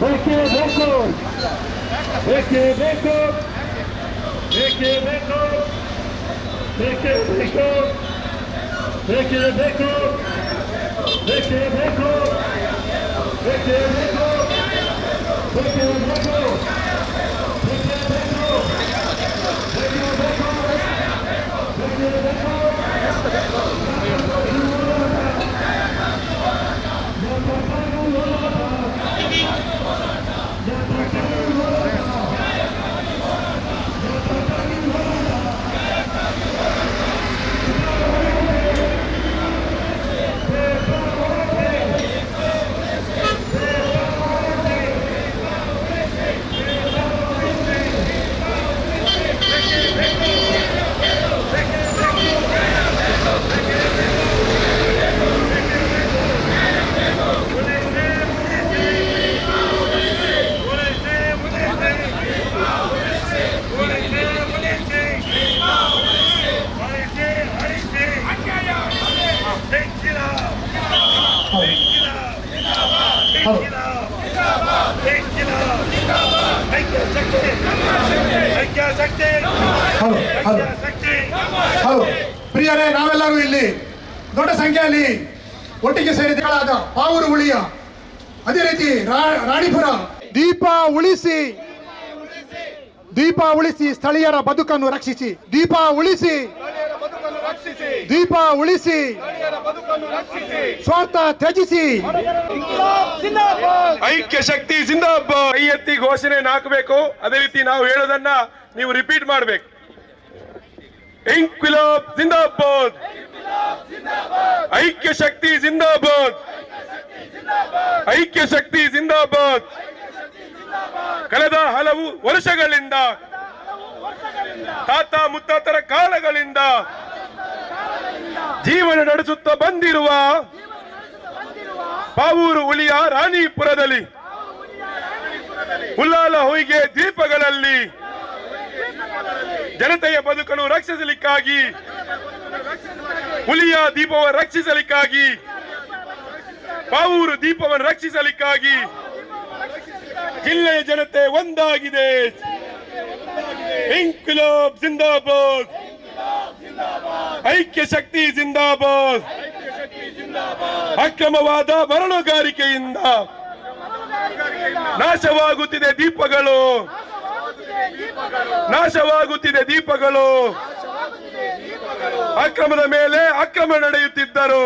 ಬೇಕೇ ಬೇಕು, ಬೇಕೇ ಬೇಕು, ಬೇಕೇ ಬೇಕು, ಬೇಕೇ ಬೇಕು, ಬೇಕೇ ಬೇಕು, ಬೇಕೇ ಬೇಕು, ಬೇಕೇ ಬೇಕು, ಬೇಕೇ ಬೇಕು, ಬೇಕೇ ಬೇಕು, ಬೇಕೇ ಬೇಕು, ಬೇಕೇ ಬೇಕು. ಪ್ರಿಯರೇ, ನಾವೆಲ್ಲರೂ ಇಲ್ಲಿ ದೊಡ್ಡ ಸಂಖ್ಯೆಯಲ್ಲಿ ಒಟ್ಟಿಗೆ ಸೇರಿದಗಳಾದ ಪಾವೂರು ಹುಳಿಯ, ಅದೇ ರೀತಿ ರಾಣಿಪುರ ದೀಪ ಉಳಿಸಿ, ದೀಪ ಉಳಿಸಿ ಸ್ಥಳೀಯರ ಬದುಕನ್ನು ರಕ್ಷಿಸಿ, ದೀಪ ಉಳಿಸಿ, ದೀಪ ಉಳಿಸಿ, ಸ್ವಾರ್ಥ ತ್ಯಜಿಸಿ. ಐಕ್ಯ ಶಕ್ತಿ ಜಿಂದಾಬಾದ್. ಕೈ ಎತ್ತಿ ಘೋಷಣೆ ಹಾಕಬೇಕು. ಅದೇ ರೀತಿ ನಾವು ಹೇಳೋದನ್ನ ನೀವು ರಿಪೀಟ್ ಮಾಡಬೇಕು. ಇಂಕ್ವಿಲಾಬ್ ಜಿಂದಾಬಾದ್, ಐಕ್ಯ ಶಕ್ತಿ ಜಿಂದಾಬಾದ್, ಐಕ್ಯ ಶಕ್ತಿ ಜಿಂದಾಬಾದ್. ಕಳೆದ ಹಲವು ವರ್ಷಗಳಿಂದ, ತಾತ ಮುತ್ತಾತರ ಕಾಲಗಳಿಂದ ಜೀವನ ನಡೆಸುತ್ತಾ ಬಂದಿರುವ ಪಾವೂರು ಹುಲಿಯ ರಾಣಿಪುರದಲ್ಲಿ ಉಲ್ಲಾಲ ಹೊಯ್ಗೆ ದ್ವೀಪಗಳಲ್ಲಿ ಜನತೆಯ ಬದುಕನ್ನು ರಕ್ಷಿಸಲಿಕ್ಕಾಗಿ, ಹುಲಿಯ ದೀಪವನ್ನು ರಕ್ಷಿಸಲಿಕ್ಕಾಗಿ, ಪಾವೂರು ದೀಪವನ್ನು ರಕ್ಷಿಸಲಿಕ್ಕಾಗಿ ಜಿಲ್ಲೆಯ ಜನತೆ ಒಂದಾಗಿದೆ. ಇಂಕ್ವಿಲಾಬ್ ಜಿಂದಾಬಾದ್, ಐಕ್ಯ ಶಕ್ತಿ ಜಿಂದಾಬಾದ್. ಅಕ್ರಮವಾದ ಮರಳುಗಾರಿಕೆಯಿಂದ ನಾಶವಾಗುತ್ತಿದೆ ದೀಪಗಳು, ನಾಶವಾಗುತ್ತಿದೆ ದೀಪಗಳು. ಅಕ್ರಮದ ಮೇಲೆ ಅಕ್ರಮ ನಡೆಯುತ್ತಿದ್ದರು.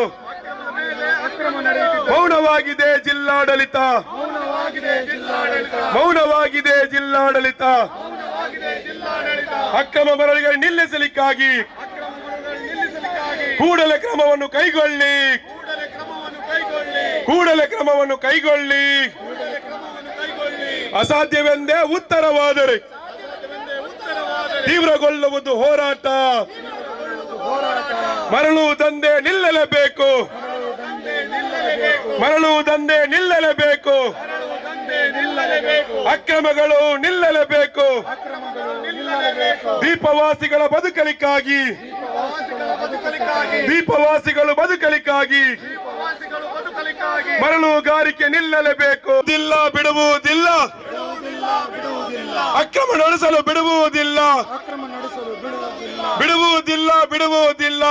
ಮೌನವಾಗಿದೆ ಜಿಲ್ಲಾಡಳಿತ, ಮೌನವಾಗಿದೆ ಜಿಲ್ಲಾಡಳಿತ. ಅಕ್ರಮ ಮರಳಿಗೆ ನಿಲ್ಲಿಸಲಿಕ್ಕಾಗಿ ಕೂಡಲೇ ಕ್ರಮವನ್ನು ಕೈಗೊಳ್ಳಿ, ಕೂಡಲೇ ಕ್ರಮವನ್ನು ಕೈಗೊಳ್ಳಿ. ಅಸಾಧ್ಯವೆಂದೇ ಉತ್ತರವಾದರೆ ತೀವ್ರಗೊಳ್ಳುವುದು ಹೋರಾಟ. ಮರಳು ದಂಧೆ ನಿಲ್ಲಲೇಬೇಕು, ಮರಳು ದಂಧೆ ನಿಲ್ಲಲೇಬೇಕು, ಅಕ್ರಮಗಳು ನಿಲ್ಲಲೇಬೇಕು. ದೀಪವಾಸಿಗಳ ಬದುಕಲಿಕ್ಕಾಗಿ, ದೀಪವಾಸಿಗಳು ಬದುಕಲಿಕ್ಕಾಗಿ ಮರಳುಗಾರಿಕೆ ನಿಲ್ಲಲೇಬೇಕು. ಇಲ್ಲ ಬಿಡುವುದಿಲ್ಲ, ಅಕ್ರಮ ನಡೆಸಲು ಬಿಡುವುದಿಲ್ಲ, ಬಿಡುವುದಿಲ್ಲ, ಬಿಡುವುದಿಲ್ಲ,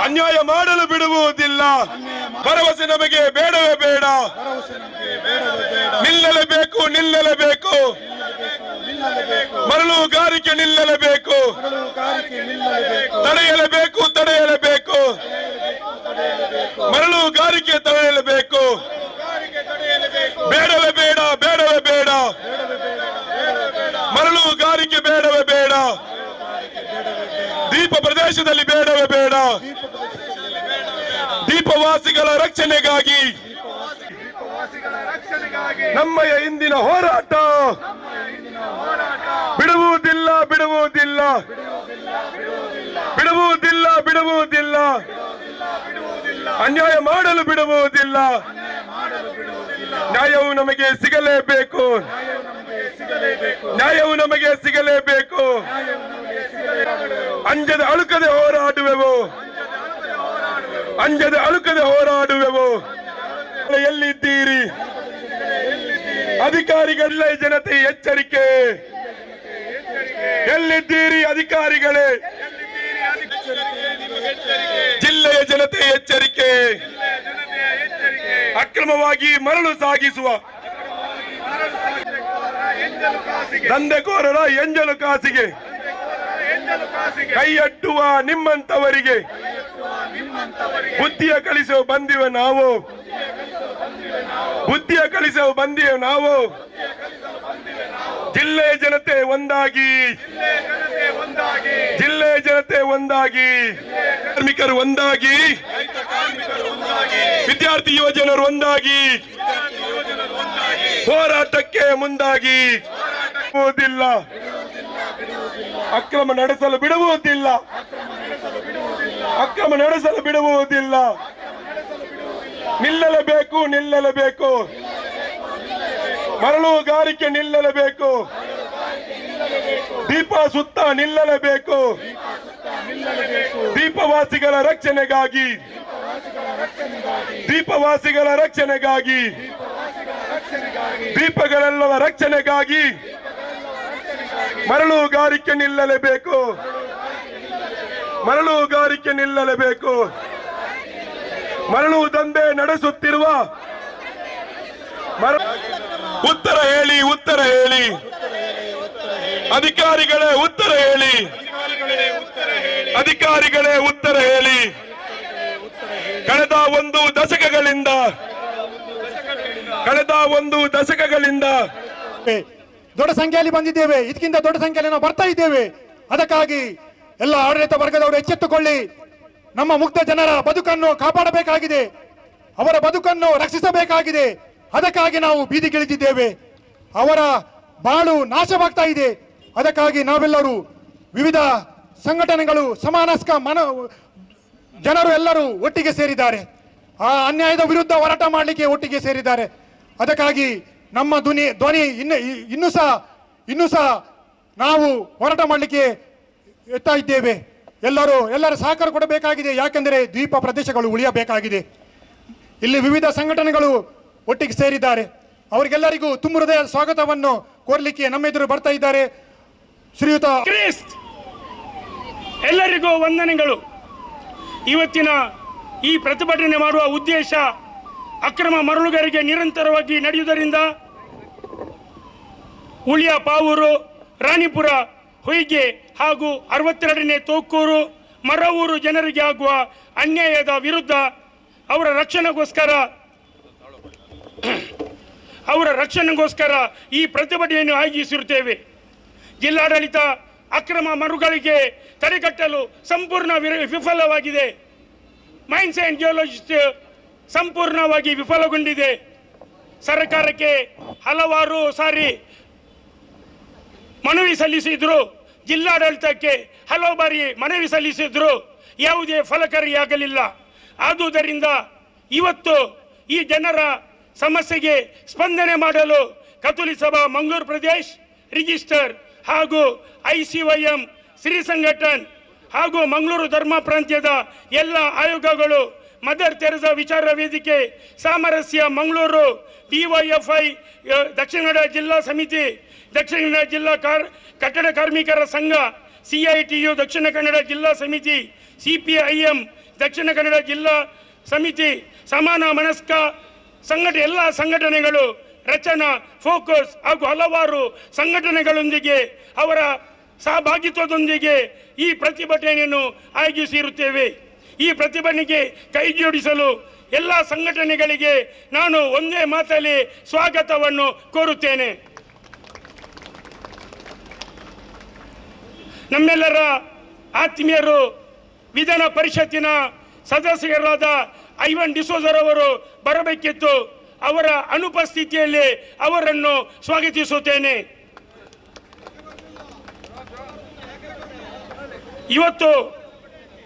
ಅನ್ಯಾಯ ಮಾಡಲು ಬಿಡುವುದಿಲ್ಲ. ಭರವಸೆ ನಮಗೆ ಬೇಡವೇ ಬೇಡ, ನಿಲ್ಲಲೇಬೇಕು, ನಿಲ್ಲಲೇಬೇಕು. ಮರಳುಗಾರಿಕೆ ನಿಲ್ಲಲೇಬೇಕು, ತಡೆಯಲೇಬೇಕು, ತಡೆಯಲೇಬೇಕು. ಮರಳುಗಾರಿಕೆ ತಡೆಯಲೇಬೇಕು. ಬೇಡವೇ ಬೇಡ, ಬೇಡವೇ ಬೇಡ, ಮರಳುಗಾರಿಕೆ ಬೇಡವೇ ಬೇಡ. ದೀಪ ಪ್ರದೇಶದಲ್ಲಿ ಬೇಡವೇ ಬೇಡ. ದೀಪವಾಸಿಗಳ ರಕ್ಷಣೆಗಾಗಿ ನಮ್ಮಯ ಇಂದಿನ ಹೋರಾಟ ಬಿಡುವುದಿಲ್ಲ, ಬಿಡುವುದಿಲ್ಲ, ಬಿಡುವುದಿಲ್ಲ, ಬಿಡುವುದಿಲ್ಲ. ಅನ್ಯಾಯ ಮಾಡಲು ಬಿಡುವುದಿಲ್ಲ. ನ್ಯಾಯವು ನಮಗೆ ಸಿಗಲೇಬೇಕು, ನ್ಯಾಯವು ನಮಗೆ ಸಿಗಲೇಬೇಕು. ಅಂಜದ ಅಳುಕದೆ ಹೋರಾಡುವೆವು, ಅಂಜದ ಅಳುಕದೆ ಹೋರಾಡುವೆವು. ಎಲ್ಲಿದ್ದೀರಿ, ಅಧಿಕಾರಿಗಳ ಜನತೆ ಎಚ್ಚರಿಕೆ, ಎಲ್ಲಿದ್ದೀರಿ ಅಧಿಕಾರಿಗಳೇ? ಜಿಲ್ಲೆಯ ಜನತೆ ಎಚ್ಚರಿಕೆ. ಅಕ್ರಮವಾಗಿ ಮರಳು ಸಾಗಿಸುವ ದಂಧೆಕೋರರ ಎಂಜಲು ಕಾಸಿಗೆ ಕೈಯಟ್ಟುವ ನಿಮ್ಮಂತವರಿಗೆ ಬುದ್ಧಿಯ ಕಲಿಸುವ ಬಂದಿವೆ ನಾವು, ಬುದ್ಧಿಯ ಕಲಿಸುವ ಬಂದಿವೆ ನಾವು. ಜಿಲ್ಲೆಯ ಜನತೆ ಒಂದಾಗಿ, ಜಿಲ್ಲೆಯ ಜನತೆ ಒಂದಾಗಿ, ಕಾರ್ಮಿಕರು ಒಂದಾಗಿ, ವಿದ್ಯಾರ್ಥಿ ಯುವಜನರು ಒಂದಾಗಿ ಹೋರಾಟಕ್ಕೆ ಮುಂದಾಗಿ. ಬಿಡುವುದಿಲ್ಲ, ಅಕ್ರಮ ನಡೆಸಲು ಬಿಡುವುದಿಲ್ಲ, ಅಕ್ರಮ ನಡೆಸಲು ಬಿಡುವುದಿಲ್ಲ. ನಿಲ್ಲಲೇಬೇಕು, ನಿಲ್ಲಲೇಬೇಕು. ಮರಳುಗಾರಿಕೆ ನಿಲ್ಲಲೇಬೇಕು. ದೀಪ ಸುತ್ತ ನಿಲ್ಲಲೇಬೇಕು. ದೀಪವಾಸಿಗಳ ರಕ್ಷಣೆಗಾಗಿ, ದೀಪವಾಸಿಗಳ ರಕ್ಷಣೆಗಾಗಿ, ದೀಪಗಳೆಲ್ಲವ ರಕ್ಷಣೆಗಾಗಿ ಮರಳುಗಾರಿಕೆ ನಿಲ್ಲಲೇಬೇಕು. ಮರಳುಗಾರಿಕೆ ನಿಲ್ಲಲೇಬೇಕು. ಮರಳು ದಂಧೆ ನಡೆಸುತ್ತಿರುವ ಉತ್ತರ ಹೇಳಿ, ಉತ್ತರ ಹೇಳಿ ಅಧಿಕಾರಿಗಳೇ, ಉತ್ತರ ಹೇಳಿ ಅಧಿಕಾರಿಗಳೇ, ಉತ್ತರ ಹೇಳಿ. ಕಳೆದ ಒಂದು ದಶಕಗಳಿಂದ ದೊಡ್ಡ ಸಂಖ್ಯೆಯಲ್ಲಿ ಬಂದಿದ್ದೇವೆ. ಇದಕ್ಕಿಂತ ದೊಡ್ಡ ಸಂಖ್ಯೆಯಲ್ಲಿ ನಾವು ಬರ್ತಾ ಇದ್ದೇವೆ. ಅದಕ್ಕಾಗಿ ಎಲ್ಲ ಆಡಳಿತ ವರ್ಗದವರು ಎಚ್ಚೆತ್ತುಕೊಳ್ಳಿ. ನಮ್ಮ ಮುಗ್ಧ ಜನರ ಬದುಕನ್ನು ಕಾಪಾಡಬೇಕಾಗಿದೆ, ಅವರ ಬದುಕನ್ನು ರಕ್ಷಿಸಬೇಕಾಗಿದೆ. ಅದಕ್ಕಾಗಿ ನಾವು ಬೀದಿಗಿಳಿದಿದ್ದೇವೆ. ಅವರ ಬಾಳು ನಾಶವಾಗ್ತಾ ಇದೆ. ಅದಕ್ಕಾಗಿ ನಾವೆಲ್ಲರೂ ವಿವಿಧ ಸಂಘಟನೆಗಳು, ಸಮಾನಸ್ಕ ಜನರು ಎಲ್ಲರೂ ಒಟ್ಟಿಗೆ ಸೇರಿದ್ದಾರೆ. ಆ ಅನ್ಯಾಯದ ವಿರುದ್ಧ ಹೋರಾಟ ಮಾಡಲಿಕ್ಕೆ ಒಟ್ಟಿಗೆ ಸೇರಿದ್ದಾರೆ. ಅದಕ್ಕಾಗಿ ನಮ್ಮ ಧ್ವನಿ ಇನ್ನೂ ಸಹ ನಾವು ಹೋರಾಟ ಮಾಡಲಿಕ್ಕೆ ಎತ್ತಾ ಇದ್ದೇವೆ. ಎಲ್ಲರ ಸಹಕಾರ ಕೊಡಬೇಕಾಗಿದೆ. ಯಾಕೆಂದರೆ ದ್ವೀಪ ಪ್ರದೇಶಗಳು ಉಳಿಯಬೇಕಾಗಿದೆ. ಇಲ್ಲಿ ವಿವಿಧ ಸಂಘಟನೆಗಳು ಒಟ್ಟಿಗೆ ಸೇರಿದ್ದಾರೆ. ಅವರಿಗೆಲ್ಲರಿಗೂ ತುಂಬ ಹೃದಯದ ಸ್ವಾಗತವನ್ನು ಕೋರಲಿಕ್ಕೆ ನಮ್ಮೆದುರು ಬರ್ತಾ ಇದ್ದಾರೆ. ಶ್ರೀಯುತ ಕ್ರಿಸ್ಟ್, ಎಲ್ಲರಿಗೂ ವಂದನೆಗಳು. ಇವತ್ತಿನ ಈ ಪ್ರತಿಭಟನೆ ಮಾಡುವ ಉದ್ದೇಶ ಅಕ್ರಮ ಮರಳುಗಾರಿಕೆ ನಿರಂತರವಾಗಿ ನಡೆಯುವುದರಿಂದ ಉಳಿಯ ಪಾವೂರು, ರಾಣಿಪುರ, ಹೊಯ್ಗೆ ಹಾಗೂ 62ನೇ ತೋಕೂರು, ಮರವೂರು ಜನರಿಗೆ ಆಗುವ ಅನ್ಯಾಯದ ವಿರುದ್ಧ ಅವರ ರಕ್ಷಣೆಗೋಸ್ಕರ ಈ ಪ್ರತಿಭಟನೆಯನ್ನು ಆಯೋಜಿಸಿರುತ್ತೇವೆ. ಜಿಲ್ಲಾಡಳಿತ ಅಕ್ರಮ ಮರಳುಗಾರಿಕೆ ತಡೆಗಟ್ಟಲು ಸಂಪೂರ್ಣ ವಿಫಲವಾಗಿದೆ. ಮೈನ್ಸ್ ಆ್ಯಂಡ್ ಜಿಯೋಲಜಿಸ್ಟ್ ಸಂಪೂರ್ಣವಾಗಿ ವಿಫಲಗೊಂಡಿದೆ. ಸರ್ಕಾರಕ್ಕೆ ಹಲವಾರು ಸಾರಿ ಮನವಿ ಸಲ್ಲಿಸಿದ್ರು, ಜಿಲ್ಲಾಡಳಿತಕ್ಕೆ ಹಲವು ಬಾರಿ ಮನವಿ ಸಲ್ಲಿಸಿದ್ರು, ಯಾವುದೇ ಫಲಕಾರಿಯಾಗಲಿಲ್ಲ. ಆದುದರಿಂದ ಇವತ್ತು ಈ ಜನರ ಸಮಸ್ಯೆಗೆ ಸ್ಪಂದನೆ ಮಾಡಲು ಕತೋಲಿ ಸಭಾ ಮಂಗಳೂರು ಪ್ರದೇಶ್ ರಿಜಿಸ್ಟರ್ ಹಾಗೂ ICYM ಶ್ರೀ ಸಂಘಟನ್ ಹಾಗೂ ಮಂಗಳೂರು ಧರ್ಮ ಪ್ರಾಂತ್ಯದ ಎಲ್ಲ ಆಯೋಗಗಳು, ಮದರ್ ತೆರೆಸಾ ವಿಚಾರ ವೇದಿಕೆ, ಸಾಮರಸ್ಯ ಮಂಗಳೂರು, DYFI ದಕ್ಷಿಣ ಕನ್ನಡ ಜಿಲ್ಲಾ ಸಮಿತಿ, ದಕ್ಷಿಣ ಕನ್ನಡ ಜಿಲ್ಲಾ ಕಟ್ಟಡ ಕಾರ್ಮಿಕರ ಸಂಘ, CITU ದಕ್ಷಿಣ ಕನ್ನಡ ಜಿಲ್ಲಾ ಸಮಿತಿ, CPIM ದಕ್ಷಿಣ ಕನ್ನಡ ಜಿಲ್ಲಾ ಸಮಿತಿ, ಸಮಾನ ಮನಸ್ಕ ಎಲ್ಲ ಸಂಘಟನೆಗಳು, ರಚನಾ, ಫೋಕಸ್ ಹಾಗೂ ಹಲವಾರು ಸಂಘಟನೆಗಳೊಂದಿಗೆ ಅವರ ಸಹಭಾಗಿತ್ವದೊಂದಿಗೆ ಈ ಪ್ರತಿಭಟನೆಯನ್ನು ಆಯೋಜಿಸಿರುತ್ತೇವೆ. ಈ ಪ್ರತಿಭಟನೆಗೆ ಕೈ ಜೋಡಿಸಲು ಎಲ್ಲ ಸಂಘಟನೆಗಳಿಗೆ ನಾನು ಒಂದೇ ಮಾತಲ್ಲಿ ಸ್ವಾಗತವನ್ನು ಕೋರುತ್ತೇನೆ. ನಮ್ಮೆಲ್ಲರ ಆತ್ಮೀಯರು ವಿಧಾನ ಪರಿಷತ್ತಿನ ಸದಸ್ಯರಾದ ಐವನ್ ಡಿಸೋಜರ್ ಅವರು ಬರಬೇಕಿತ್ತು. ಅವರ ಅನುಪಸ್ಥಿತಿಯಲ್ಲಿ ಅವರನ್ನು ಸ್ವಾಗತಿಸುತ್ತೇನೆ.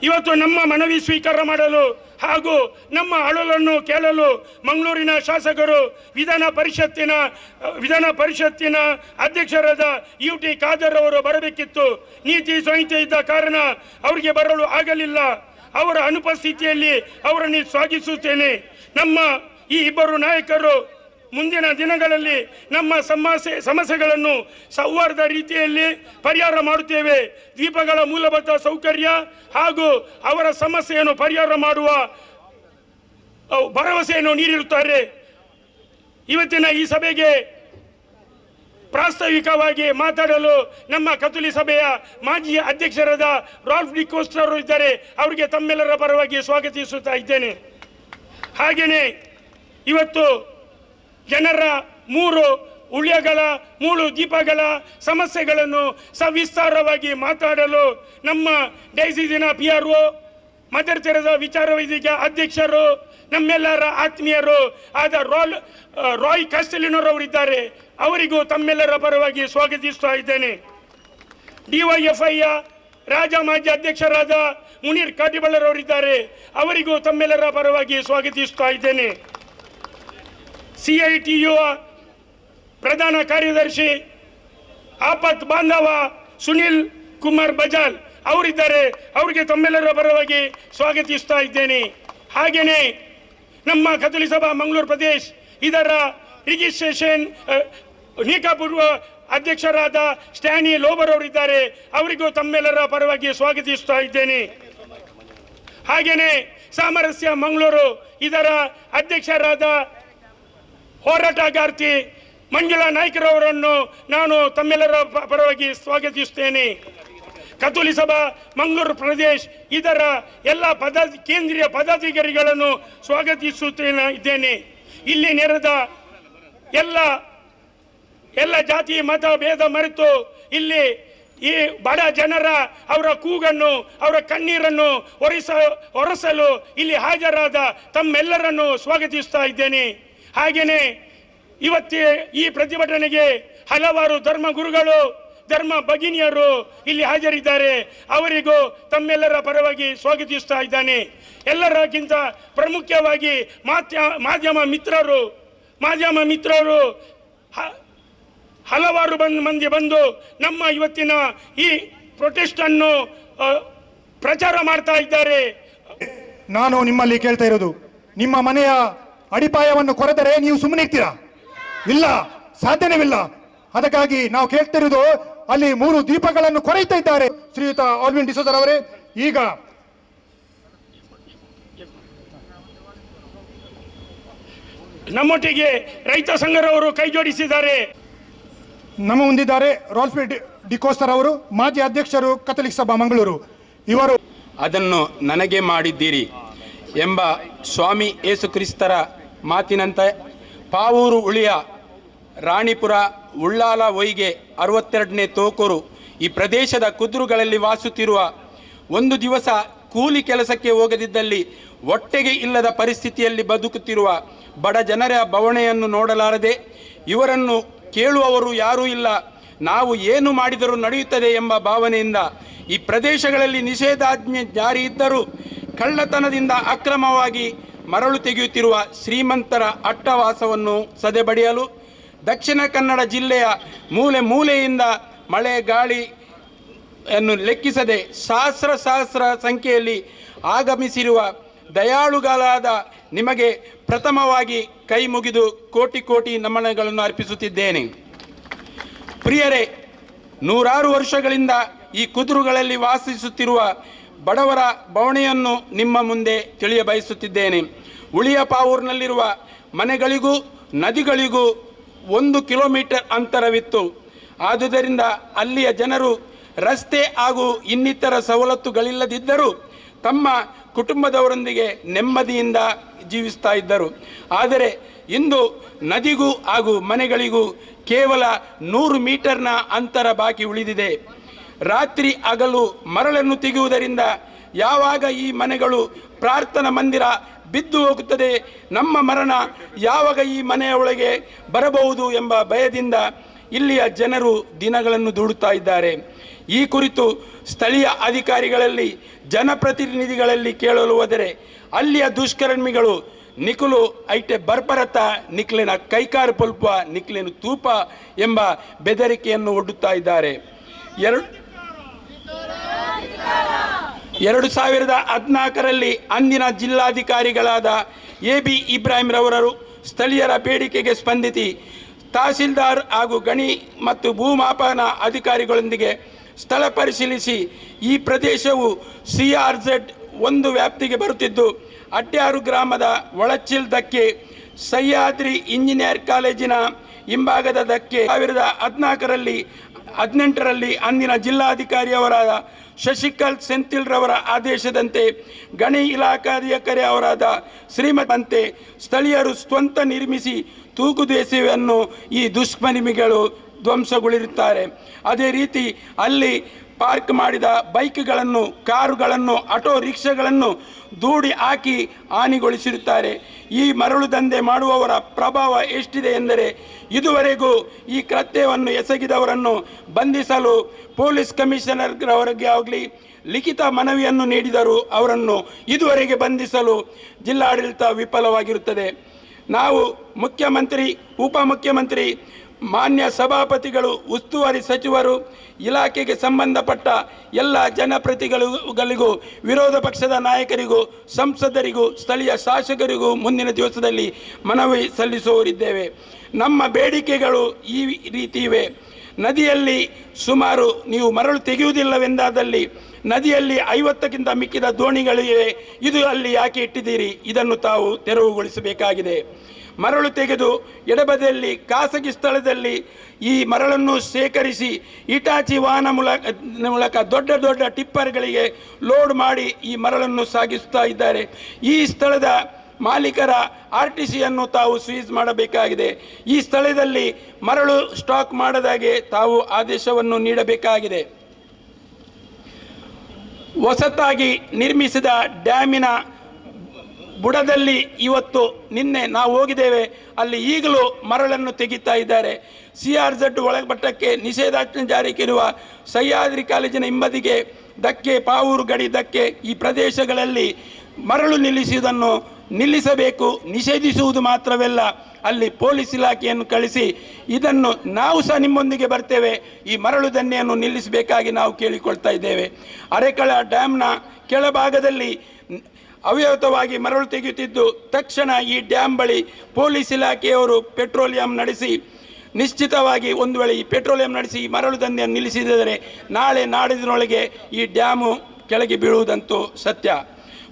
ಇವತ್ತು ನಮ್ಮ ಮನವಿ ಸ್ವೀಕಾರ ಮಾಡಲು ಹಾಗೂ ನಮ್ಮ ಅಳಲನ್ನು ಕೇಳಲು ಮಂಗಳೂರಿನ ಶಾಸಕರು ವಿಧಾನ ಪರಿಷತ್ತಿನ ಅಧ್ಯಕ್ಷರಾದ UT ಖಾದರ್ ಅವರು ಬರಬೇಕಿತ್ತು. ನೀತಿ ಸಂಹಿತೆ ಇದ್ದ ಕಾರಣ ಅವರಿಗೆ ಬರಲು ಆಗಲಿಲ್ಲ. ಅವರ ಅನುಪಸ್ಥಿತಿಯಲ್ಲಿ ಅವರನ್ನು ಸ್ವಾಗತಿಸುತ್ತೇನೆ. ನಮ್ಮ ಈ ಇಬ್ಬರು ನಾಯಕರು ಮುಂದಿನ ದಿನಗಳಲ್ಲಿ ನಮ್ಮ ಸಮಸ್ಯೆಗಳನ್ನು ಸೌಹಾರ್ದ ರೀತಿಯಲ್ಲಿ ಪರಿಹಾರ ಮಾಡುತ್ತೇವೆ. ದ್ವೀಪಗಳ ಮೂಲಭೂತ ಸೌಕರ್ಯ ಹಾಗೂ ಅವರ ಸಮಸ್ಯೆಯನ್ನು ಪರಿಹಾರ ಮಾಡುವ ಭರವಸೆಯನ್ನು ನೀಡಿರುತ್ತಾರೆ. ಇವತ್ತಿನ ಈ ಸಭೆಗೆ ಪ್ರಾಸ್ತಾವಿಕವಾಗಿ ಮಾತಾಡಲು ನಮ್ಮ ಕತ್ತೂಲಿ ಸಭೆಯ ಮಾಜಿ ಅಧ್ಯಕ್ಷರಾದ ರಾಲ್ಫ್ ಡಿ ಕೋಸ್ಟರ್ ಅವರು ಇದ್ದಾರೆ. ಅವರಿಗೆ ತಮ್ಮೆಲ್ಲರ ಪರವಾಗಿ ಸ್ವಾಗತಿಸುತ್ತಾ ಇದ್ದೇನೆ. ಹಾಗೆಯೇ ಇವತ್ತು ಜನರ 3 ದೀಪಗಳ ಸಮಸ್ಯೆಗಳನ್ನು ಸವಿಸ್ತಾರವಾಗಿ ಮಾತಾಡಲು ನಮ್ಮ ಡೈಸಿನ PRO, ಮದರ್ ತೆರೆದ ವಿಚಾರ ವೇದಿಕೆ ಅಧ್ಯಕ್ಷರು, ನಮ್ಮೆಲ್ಲರ ಆತ್ಮೀಯರು ಆದ ರಾಯ್ ಕಾಸ್ಟೆಲಿನೋರವರಿದ್ದಾರೆ. ಅವರಿಗೂ ತಮ್ಮೆಲ್ಲರ ಪರವಾಗಿ ಸ್ವಾಗತಿಸ್ತಾ ಇದ್ದೇನೆ. DYFIಯ ಮಾಜಿ ಅಧ್ಯಕ್ಷರಾದ ಮುನೀರ್ ಕಾಟಿಬಳ್ಳರವರಿದ್ದಾರೆ. ಅವರಿಗೂ ತಮ್ಮೆಲ್ಲರ ಪರವಾಗಿ ಸ್ವಾಗತಿಸ್ತಾ ಇದ್ದೇನೆ. CITU ಪ್ರಧಾನ ಕಾರ್ಯದರ್ಶಿ ಆಪತ್ ಬಾಂಧವ ಸುನಿಲ್ ಕುಮಾರ್ ಬಜಾಲ್ ಅವರಿದ್ದಾರೆ. ಅವರಿಗೆ ತಮ್ಮೆಲ್ಲರ ಪರವಾಗಿ ಸ್ವಾಗತಿಸ್ತಾ ಇದ್ದೇನೆ. ಹಾಗೆಯೇ ನಮ್ಮ ಕತ್ತೂಲಿ ಸಭಾ ಮಂಗಳೂರು ಪ್ರದೇಶ ಇದರ ರಿಜಿಸ್ಟ್ರೇಷನ್ ನೀಕಾಪೂರ್ವ ಅಧ್ಯಕ್ಷರಾದ ಸ್ಟ್ಯಾನಿ ಲೋಬರ್ ಅವರಿದ್ದಾರೆ. ಅವರಿಗೂ ತಮ್ಮೆಲ್ಲರ ಪರವಾಗಿ ಸ್ವಾಗತಿಸ್ತಾ ಇದ್ದೇನೆ. ಹಾಗೆಯೇ ಸಾಮರಸ್ಯ ಮಂಗಳೂರು ಇದರ ಅಧ್ಯಕ್ಷರಾದ ಹೋರಾಟಗಾರ್ತಿ ಮಂಜುಳಾ ನಾಯ್ಕರವರನ್ನು ನಾನು ತಮ್ಮೆಲ್ಲರ ಪರವಾಗಿ ಸ್ವಾಗತಿಸುತ್ತೇನೆ. ಕತ್ತೂಲಿ ಸಭಾ ಮಂಗಳೂರು ಪ್ರದೇಶ ಇದರ ಎಲ್ಲ ಕೇಂದ್ರೀಯ ಪದಾಧಿಕಾರಿಗಳನ್ನು ಸ್ವಾಗತಿಸುತ್ತೇನೆ. ಇಲ್ಲಿ ನೆರೆದ ಎಲ್ಲ ಜಾತಿ ಮತ ಭೇದ ಮರೆತು ಇಲ್ಲಿ ಈ ಬಡ ಜನರ ಅವರ ಕೂಗನ್ನು ಅವರ ಕಣ್ಣೀರನ್ನು ಒರೆಸಲು ಇಲ್ಲಿ ಹಾಜರಾದ ತಮ್ಮೆಲ್ಲರನ್ನು ಸ್ವಾಗತಿಸ್ತಾ ಇದ್ದೇನೆ. ಹಾಗೆಯೇ ಈ ಪ್ರತಿಭಟನೆಗೆ ಹಲವಾರು ಧರ್ಮಗುರುಗಳು ಧರ್ಮ ಭಗಿನಿಯರು ಇಲ್ಲಿ ಹಾಜರಿದ್ದಾರೆ. ಅವರಿಗೂ ತಮ್ಮೆಲ್ಲರ ಪರವಾಗಿ ಸ್ವಾಗತಿಸ್ತಾ ಇದ್ದಾನೆ. ಎಲ್ಲರಿಗಿಂತ ಪ್ರಮುಖವಾಗಿ ಮಾಧ್ಯಮ ಮಿತ್ರರು ಹಲವಾರು ಮಂದಿ ಬಂದು ನಮ್ಮ ಇವತ್ತಿನ ಈ ಪ್ರೊಟೆಸ್ಟ್ ಅನ್ನು ಪ್ರಚಾರ ಮಾಡ್ತಾ ಇದ್ದಾರೆ. ನಾನು ನಿಮ್ಮಲ್ಲಿ ಕೇಳ್ತಾ ಇರೋದು, ನಿಮ್ಮ ಮನೆಯ ಅಡಿಪಾಯವನ್ನು ಕೊರೆದರೆ ನೀವು ಸುಮ್ಮನೆ ಇರ್ತೀರಾ? ಇಲ್ಲ, ಸಾಧ್ಯವಿಲ್ಲ. ಅದಕ್ಕಾಗಿ ನಾವು ಕೇಳ್ತಿರುವುದು, ಅಲ್ಲಿ 3 ದೀಪಗಳನ್ನು ಕೊರೆಯುತ್ತಾ ಇದ್ದಾರೆ. ಶ್ರೀಯುತ ಆಲ್ವಿನ್ ಡಿಸೋಜರ್ ಅವರೇ, ಈಗ ನಮ್ಮೊಟ್ಟಿಗೆ ರೈತ ಸಂಘರವರು ಕೈ ಜೋಡಿಸಿದ್ದಾರೆ. ನಮ್ಮ ಮುಂದಿದ್ದಾರೆ ರಾಲ್ಫ್ ಡಿ ಕೋಸ್ಟರ್ ಅವರು, ಮಾಜಿ ಅಧ್ಯಕ್ಷರು ಕತ್ತೋಲಿಕ ಸಭಾ ಮಂಗಳೂರು. ಇವರು ಅದನ್ನು ನನಗೆ ಮಾಡಿದ್ದೀರಿ ಎಂಬ ಸ್ವಾಮಿ ಯೇಸು ಕ್ರಿಸ್ತರ ಮಾತಿನಂತೆ ಪಾವೂರು ಉಳಿಯ ರಾಣಿಪುರ ಉಳ್ಳಾಲ ಒಯ್ಗೆ 62ನೇ ತೋಕೂರು ಈ ಪ್ರದೇಶದ ಕುದುರುಗಳಲ್ಲಿ ವಾಸುತ್ತಿರುವ, ಒಂದು ದಿವಸ ಕೂಲಿ ಕೆಲಸಕ್ಕೆ ಹೋಗದಿದ್ದಲ್ಲಿ ಹೊಟ್ಟೆಗೆ ಇಲ್ಲದ ಪರಿಸ್ಥಿತಿಯಲ್ಲಿ ಬದುಕುತ್ತಿರುವ ಬಡ ಜನರ ಬವಣೆಯನ್ನು ನೋಡಲಾರದೆ, ಇವರನ್ನು ಕೇಳುವವರು ಯಾರೂ ಇಲ್ಲ, ನಾವು ಏನು ಮಾಡಿದರೂ ನಡೆಯುತ್ತದೆ ಎಂಬ ಭಾವನೆಯಿಂದ ಈ ಪ್ರದೇಶಗಳಲ್ಲಿ ನಿಷೇಧಾಜ್ಞೆ ಜಾರಿ ಇದ್ದರೂ ಕಳ್ಳತನದಿಂದ ಅಕ್ರಮವಾಗಿ ಮರಳು ತೆಗೆಯುತ್ತಿರುವ ಶ್ರೀಮಂತರ ಅಟ್ಟವಾಸವನ್ನು ಸದೆಬಡಿಯಲು ದಕ್ಷಿಣ ಕನ್ನಡ ಜಿಲ್ಲೆಯ ಮೂಲೆಯಿಂದ ಮಳೆ ಗಾಳಿಯನ್ನು ಲೆಕ್ಕಿಸದೆ ಸಹಸ್ರ ಸಂಖ್ಯೆಯಲ್ಲಿ ಆಗಮಿಸಿರುವ ದಯಾಳುಗಳಾದ ನಿಮಗೆ ಪ್ರಥಮವಾಗಿ ಕೈ ಮುಗಿದು ಕೋಟಿ ನಮನಗಳನ್ನು ಅರ್ಪಿಸುತ್ತಿದ್ದೇನೆ. ಪ್ರಿಯರೇ, 100 ವರ್ಷಗಳಿಂದ ಈ ಕುದುರುಗಳಲ್ಲಿ ವಾಸಿಸುತ್ತಿರುವ ಬಡವರ ಬವಣೆಯನ್ನು ನಿಮ್ಮ ಮುಂದೆ ತಿಳಿಯಬಯಸುತ್ತಿದ್ದೇನೆ. ಉಳಿಯ ಪಾವೂರಿನಲ್ಲಿರುವ ಮನೆಗಳಿಗೂ ನದಿಗಳಿಗೂ 1 ಕಿಲೋಮೀಟರ್ ಅಂತರವಿತ್ತು. ಆದುದರಿಂದ ಅಲ್ಲಿಯ ಜನರು ರಸ್ತೆ ಹಾಗೂ ಇನ್ನಿತರ ಸವಲತ್ತುಗಳಿಲ್ಲದಿದ್ದರೂ ತಮ್ಮ ಕುಟುಂಬದವರೊಂದಿಗೆ ನೆಮ್ಮದಿಯಿಂದ ಜೀವಿಸ್ತಾ ಇದ್ದರು. ಆದರೆ ಇಂದು ನದಿಗೂ ಹಾಗೂ ಮನೆಗಳಿಗೂ ಕೇವಲ 100 ಮೀಟರ್ನ ಅಂತರ ಬಾಕಿ ಉಳಿದಿದೆ. ರಾತ್ರಿ ಹಗಲು ಮರಳನ್ನು ತೆಗೆಯುವುದರಿಂದ ಯಾವಾಗ ಈ ಮನೆಗಳು ಪ್ರಾರ್ಥನಾ ಮಂದಿರ ಬಿದ್ದು ಹೋಗುತ್ತದೆ, ನಮ್ಮ ಮರಣ ಯಾವಾಗ ಈ ಮನೆಯ ಒಳಗೆ ಬರಬಹುದು ಎಂಬ ಭಯದಿಂದ ಇಲ್ಲಿಯ ಜನರು ದಿನಗಳನ್ನು ದೂಡುತ್ತಾ ಇದ್ದಾರೆ. ಈ ಕುರಿತು ಸ್ಥಳೀಯ ಅಧಿಕಾರಿಗಳಲ್ಲಿ ಜನಪ್ರತಿನಿಧಿಗಳಲ್ಲಿ ಕೇಳಲು ಹೋದರೆ ಅಲ್ಲಿಯ ದುಷ್ಕರ್ಮಿಗಳು ನಿಖಲು ಐಟೆ ಬರ್ಬರತ ನಿಕ್ಲಿನ ಕೈಕಾರು ಪಲ್ಪ ನಿಕ್ಲಿನ ತೂಪ ಎಂಬ ಬೆದರಿಕೆಯನ್ನು ಒಡ್ಡುತ್ತಾ ಇದ್ದಾರೆ. 2014ರಲ್ಲಿ ಅಂದಿನ ಜಿಲ್ಲಾಧಿಕಾರಿಗಳಾದ AB ಇಬ್ರಾಹಿಂ ರವರು ಸ್ಥಳೀಯರ ಬೇಡಿಕೆಗೆ ಸ್ಪಂದಿಸಿ ತಹಸೀಲ್ದಾರ್ ಹಾಗೂ ಗಣಿ ಮತ್ತು ಭೂಮಾಪನ ಅಧಿಕಾರಿಗಳೊಂದಿಗೆ ಸ್ಥಳ ಪರಿಶೀಲಿಸಿ ಈ ಪ್ರದೇಶವು CRZ 1 ವ್ಯಾಪ್ತಿಗೆ ಬರುತ್ತಿದ್ದು ಅಡ್ಯಾರು ಗ್ರಾಮದ ಒಳಚಿಲ್ ಧಕ್ಕೆ ಸಹ್ಯಾದ್ರಿ ಇಂಜಿನಿಯರ್ ಕಾಲೇಜಿನ ಹಿಂಭಾಗದ ಧಕ್ಕೆ 2018ರಲ್ಲಿ ಅಂದಿನ ಜಿಲ್ಲಾಧಿಕಾರಿಯವರಾದ ಶಶಿಕಲ್ ಸೆಂಥಿಲ್ರವರ ಆದೇಶದಂತೆ ಗಣಿ ಇಲಾಖಾಧಿಕಾರಿ ಅವರಾದ ಶ್ರೀಮಂತೆ ಸ್ಥಳೀಯರು ಸ್ವಂತ ನಿರ್ಮಿಸಿ ತೂಗುದೇಶವನ್ನು ಈ ದುಷ್ಕರ್ಮಿಗಳು ಧ್ವಂಸಗೊಳಿರುತ್ತಾರೆ. ಅದೇ ರೀತಿ ಅಲ್ಲಿ ಪಾರ್ಕ್ ಮಾಡಿದ ಬೈಕ್ಗಳನ್ನು, ಕಾರುಗಳನ್ನು, ಆಟೋ ರಿಕ್ಷಾಗಳನ್ನು ದೂಡಿ ಹಾಕಿ ಹಾನಿಗೊಳಿಸಿರುತ್ತಾರೆ. ಈ ಮರಳು ದಂಧೆ ಮಾಡುವವರ ಪ್ರಭಾವ ಎಷ್ಟಿದೆ ಎಂದರೆ ಇದುವರೆಗೂ ಈ ಕೃತ್ಯವನ್ನು ಎಸಗಿದವರನ್ನು ಬಂಧಿಸಲು ಪೊಲೀಸ್ ಕಮಿಷನರ್ರವರಿಗೆ ಆಗಲಿ ಲಿಖಿತ ಮನವಿಯನ್ನು ನೀಡಿದರೂ ಅವರನ್ನು ಇದುವರೆಗೆ ಬಂಧಿಸಲು ಜಿಲ್ಲಾಡಳಿತ ವಿಫಲವಾಗಿರುತ್ತದೆ. ನಾವು ಮುಖ್ಯಮಂತ್ರಿ, ಉಪಮುಖ್ಯಮಂತ್ರಿ, ಮಾನ್ಯ ಸಭಾಪತಿಗಳು, ಉಸ್ತುವಾರಿ ಸಚಿವರು, ಇಲಾಖೆಗೆ ಸಂಬಂಧಪಟ್ಟ ಎಲ್ಲ ಜನಪ್ರತಿನಿಧಿಗಳಿಗೂ, ವಿರೋಧ ಪಕ್ಷದ ನಾಯಕರಿಗೂ, ಸಂಸದರಿಗೂ, ಸ್ಥಳೀಯ ಶಾಸಕರಿಗೂ ಮುಂದಿನ ದಿವಸದಲ್ಲಿ ಮನವಿ ಸಲ್ಲಿಸುವವರಿದ್ದೇವೆ. ನಮ್ಮ ಬೇಡಿಕೆಗಳು ಈ ರೀತಿ ಇವೆ. ನದಿಯಲ್ಲಿ ಸುಮಾರು ನೀವು ಮರಳು ತೆಗೆಯುವುದಿಲ್ಲವೆಂದಾದಲ್ಲಿ ನದಿಯಲ್ಲಿ 50ಕ್ಕಿಂತ ಮಿಕ್ಕಿದ ದೋಣಿಗಳಿವೆ. ಇದು ಅಲ್ಲಿ ಯಾಕೆ ಇಟ್ಟಿದ್ದೀರಿ? ಇದನ್ನು ತಾವು ತೆರವುಗೊಳಿಸಬೇಕಾಗಿದೆ. ಮರಳು ತೆಗೆದು ಎಡಬದಿಯಲ್ಲಿ ಖಾಸಗಿ ಸ್ಥಳದಲ್ಲಿ ಈ ಮರಳನ್ನು ಸೇಕರಿಸಿ ಇಟಾಚಿ ವಾಹನ ಮೂಲಕ ದೊಡ್ಡ ದೊಡ್ಡ ಟಿಪ್ಪರ್ಗಳಿಗೆ ಲೋಡ್ ಮಾಡಿ ಈ ಮರಳನ್ನು ಸಾಗಿಸ್ತಾ ಇದ್ದಾರೆ. ಈ ಸ್ಥಳದ ಮಾಲೀಕರ RTCಯನ್ನು ತಾವು ಸೀಸ್ ಮಾಡಬೇಕಾಗಿದೆ. ಈ ಸ್ಥಳದಲ್ಲಿ ಮರಳು ಸ್ಟಾಕ್ ಮಾಡದಾಗೆ ತಾವು ಆದೇಶವನ್ನು ನೀಡಬೇಕಾಗಿದೆ. ಹೊಸತಾಗಿ ನಿರ್ಮಿಸಿದ ಡ್ಯಾಮಿನ ಬುಡದಲ್ಲಿ ಇವತ್ತು ನಿನ್ನೆ ನಾವು ಹೋಗಿದ್ದೇವೆ, ಅಲ್ಲಿ ಈಗಲೂ ಮರಳನ್ನು ತೆಗಿತಾ ಇದ್ದಾರೆ. CRZ ಒಳಮಟ್ಟಕ್ಕೆ ನಿಷೇಧಾಜ್ಞೆ ಜಾರಿಗಿರುವ ಸಹ್ಯಾದ್ರಿ ಕಾಲೇಜಿನ ಹಿಂಬದಿಗೆ ಧಕ್ಕೆ, ಪಾವೂರು ಗಡಿ ಧಕ್ಕೆ ಈ ಪ್ರದೇಶಗಳಲ್ಲಿ ಮರಳು ನಿಲ್ಲಿಸುವುದನ್ನು ನಿಲ್ಲಿಸಬೇಕು. ನಿಷೇಧಿಸುವುದು ಮಾತ್ರವಲ್ಲ, ಅಲ್ಲಿ ಪೊಲೀಸ್ ಇಲಾಖೆಯನ್ನು ಕಳಿಸಿ ಇದನ್ನು ನಾವು ಸಹ ನಿಮ್ಮೊಂದಿಗೆ ಬರ್ತೇವೆ, ಈ ಮರಳು ದಂಧೆಯನ್ನು ನಿಲ್ಲಿಸಬೇಕಾಗಿ ನಾವು ಕೇಳಿಕೊಳ್ತಾ ಇದ್ದೇವೆ. ಅರೆಕಳ ಡ್ಯಾಮ್ನ ಕೆಳಭಾಗದಲ್ಲಿ ಅವ್ಯವಹಿತವಾಗಿ ಮರಳು ತೆಗೆಯುತ್ತಿದ್ದು ತಕ್ಷಣ ಈ ಡ್ಯಾಮ್ ಬಳಿ ಪೊಲೀಸ್ ಇಲಾಖೆಯವರು ಪೆಟ್ರೋಲಿಯಂ ನಡೆಸಿ ನಿಶ್ಚಿತವಾಗಿ ಒಂದು ವೇಳೆ ಈ ಪೆಟ್ರೋಲಿಯಂ ನಡೆಸಿ ಈ ಮರಳು ದಂಧೆಯನ್ನು ನಿಲ್ಲಿಸಿದರೆ ನಾಳೆ ನಾಡಿನೊಳಗೆ ಈ ಡ್ಯಾಮು ಕೆಳಗೆ ಬೀಳುವುದಂತೂ ಸತ್ಯ.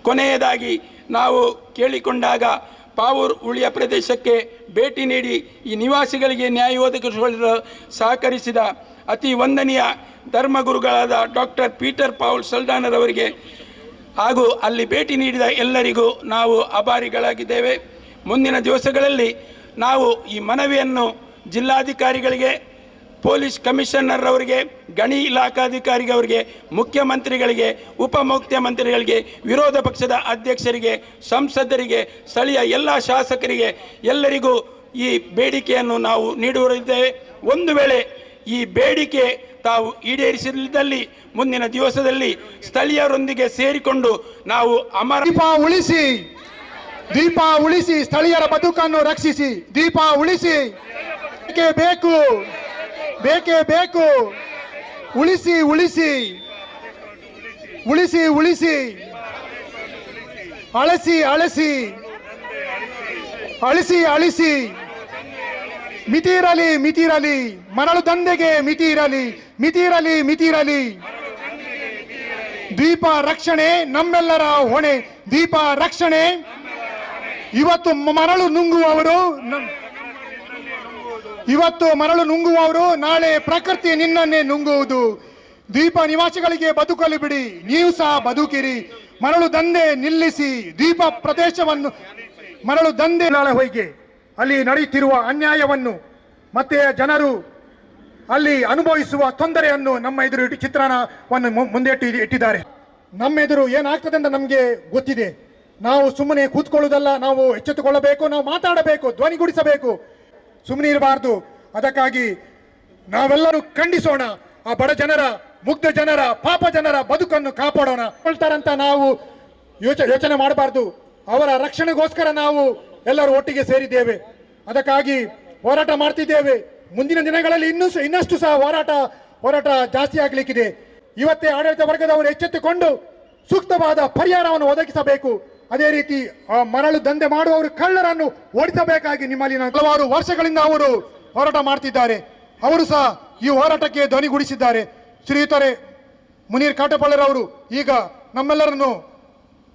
ಕೊನೆಯದಾಗಿ ನಾವು ಕೇಳಿಕೊಂಡಾಗ ಪಾವೂರು ಉಳಿಯ ಪ್ರದೇಶಕ್ಕೆ ಭೇಟಿ ನೀಡಿ ಈ ನಿವಾಸಿಗಳಿಗೆ ನ್ಯಾಯ ಒದಗಿಸಲು ಸಹಕರಿಸಿದ ಅತಿ ವಂದನೀಯ ಧರ್ಮಗುರುಗಳಾದ ಡಾಕ್ಟರ್ ಪೀಟರ್ ಪಾಲ್ ಸಲ್ಡಾನರ್ ಅವರಿಗೆ ಹಾಗೂ ಅಲ್ಲಿ ಭೇಟಿ ನೀಡಿದ ಎಲ್ಲರಿಗೂ ನಾವು ಆಭಾರಿಗಳಾಗಿದ್ದೇವೆ. ಮುಂದಿನ ದಿವಸಗಳಲ್ಲಿ ನಾವು ಈ ಮನವಿಯನ್ನು ಜಿಲ್ಲಾಧಿಕಾರಿಗಳಿಗೆ, ಪೊಲೀಸ್ ಕಮಿಷನರ್ ಅವರಿಗೆ, ಗಣಿ ಇಲಾಖಾಧಿಕಾರಿಗಳಿಗೆ, ಮುಖ್ಯಮಂತ್ರಿಗಳಿಗೆ, ಉಪಮುಖ್ಯಮಂತ್ರಿಗಳಿಗೆ, ವಿರೋಧ ಪಕ್ಷದ ಅಧ್ಯಕ್ಷರಿಗೆ, ಸಂಸದರಿಗೆ, ಸ್ಥಳೀಯ ಎಲ್ಲ ಶಾಸಕರಿಗೆ ಎಲ್ಲರಿಗೂ ಈ ಬೇಡಿಕೆಯನ್ನು ನಾವು ನೀಡುತ್ತಿದ್ದೇವೆ. ಒಂದು ವೇಳೆ ಈ ಬೇಡಿಕೆ ತಾವು ಈಡೇರಿಸಿದಲ್ಲಿ ಮುಂದಿನ ದಿವಸದಲ್ಲಿ ಸ್ಥಳೀಯರೊಂದಿಗೆ ಸೇರಿಕೊಂಡು ನಾವು ದೀಪ ಉಳಿಸಿ ಸ್ಥಳೀಯರ ಬದುಕನ್ನು ರಕ್ಷಿಸಿ. ದೀಪ ಉಳಿಸಿ, ಬೇಕು, ಬೇಕೇ ಬೇಕು. ಉಳಿಸಿ ಉಳಿಸಿ ಉಳಿಸಿ ಉಳಿಸಿ, ಅಳಿಸಿ ಅಳಿಸಿ ಅಳಿಸಿ ಅಳಿಸಿ, ಮಿತಿರಲಿ ಮಿತಿರಲಿ, ಮರಳು ದಂಧೆಗೆ ಮಿತಿರಲಿ ಮಿತಿರಲಿ ಮಿತಿರಲಿ. ದೀಪ ರಕ್ಷಣೆ ನಮ್ಮೆಲ್ಲರ ಹೊಣೆ. ದೀಪ ರಕ್ಷಣೆ. ಇವತ್ತು ಮರಳು ನುಂಗುವವರು ನಾಳೆ ಪ್ರಕೃತಿ ನಿನ್ನನ್ನೇ ನುಂಗುವುದು. ದೀಪ ನಿವಾಸಿಗಳಿಗೆ ಬದುಕಲು ಬಿಡಿ, ನೀವು ಸಹ ಬದುಕಿರಿ. ಮರಳು ದಂಧೆ ನಿಲ್ಲಿಸಿ. ದೀಪ ಪ್ರದೇಶವನ್ನು ಮರಳು ದಂಧೆ ಹೋಗಿ ಅಲ್ಲಿ ನಡೆಯುತ್ತಿರುವ ಅನ್ಯಾಯವನ್ನು ಮತ್ತೆ ಜನರು ಅಲ್ಲಿ ಅನುಭವಿಸುವ ತೊಂದರೆಯನ್ನು ನಮ್ಮ ಎದುರು ಚಿತ್ರಣವನ್ನು ಮುಂದೆ ಇಟ್ಟಿದ್ದಾರೆ. ನಮ್ಮ ಎದುರು ಏನಾಗ್ತದೆ ಅಂತ ನಮಗೆ ಗೊತ್ತಿದೆ. ನಾವು ಸುಮ್ಮನೆ ಕೂತ್ಕೊಳ್ಳುವುದಲ್ಲ, ನಾವು ಎಚ್ಚೆತ್ತುಕೊಳ್ಳಬೇಕು, ನಾವು ಮಾತಾಡಬೇಕು, ಧ್ವನಿಗೂಡಿಸಬೇಕು, ಸುಮ್ಮನೆ ಇರಬಾರ್ದು. ಅದಕ್ಕಾಗಿ ನಾವೆಲ್ಲರೂ ಖಂಡಿಸೋಣ. ಆ ಬಡ ಜನರ, ಮುಗ್ಧ ಜನರ, ಪಾಪ ಜನರ ಬದುಕನ್ನು ಕಾಪಾಡೋಣ. ಹೇಳ್ತಾರಂತ ನಾವು ಯೋಚನೆ ಮಾಡಬಾರ್ದು. ಅವರ ರಕ್ಷಣೆಗೋಸ್ಕರ ನಾವು ಎಲ್ಲರೂ ಒಟ್ಟಿಗೆ ಸೇರಿದ್ದೇವೆ. ಅದಕ್ಕಾಗಿ ಹೋರಾಟ ಮಾಡ್ತಿದ್ದೇವೆ. ಮುಂದಿನ ದಿನಗಳಲ್ಲಿ ಇನ್ನಷ್ಟು ಸಹ ಹೋರಾಟ ಜಾಸ್ತಿ ಆಗ್ಲಿಕ್ಕಿದೆ. ಇವತ್ತೇ ಆಡಳಿತ ವರ್ಗದವರು ಎಚ್ಚೆತ್ತುಕೊಂಡು ಸೂಕ್ತವಾದ ಪರಿಹಾರವನ್ನು ಒದಗಿಸಬೇಕು. ಅದೇ ರೀತಿ ಆ ಮರಳು ದಂಧೆ ಮಾಡುವವರು ಕಳ್ಳರನ್ನು ಓಡಿಸಬೇಕಾಗಿ ನಿಮ್ಮಲ್ಲಿ ಹಲವಾರು ವರ್ಷಗಳಿಂದ ಅವರು ಹೋರಾಟ ಮಾಡ್ತಿದ್ದಾರೆ. ಅವರು ಸಹ ಈ ಹೋರಾಟಕ್ಕೆ ಧ್ವನಿಗೂಡಿಸಿದ್ದಾರೆ. ಶ್ರೀಯುತರೆ ಮುನೀರ್ ಕಾಟಪಾಳ್ಯರವರು ಈಗ ನಮ್ಮೆಲ್ಲರನ್ನು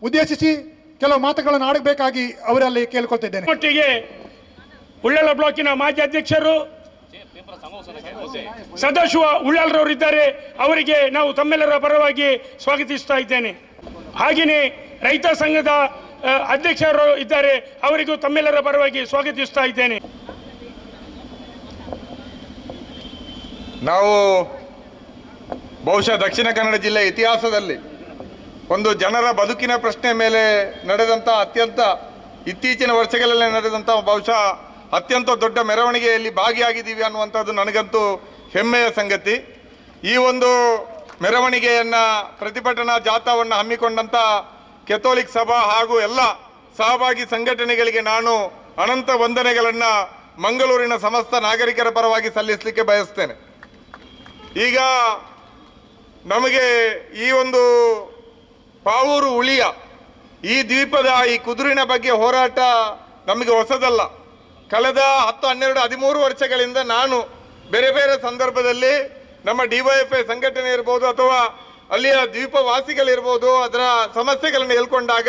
ಉದ್ದೇಶಿಸಿ ಕೆಲವು ಮಾತುಗಳನ್ನು ಆಡಬೇಕಾಗಿ ಅವರಲ್ಲಿ ಕೇಳ್ಕೊಳ್ತಿದ್ದೇನೆ. ಒಟ್ಟಿಗೆ ಉಳ್ಳಾಲ ಬ್ಲಾಕಿನ ಮಾಜಿ ಅಧ್ಯಕ್ಷರು ಸದಾಶಿವ ಉಳ್ಳಾಲ್ರವರು ಇದ್ದಾರೆ. ಅವರಿಗೆ ನಾವು ತಮ್ಮೆಲ್ಲರ ಪರವಾಗಿ ಸ್ವಾಗತಿಸ್ತಾ ಇದ್ದೇನೆ. ಹಾಗೆಯೇ ರೈತ ಸಂಘದ ಅಧ್ಯಕ್ಷರು ಇದ್ದಾರೆ, ಅವರಿಗೂ ತಮ್ಮೆಲ್ಲರ ಪರವಾಗಿ ಸ್ವಾಗತಿಸ್ತಾ ಇದ್ದೇನೆ. ನಾವು ಬಹುಶಃ ದಕ್ಷಿಣ ಕನ್ನಡ ಜಿಲ್ಲೆ ಇತಿಹಾಸದಲ್ಲಿ ಒಂದು ಜನರ ಬದುಕಿನ ಪ್ರಶ್ನೆ ಮೇಲೆ ನಡೆದಂಥ ಅತ್ಯಂತ ಇತ್ತೀಚಿನ ವರ್ಷಗಳಲ್ಲಿ ನಡೆದಂಥ ಬಹುಶಃ ಅತ್ಯಂತ ದೊಡ್ಡ ಮೆರವಣಿಗೆಯಲ್ಲಿ ಭಾಗಿಯಾಗಿದ್ದೀವಿ ಅನ್ನುವಂಥದ್ದು ನನಗಂತೂ ಹೆಮ್ಮೆಯ ಸಂಗತಿ. ಈ ಒಂದು ಮೆರವಣಿಗೆಯನ್ನು ಪ್ರತಿಭಟನಾ ಜಾಥಾವನ್ನು ಹಮ್ಮಿಕೊಂಡಂಥ ಕೆಥೋಲಿಕ್ ಸಭಾ ಹಾಗೂ ಎಲ್ಲ ಸಹಭಾಗಿ ಸಂಘಟನೆಗಳಿಗೆ ನಾನು ಅನಂತ ವಂದನೆಗಳನ್ನು ಮಂಗಳೂರಿನ ಸಮಸ್ತ ನಾಗರಿಕರ ಪರವಾಗಿ ಸಲ್ಲಿಸಲಿಕ್ಕೆ ಬಯಸ್ತೇನೆ. ಈಗ ನಮಗೆ ಈ ಒಂದು ಪಾವೂರು ಉಳಿಯ ಈ ದ್ವೀಪದ ಈ ಕುದುರಿನ ಬಗ್ಗೆ ಹೋರಾಟ ನಮಗೆ ಹೊಸದಲ್ಲ. ಕಳೆದ 10, 12, 13 ವರ್ಷಗಳಿಂದ ನಾನು ಬೇರೆ ಬೇರೆ ಸಂದರ್ಭದಲ್ಲಿ ನಮ್ಮ DYFI ಸಂಘಟನೆ ಇರ್ಬೋದು ಅಥವಾ ಅಲ್ಲಿಯ ದ್ವೀಪವಾಸಿಗಳಿರ್ಬೋದು ಅದರ ಸಮಸ್ಯೆಗಳನ್ನು ಹೇಳ್ಕೊಂಡಾಗ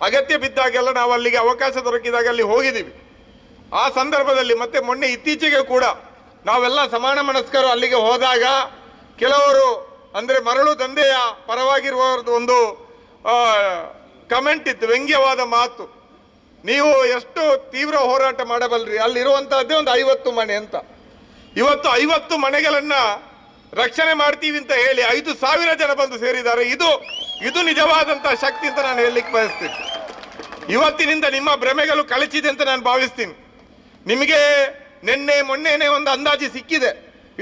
ಅಗತ್ಯ ಬಿದ್ದಾಗೆಲ್ಲ ನಾವು ಅಲ್ಲಿಗೆ ಅವಕಾಶ ದೊರಕಿದಾಗ ಅಲ್ಲಿ ಹೋಗಿದ್ದೀವಿ. ಆ ಸಂದರ್ಭದಲ್ಲಿ ಮತ್ತೆ ಮೊನ್ನೆ ಇತ್ತೀಚೆಗೆ ಕೂಡ ನಾವೆಲ್ಲ ಸಮಾನ ಮನಸ್ಕರು ಅಲ್ಲಿಗೆ ಹೋದಾಗ ಕೆಲವರು ಅಂದರೆ ಮರಳು ದಂಧೆಯ ಪರವಾಗಿರುವವರದ್ದು ಒಂದು ಕಮೆಂಟ್ ಇತ್ತು, ವ್ಯಂಗ್ಯವಾದ ಮಾತು. ನೀವು ಎಷ್ಟು ತೀವ್ರ ಹೋರಾಟ ಮಾಡಬಲ್ರಿ, ಅಲ್ಲಿರುವಂತಹದ್ದೇ ಒಂದು 50 ಮನೆ ಅಂತ. ಇವತ್ತು 50 ಮನೆಗಳನ್ನು ರಕ್ಷಣೆ ಮಾಡ್ತೀವಿ ಅಂತ ಹೇಳಿ 5,000 ಜನ ಬಂದು ಸೇರಿದ್ದಾರೆ. ಇದು ನಿಜವಾದಂತಹ ಶಕ್ತಿ ಅಂತ ನಾನು ಹೇಳಲಿಕ್ಕೆ ಬಯಸ್ತೀನಿ. ಇವತ್ತಿನಿಂದ ನಿಮ್ಮ ಭ್ರಮೆಗಳು ಕಳಚಿದೆ ಅಂತ ನಾನು ಭಾವಿಸ್ತೀನಿ. ನಿಮಗೆ ಮೊನ್ನೆನೇ ಒಂದು ಅಂದಾಜು ಸಿಕ್ಕಿದೆ.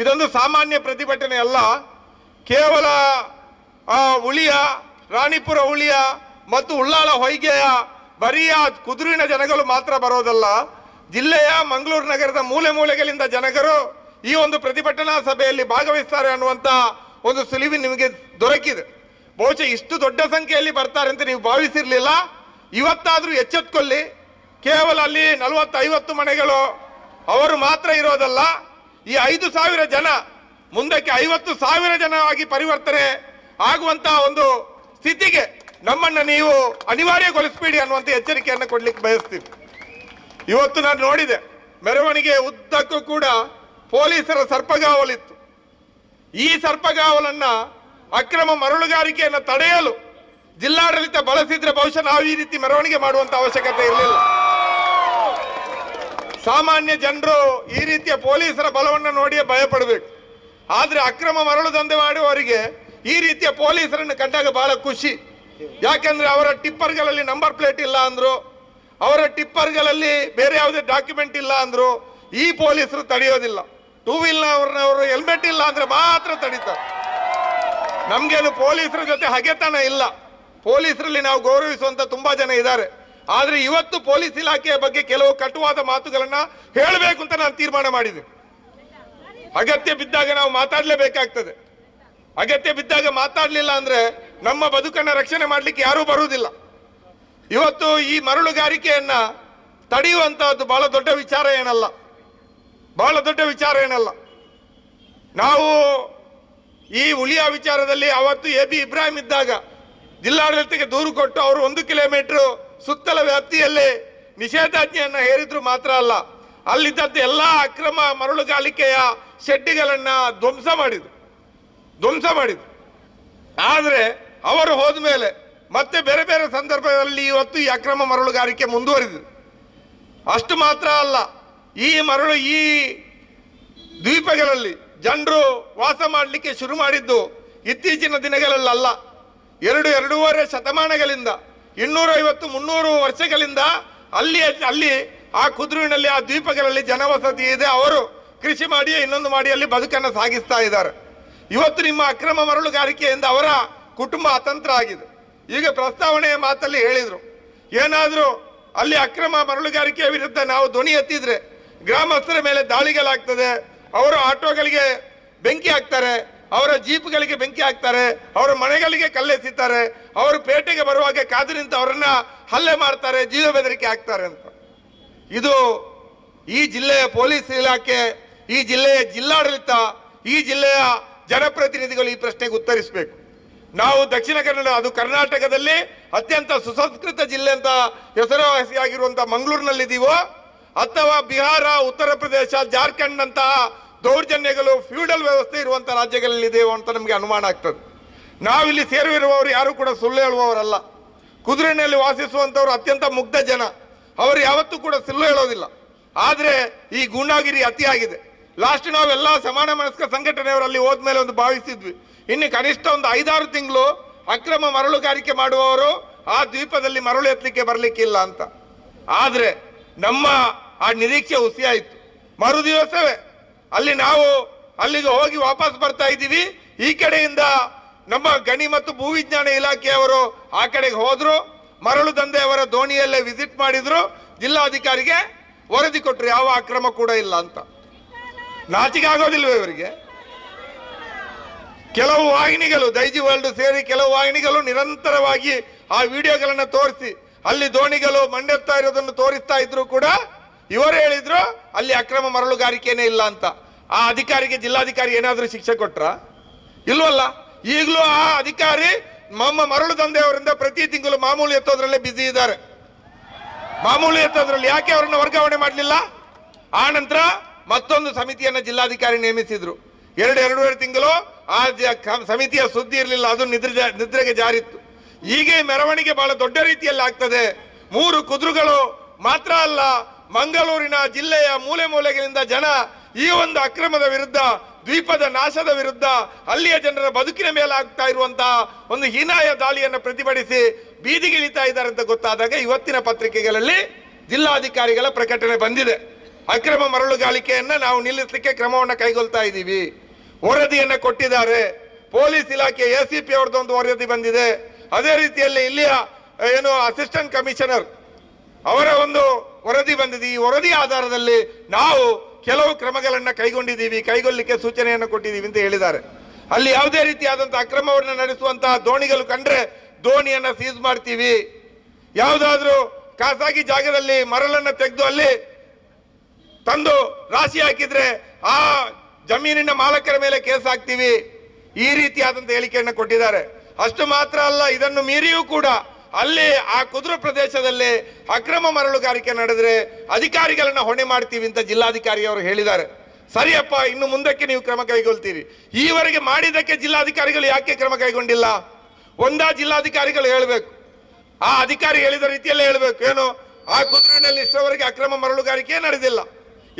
ಇದೊಂದು ಸಾಮಾನ್ಯ ಪ್ರತಿಭಟನೆ ಅಲ್ಲ. ಕೇವಲ ಉಳಿಯ, ರಾಣಿಪುರ ಉಳಿಯ ಮತ್ತು ಉಳ್ಳಾಲ ಹೊಯ್ಗೆಯ ಬರಿಯ ಕುದುರಿನ ಜನಗಳು ಮಾತ್ರ ಬರೋದಲ್ಲ, ಜಿಲ್ಲೆಯ ಮಂಗಳೂರು ನಗರದ ಮೂಲೆ ಮೂಲೆಗಳಿಂದ ಜನರು ಈ ಒಂದು ಪ್ರತಿಭಟನಾ ಸಭೆಯಲ್ಲಿ ಭಾಗವಹಿಸ್ತಾರೆ ಅನ್ನುವಂಥ ಒಂದು ಸುಳಿವು ನಿಮಗೆ ದೊರಕಿದೆ. ಬಹುಶಃ ಇಷ್ಟು ದೊಡ್ಡ ಸಂಖ್ಯೆಯಲ್ಲಿ ಬರ್ತಾರೆ ಅಂತ ನೀವು ಭಾವಿಸಿರ್ಲಿಲ್ಲ. ಇವತ್ತಾದರೂ ಎಚ್ಚೆತ್ಕೊಳ್ಳಿ. ಕೇವಲ ಅಲ್ಲಿ 40-50 ಮನೆಗಳು ಅವರು ಮಾತ್ರ ಇರೋದಲ್ಲ, ಈ 5,000 ಜನ ಮುಂದಕ್ಕೆ 50,000 ಜನವಾಗಿ ಪರಿವರ್ತನೆ ಆಗುವಂತಹ ಒಂದು ಸ್ಥಿತಿಗೆ ನಮ್ಮನ್ನು ನೀವು ಅನಿವಾರ್ಯಗೊಳಿಸಬೇಡಿ ಅನ್ನುವಂಥ ಎಚ್ಚರಿಕೆಯನ್ನು ಕೊಡ್ಲಿಕ್ಕೆ ಬಯಸ್ತೀವಿ. ಇವತ್ತು ನಾನು ನೋಡಿದೆ, ಮೆರವಣಿಗೆ ಉದ್ದಕ್ಕೂ ಕೂಡ ಪೊಲೀಸರ ಸರ್ಪಗಾವಲಿತ್ತು. ಈ ಸರ್ಪಗಾವಲನ್ನ ಅಕ್ರಮ ಮರಳುಗಾರಿಕೆಯನ್ನು ತಡೆಯಲು ಜಿಲ್ಲಾಡಳಿತ ಬಳಸಿದ್ರೆ ಬಹುಶಃ ನಾವು ಈ ರೀತಿ ಮೆರವಣಿಗೆ ಮಾಡುವಂತ ಅವಶ್ಯಕತೆ ಇರಲಿಲ್ಲ. ಸಾಮಾನ್ಯ ಜನರು ಈ ರೀತಿಯ ಪೊಲೀಸರ ಬಲವನ್ನು ನೋಡಿಯೇ ಭಯ ಪಡಬೇಕು. ಆದ್ರೆ ಅಕ್ರಮ ಮರಳು ದಂಧೆ ಮಾಡುವವರಿಗೆ ಈ ರೀತಿಯ ಪೊಲೀಸರನ್ನು ಕಂಡಾಗ ಬಹಳ ಖುಷಿ. ಯಾಕಂದ್ರೆ ಅವರ ಟಿಪ್ಪರ್ಗಳಲ್ಲಿ ನಂಬರ್ ಪ್ಲೇಟ್ ಇಲ್ಲ ಅಂದ್ರು, ಅವರ ಟಿಪ್ಪರ್ಗಳಲ್ಲಿ ಬೇರೆ ಯಾವುದೇ ಡಾಕ್ಯುಮೆಂಟ್ ಇಲ್ಲ ಅಂದ್ರು ಈ ಪೊಲೀಸರು ತಡೆಯೋದಿಲ್ಲ. ಟೂ ವೀಲರ್ನವರು ಹೆಲ್ಮೆಟ್ ಇಲ್ಲ ಅಂದ್ರೆ ಮಾತ್ರ ತಡೀತಾರೆ. ನಮ್ಗೇನು ಪೊಲೀಸರ ಜೊತೆ ಹಗೆತನ ಇಲ್ಲ. ಪೊಲೀಸರಲ್ಲಿ ನಾವು ಗೌರವಿಸುವಂತ ತುಂಬಾ ಜನ ಇದ್ದಾರೆ. ಆದ್ರೆ ಇವತ್ತು ಪೊಲೀಸ್ ಇಲಾಖೆಯ ಬಗ್ಗೆ ಕೆಲವು ಕಟುವಾದ ಮಾತುಗಳನ್ನ ಹೇಳಬೇಕು ಅಂತ ನಾನು ತೀರ್ಮಾನ ಮಾಡಿದೆ. ಅಗತ್ಯ ಬಿದ್ದಾಗ ನಾವು ಮಾತಾಡಲೇಬೇಕಾಗ್ತದೆ. ಅಗತ್ಯ ಬಿದ್ದಾಗ ಮಾತಾಡಲಿಲ್ಲ ಅಂದ್ರೆ ನಮ್ಮ ಬದುಕನ್ನ ರಕ್ಷಣೆ ಮಾಡಲಿಕ್ಕೆ ಯಾರೂ ಬರುವುದಿಲ್ಲ. ಇವತ್ತು ಈ ಮರಳುಗಾರಿಕೆಯನ್ನ ತಡೆಯುವಂತಹದ್ದು ಬಹಳ ದೊಡ್ಡ ವಿಚಾರ ಏನಲ್ಲ, ಬಹಳ ದೊಡ್ಡ ವಿಚಾರ ಏನಲ್ಲ. ನಾವು ಈ ಉಳಿಯ ವಿಚಾರದಲ್ಲಿ ಅವತ್ತು AB ಇಬ್ರಾಹಿಂ ಇದ್ದಾಗ ಜಿಲ್ಲಾಡಳಿತಕ್ಕೆ ದೂರು ಕೊಟ್ಟು ಅವರು 1 ಕಿಲೋಮೀಟರ್ ಸುತ್ತಲ ವ್ಯಾಪ್ತಿಯಲ್ಲಿ ನಿಷೇಧಾಜ್ಞೆಯನ್ನ ಹೇರಿದ್ರು ಮಾತ್ರ ಅಲ್ಲ, ಅಲ್ಲಿದ್ದಂತೆ ಎಲ್ಲಾ ಅಕ್ರಮ ಮರಳುಗಾರಿಕೆಯ ಶೆಡ್ಡಿಗಳನ್ನ ಧ್ವಂಸ ಮಾಡಿದ್ರು. ಆದ್ರೆ ಅವರು ಹೋದ ಮೇಲೆ ಮತ್ತೆ ಬೇರೆ ಬೇರೆ ಸಂದರ್ಭದಲ್ಲಿ ಇವತ್ತು ಈ ಅಕ್ರಮ ಮರಳುಗಾರಿಕೆ ಮುಂದುವರಿದಿದೆ. ಅಷ್ಟು ಮಾತ್ರ ಅಲ್ಲ, ಈ ದ್ವೀಪಗಳಲ್ಲಿ ಜನರು ವಾಸ ಮಾಡಲಿಕ್ಕೆ ಶುರು ಮಾಡಿದ್ದು ಇತ್ತೀಚಿನ ದಿನಗಳಲ್ಲ. 2-2.5 ಶತಮಾನಗಳಿಂದ 250-300 ವರ್ಷಗಳಿಂದ ಅಲ್ಲಿ ಆ ಕುದುರಿನಲ್ಲಿ ಆ ದ್ವೀಪಗಳಲ್ಲಿ ಜನವಸತಿ ಇದೆ. ಅವರು ಕೃಷಿ ಮಾಡಿ ಇನ್ನೊಂದು ಮಾಡಿ ಅಲ್ಲಿ ಬದುಕನ್ನು ಸಾಗಿಸ್ತಾ ಇದ್ದಾರೆ. ಇವತ್ತು ನಿಮ್ಮ ಅಕ್ರಮ ಮರಳುಗಾರಿಕೆಯಿಂದ ಅವರ ಕುಟುಂಬ ಅತಂತ್ರ ಆಗಿದೆ. ಈಗ ಪ್ರಸ್ತಾವನೆಯ ಮಾತಲ್ಲಿ ಹೇಳಿದ್ರು, ಏನಾದರೂ ಅಲ್ಲಿ ಅಕ್ರಮ ಮರಳುಗಾರಿಕೆಯ ವಿರುದ್ಧ ನಾವು ಧ್ವನಿ ಎತ್ತಿದ್ರೆ ಗ್ರಾಮಸ್ಥರ ಮೇಲೆ ದಾಳಿಗಳಾಗ್ತದೆ, ಅವರು ಆಟೋಗಳಿಗೆ ಬೆಂಕಿ ಹಾಕ್ತಾರೆ, ಅವರ ಜೀಪ್ಗಳಿಗೆ ಬೆಂಕಿ ಹಾಕ್ತಾರೆ, ಅವರ ಮನೆಗಳಿಗೆ ಕಲ್ಲೆಸಿತಾರೆ, ಅವರು ಪೇಟೆಗೆ ಬರುವಾಗ ಕಾದು ನಿಂತು ಅವರನ್ನ ಹಲ್ಲೆ ಮಾಡ್ತಾರೆ, ಜೀವ ಬೆದರಿಕೆ ಹಾಕ್ತಾರೆ ಅಂತ. ಇದು ಈ ಜಿಲ್ಲೆಯ ಪೊಲೀಸ್ ಇಲಾಖೆ, ಈ ಜಿಲ್ಲೆಯ ಜಿಲ್ಲಾಡಳಿತ, ಈ ಜಿಲ್ಲೆಯ ಜನಪ್ರತಿನಿಧಿಗಳು ಈ ಪ್ರಶ್ನೆಗೆ ಉತ್ತರಿಸಬೇಕು. ನಾವು ದಕ್ಷಿಣ ಕನ್ನಡ, ಅದು ಕರ್ನಾಟಕದಲ್ಲಿ ಅತ್ಯಂತ ಸುಸಂಸ್ಕೃತ ಜಿಲ್ಲೆ ಅಂತ ಹೆಸರುವಾಸಿಯಾಗಿರುವಂತಹ ಮಂಗಳೂರಿನಲ್ಲಿದ್ದೀವೋ, ಅಥವಾ ಬಿಹಾರ, ಉತ್ತರ ಪ್ರದೇಶ, ಜಾರ್ಖಂಡ್ ಅಂತಹ ದೌರ್ಜನ್ಯಗಳು, ಫ್ಯೂಡಲ್ ವ್ಯವಸ್ಥೆ ಇರುವಂತಹ ರಾಜ್ಯಗಳಲ್ಲಿದೆಯೋ ಅಂತ ನಮಗೆ ಅನುಮಾನ ಆಗ್ತದೆ. ನಾವಿಲ್ಲಿ ಸೇರಿರುವವರು ಯಾರು ಕೂಡ ಸುಳ್ಳು ಹೇಳುವವರಲ್ಲ. ಕುದುರೆನಲ್ಲಿ ವಾಸಿಸುವಂತವರು ಅತ್ಯಂತ ಮುಗ್ಧ ಜನ, ಅವರು ಯಾವತ್ತೂ ಕೂಡ ಸುಳ್ಳು ಹೇಳೋದಿಲ್ಲ. ಆದ್ರೆ ಈ ಗೂಂಡಾಗಿರಿ ಅತಿಯಾಗಿದೆ. ಲಾಸ್ಟ್ ನಾವೆಲ್ಲ ಸಮಾನ ಮನಸ್ಕ ಸಂಘಟನೆಯವರಲ್ಲಿ ಹೋದ್ಮೇಲೆ ಒಂದು ಭಾವಿಸಿದ್ವಿ, ಇನ್ನು ಕನಿಷ್ಠ ಒಂದು 5-6 ತಿಂಗಳು ಅಕ್ರಮ ಮರಳುಗಾರಿಕೆ ಮಾಡುವವರು ಆ ದ್ವೀಪದಲ್ಲಿ ಮರಳು ಎತ್ತಲಿಕ್ಕೆ ಬರ್ಲಿಕ್ಕಿಲ್ಲ ಅಂತ. ಆದ್ರೆ ನಮ್ಮ ಆ ನಿರೀಕ್ಷೆ ಹುಸಿಯಾಯಿತು. ಮರು ದಿವಸವೇ ನಾವು ಅಲ್ಲಿಗೆ ಹೋಗಿ ವಾಪಸ್ ಬರ್ತಾ ಇದ್ದೀವಿ. ಈ ಕಡೆಯಿಂದ ನಮ್ಮ ಗಣಿ ಮತ್ತು ಭೂವಿಜ್ಞಾನ ಇಲಾಖೆಯವರು ಆ ಕಡೆಗೆ ಹೋದ್ರು, ಮರಳು ದಂಧೆಯವರ ದೋಣಿಯಲ್ಲೇ ವಿಸಿಟ್ ಮಾಡಿದ್ರು, ಜಿಲ್ಲಾಧಿಕಾರಿಗೆ ವರದಿ ಕೊಟ್ಟರು, ಯಾವ ಅಕ್ರಮ ಕೂಡ ಇಲ್ಲ ಅಂತ. ನಾಚಿಕೆ ಆಗೋದಿಲ್ವೇ ಇವರಿಗೆ? ಕೆಲವು ವಾಹಿನಿಗಳು, ದೈಜಿ ವರ್ಲ್ಡ್ ಸೇರಿ ಕೆಲವು ವಾಹಿನಿಗಳು ನಿರಂತರವಾಗಿ ಆ ವಿಡಿಯೋಗಳನ್ನ ತೋರಿಸಿ ಅಲ್ಲಿ ದೋಣಿಗಳು ಮಂಡೆತ್ತಾ ಇರೋದನ್ನು ತೋರಿಸ್ತಾ ಇದ್ರು ಕೂಡ ಇವರು ಹೇಳಿದ್ರು ಅಲ್ಲಿ ಅಕ್ರಮ ಮರಳುಗಾರಿಕೆನೇ ಇಲ್ಲ ಅಂತ. ಆ ಅಧಿಕಾರಿಗೆ ಜಿಲ್ಲಾಧಿಕಾರಿ ಏನಾದ್ರೂ ಶಿಕ್ಷೆ ಕೊಟ್ರ? ಇಲ್ವಲ್ಲ. ಈಗಲೂ ಆ ಅಧಿಕಾರಿ ಮರಳು ದಂಧೆಯವರಿಂದ ಪ್ರತಿ ತಿಂಗಳು ಮಾಮೂಲಿ ಎತ್ತೋದ್ರಲ್ಲೇ ಬಿಸಿ ಇದ್ದಾರೆ. ಮಾಮೂಲಿ ಎತ್ತೋದ್ರಲ್ಲಿ ಯಾಕೆ ಅವರನ್ನು ವರ್ಗಾವಣೆ ಮಾಡಲಿಲ್ಲ? ಆ ನಂತರ ಮತ್ತೊಂದು ಸಮಿತಿಯನ್ನ ಜಿಲ್ಲಾಧಿಕಾರಿ ನೇಮಿಸಿದ್ರು. 2.5 ತಿಂಗಳು ಆ ಸಮಿತಿಯ ಸುದ್ದಿ ಇರಲಿಲ್ಲ, ಅದು ನಿದ್ರೆಗೆ ಜಾರಿತ್ತು. ಹೀಗೆ ಮೆರವಣಿಗೆ ಬಹಳ ದೊಡ್ಡ ರೀತಿಯಲ್ಲಿ ಆಗ್ತದೆ. 3 ಕುದುರೆಗಳು ಮಾತ್ರ ಅಲ್ಲ, ಮಂಗಳೂರಿನ ಜಿಲ್ಲೆಯ ಮೂಲೆ ಮೂಲೆಗಳಿಂದ ಜನ ಈ ಒಂದು ಅಕ್ರಮದ ವಿರುದ್ಧ, ದ್ವೀಪದ ನಾಶದ ವಿರುದ್ಧ, ಅಲ್ಲಿಯ ಜನರ ಬದುಕಿನ ಮೇಲೆ ಆಗ್ತಾ ಇರುವಂತಹ ಒಂದು ಹೀನಾಯ ದಾಳಿಯನ್ನು ಪ್ರತಿಭಟಿಸಿ ಬೀದಿಗಿಳಿತಾ ಇದ್ದಾರೆ ಅಂತ ಗೊತ್ತಾದಾಗ ಇವತ್ತಿನ ಪತ್ರಿಕೆಗಳಲ್ಲಿ ಜಿಲ್ಲಾಧಿಕಾರಿಗಳ ಪ್ರಕಟಣೆ ಬಂದಿದೆ. ಅಕ್ರಮ ಮರಳುಗಾರಿಕೆಯನ್ನ ನಾವು ನಿಲ್ಲಿಸಲಿಕ್ಕೆ ಕ್ರಮವನ್ನು ಕೈಗೊಳ್ತಾ ಇದ್ದೀವಿ, ವರದಿಯನ್ನ ಕೊಟ್ಟಿದ್ದಾರೆ. ಪೊಲೀಸ್ ಇಲಾಖೆ ACP ಅವ್ರದ್ದೊಂದು ವರದಿ ಬಂದಿದೆ. ಅದೇ ರೀತಿಯಲ್ಲಿ ಇಲ್ಲಿಯ ಅಸಿಸ್ಟೆಂಟ್ ಕಮಿಷನರ್ ಅವರ ಒಂದು ವರದಿ ಬಂದಿದೆ. ಈ ವರದಿ ಆಧಾರದಲ್ಲಿ ನಾವು ಕೆಲವು ಕ್ರಮಗಳನ್ನ ಕೈಗೊಳ್ಳಿಕ್ಕೆ ಸೂಚನೆಯನ್ನು ಕೊಟ್ಟಿದ್ದೀವಿ ಅಂತ ಹೇಳಿದ್ದಾರೆ. ಅಲ್ಲಿ ಯಾವುದೇ ರೀತಿಯಾದಂತಹ ಅಕ್ರಮವನ್ನು ನಡೆಸುವಂತಹ ದೋಣಿಗಳು ಕಂಡ್ರೆ ದೋಣಿಯನ್ನ ಸೀಸ್ ಮಾಡ್ತೀವಿ. ಯಾವುದಾದ್ರೂ ಖಾಸಗಿ ಜಾಗದಲ್ಲಿ ಮರಳನ್ನ ತೆಗೆದು ಅಲ್ಲಿ ತಂದು ರಾಶಿ ಹಾಕಿದ್ರೆ ಆ ಜಮೀನಿನ ಮಾಲಕರ ಮೇಲೆ ಕೇಸ್ ಹಾಕ್ತೀವಿ. ಈ ರೀತಿಯಾದಂತ ಹೇಳಿಕೆಯನ್ನು ಕೊಟ್ಟಿದ್ದಾರೆ. ಅಷ್ಟು ಮಾತ್ರ ಅಲ್ಲ, ಇದನ್ನು ಮೀರಿಯೂ ಕೂಡ ಅಲ್ಲಿ ಆ ಕುದುರೆ ಪ್ರದೇಶದಲ್ಲಿ ಅಕ್ರಮ ಮರಳುಗಾರಿಕೆ ನಡೆದ್ರೆ ಅಧಿಕಾರಿಗಳನ್ನ ಹೊಣೆ ಮಾಡ್ತೀವಿ ಅಂತ ಜಿಲ್ಲಾಧಿಕಾರಿ ಅವರು ಹೇಳಿದ್ದಾರೆ. ಸರಿಯಪ್ಪ, ಇನ್ನು ಮುಂದಕ್ಕೆ ನೀವು ಕ್ರಮ ಕೈಗೊಳ್ತೀರಿ. ಈವರೆಗೆ ಮಾಡಿದ್ದಕ್ಕೆ ಜಿಲ್ಲಾಧಿಕಾರಿಗಳು ಯಾಕೆ ಕ್ರಮ ಕೈಗೊಂಡಿಲ್ಲ? ಒಂದಾ ಜಿಲ್ಲಾಧಿಕಾರಿಗಳು ಹೇಳಬೇಕು, ಆ ಅಧಿಕಾರಿ ಹೇಳಿದ ರೀತಿಯಲ್ಲೇ ಹೇಳಬೇಕು, ಏನು ಆ ಕುದುರೆನಲ್ಲಿ ಇಷ್ಟವರೆಗೆ ಅಕ್ರಮ ಮರಳುಗಾರಿಕೆ ನಡೆದಿಲ್ಲ,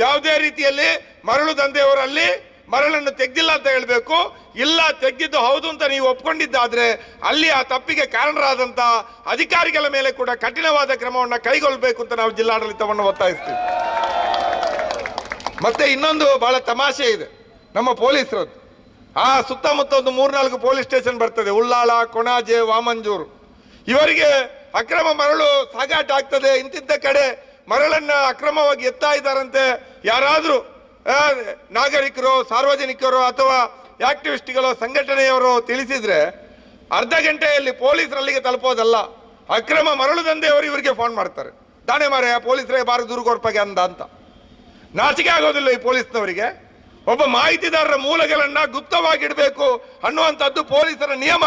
ಯಾವುದೇ ರೀತಿಯಲ್ಲಿ ಮರಳು ದಂಧೆಯವರಲ್ಲಿ ಮರಳನ್ನು ತೆಗೆದಿಲ್ಲ ಅಂತ ಹೇಳಬೇಕು. ಇಲ್ಲ, ತೆಗೆದಿದ್ದು ಹೌದು ಅಂತ ನೀವು ಒಪ್ಕೊಂಡಿದ್ದಾದ್ರೆ ಅಲ್ಲಿ ಆ ತಪ್ಪಿಗೆ ಕಾರಣರಾದಂತ ಅಧಿಕಾರಿಗಳ ಮೇಲೆ ಕೂಡ ಕಠಿಣವಾದ ಕ್ರಮವನ್ನು ಕೈಗೊಳ್ಳಬೇಕು ಅಂತ ನಾವು ಜಿಲ್ಲಾಡಳಿತವನ್ನು ಒತ್ತಾಯಿಸ್ತೀವಿ. ಮತ್ತೆ ಇನ್ನೊಂದು ಬಹಳ ತಮಾಷೆ ಇದೆ ನಮ್ಮ ಪೊಲೀಸರದ್ದು. ಆ ಸುತ್ತಮುತ್ತ ಒಂದು 3-4 ಪೊಲೀಸ್ ಸ್ಟೇಷನ್ ಬರ್ತದೆ, ಉಳ್ಳಾಳ, ಕೊಣಾಜೆ, ವಾಮಂಜೂರು. ಇವರಿಗೆ ಅಕ್ರಮ ಮರಳು ಸಾಗಾಟ ಆಗ್ತದೆ, ಇಂತಿದ್ದ ಕಡೆ ಮರಳನ್ನ ಅಕ್ರಮವಾಗಿ ಎತ್ತಾ ಇದ್ದಾರಂತೆ ಯಾರಾದ್ರೂ ನಾಗರಿಕರು, ಸಾರ್ವಜನಿಕರು ಅಥವಾ ಆಕ್ಟಿವಿಸ್ಟ್ಗಳು, ಸಂಘಟನೆಯವರು ತಿಳಿಸಿದ್ರೆ ಅರ್ಧ ಗಂಟೆಯಲ್ಲಿ ಪೊಲೀಸರಲ್ಲಿಗೆ ತಲುಪೋದಲ್ಲ, ಅಕ್ರಮ ಮರಳು ದಂಧೆಯವರು ಇವರಿಗೆ ಫೋನ್ ಮಾಡ್ತಾರೆ, ದಾಣೆ ಮಾರೆ ಪೊಲೀಸರೇ ಬಾರು ದೂರುಗೊರ್ಪಗೆ ಅಂತ. ನಾಚಿಕೆ ಆಗೋದಿಲ್ಲ ಈ ಪೊಲೀಸ್ನವರಿಗೆ? ಒಬ್ಬ ಮಾಹಿತಿದಾರರ ಮೂಲಗಳನ್ನ ಗುಪ್ತವಾಗಿಡಬೇಕು ಅನ್ನುವಂಥದ್ದು ಪೊಲೀಸರ ನಿಯಮ.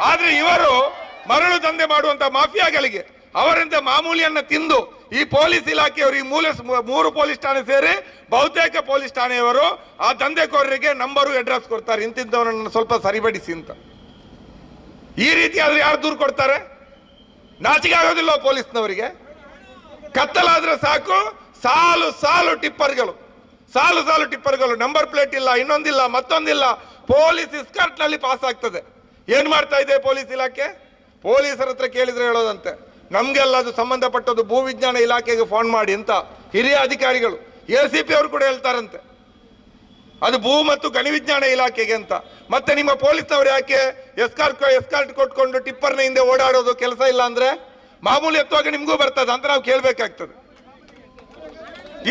ಆದ್ರೆ ಇವರು ಮರಳು ದಂಧೆ ಮಾಡುವಂತ ಮಾಫಿಯಾಗಳಿಗೆ ಅವರಿಂದ ಮಾಮೂಲಿಯನ್ನ ತಿಂದು ಈ ಪೊಲೀಸ್ ಇಲಾಖೆಯವರು, ಈ 3 ಪೊಲೀಸ್ ಠಾಣೆ ಸೇರಿ ಬಹುತೇಕ ಪೊಲೀಸ್ ಠಾಣೆಯವರು ಆ ದಂಧೆಕೋರರಿಗೆ ನಂಬರು ಅಡ್ರೆಸ್ ಕೊಡ್ತಾರೆ, ಇಂತಿದ್ದವರನ್ನು ಸ್ವಲ್ಪ ಸರಿಪಡಿಸಿ ಅಂತ. ಈ ರೀತಿ ಆದ್ರೆ ಯಾರು ದೂರು ಕೊಡ್ತಾರೆ? ನಾಚಿಕೆ ಆಗೋದಿಲ್ಲ ಪೊಲೀಸ್ನವರಿಗೆ? ಕತ್ತಲಾದ್ರೆ ಸಾಕು, ಸಾಲು ಸಾಲು ಟಿಪ್ಪರ್ಗಳು, ನಂಬರ್ ಪ್ಲೇಟ್ ಇಲ್ಲ, ಇನ್ನೊಂದಿಲ್ಲ, ಮತ್ತೊಂದಿಲ್ಲ, ಪೊಲೀಸ್ ಎಸ್ಕಾರ್ಟ್ ನಲ್ಲಿ ಪಾಸ್ ಆಗ್ತದೆ. ಏನ್ ಮಾಡ್ತಾ ಇದೆ ಪೊಲೀಸ್ ಇಲಾಖೆ? ಪೊಲೀಸರ ಹತ್ರ ಕೇಳಿದ್ರೆ ಹೇಳೋದಂತೆ, ನಮ್ಗೆಲ್ಲ ಅದು ಸಂಬಂಧಪಟ್ಟದ್ದು ಭೂವಿಜ್ಞಾನ ಇಲಾಖೆಗೆ ಫೋನ್ ಮಾಡಿ ಅಂತ ಹಿರಿಯ ಅಧಿಕಾರಿಗಳು, ACP ಅವರು ಕೂಡ ಹೇಳ್ತಾರಂತೆ, ಅದು ಭೂ ಮತ್ತು ಗಣಿ ವಿಜ್ಞಾನ ಇಲಾಖೆಗೆ ಅಂತ. ಮತ್ತೆ ನಿಮ್ಮ ಪೊಲೀಸ್ನವರು ಯಾಕೆ ಎಸ್ಕಾರ್ಟ್ ಕೊಟ್ಕೊಂಡು ಟಿಪ್ಪರ್ನ ಹಿಂದೆ ಓಡಾಡೋದು? ಕೆಲಸ ಇಲ್ಲ ಅಂದ್ರೆ ಮಾಮೂಲಿ ಎತ್ತುವಾಗ ನಿಮ್ಗೂ ಬರ್ತದ ಅಂತ ನಾವು ಕೇಳ್ಬೇಕಾಗ್ತದೆ.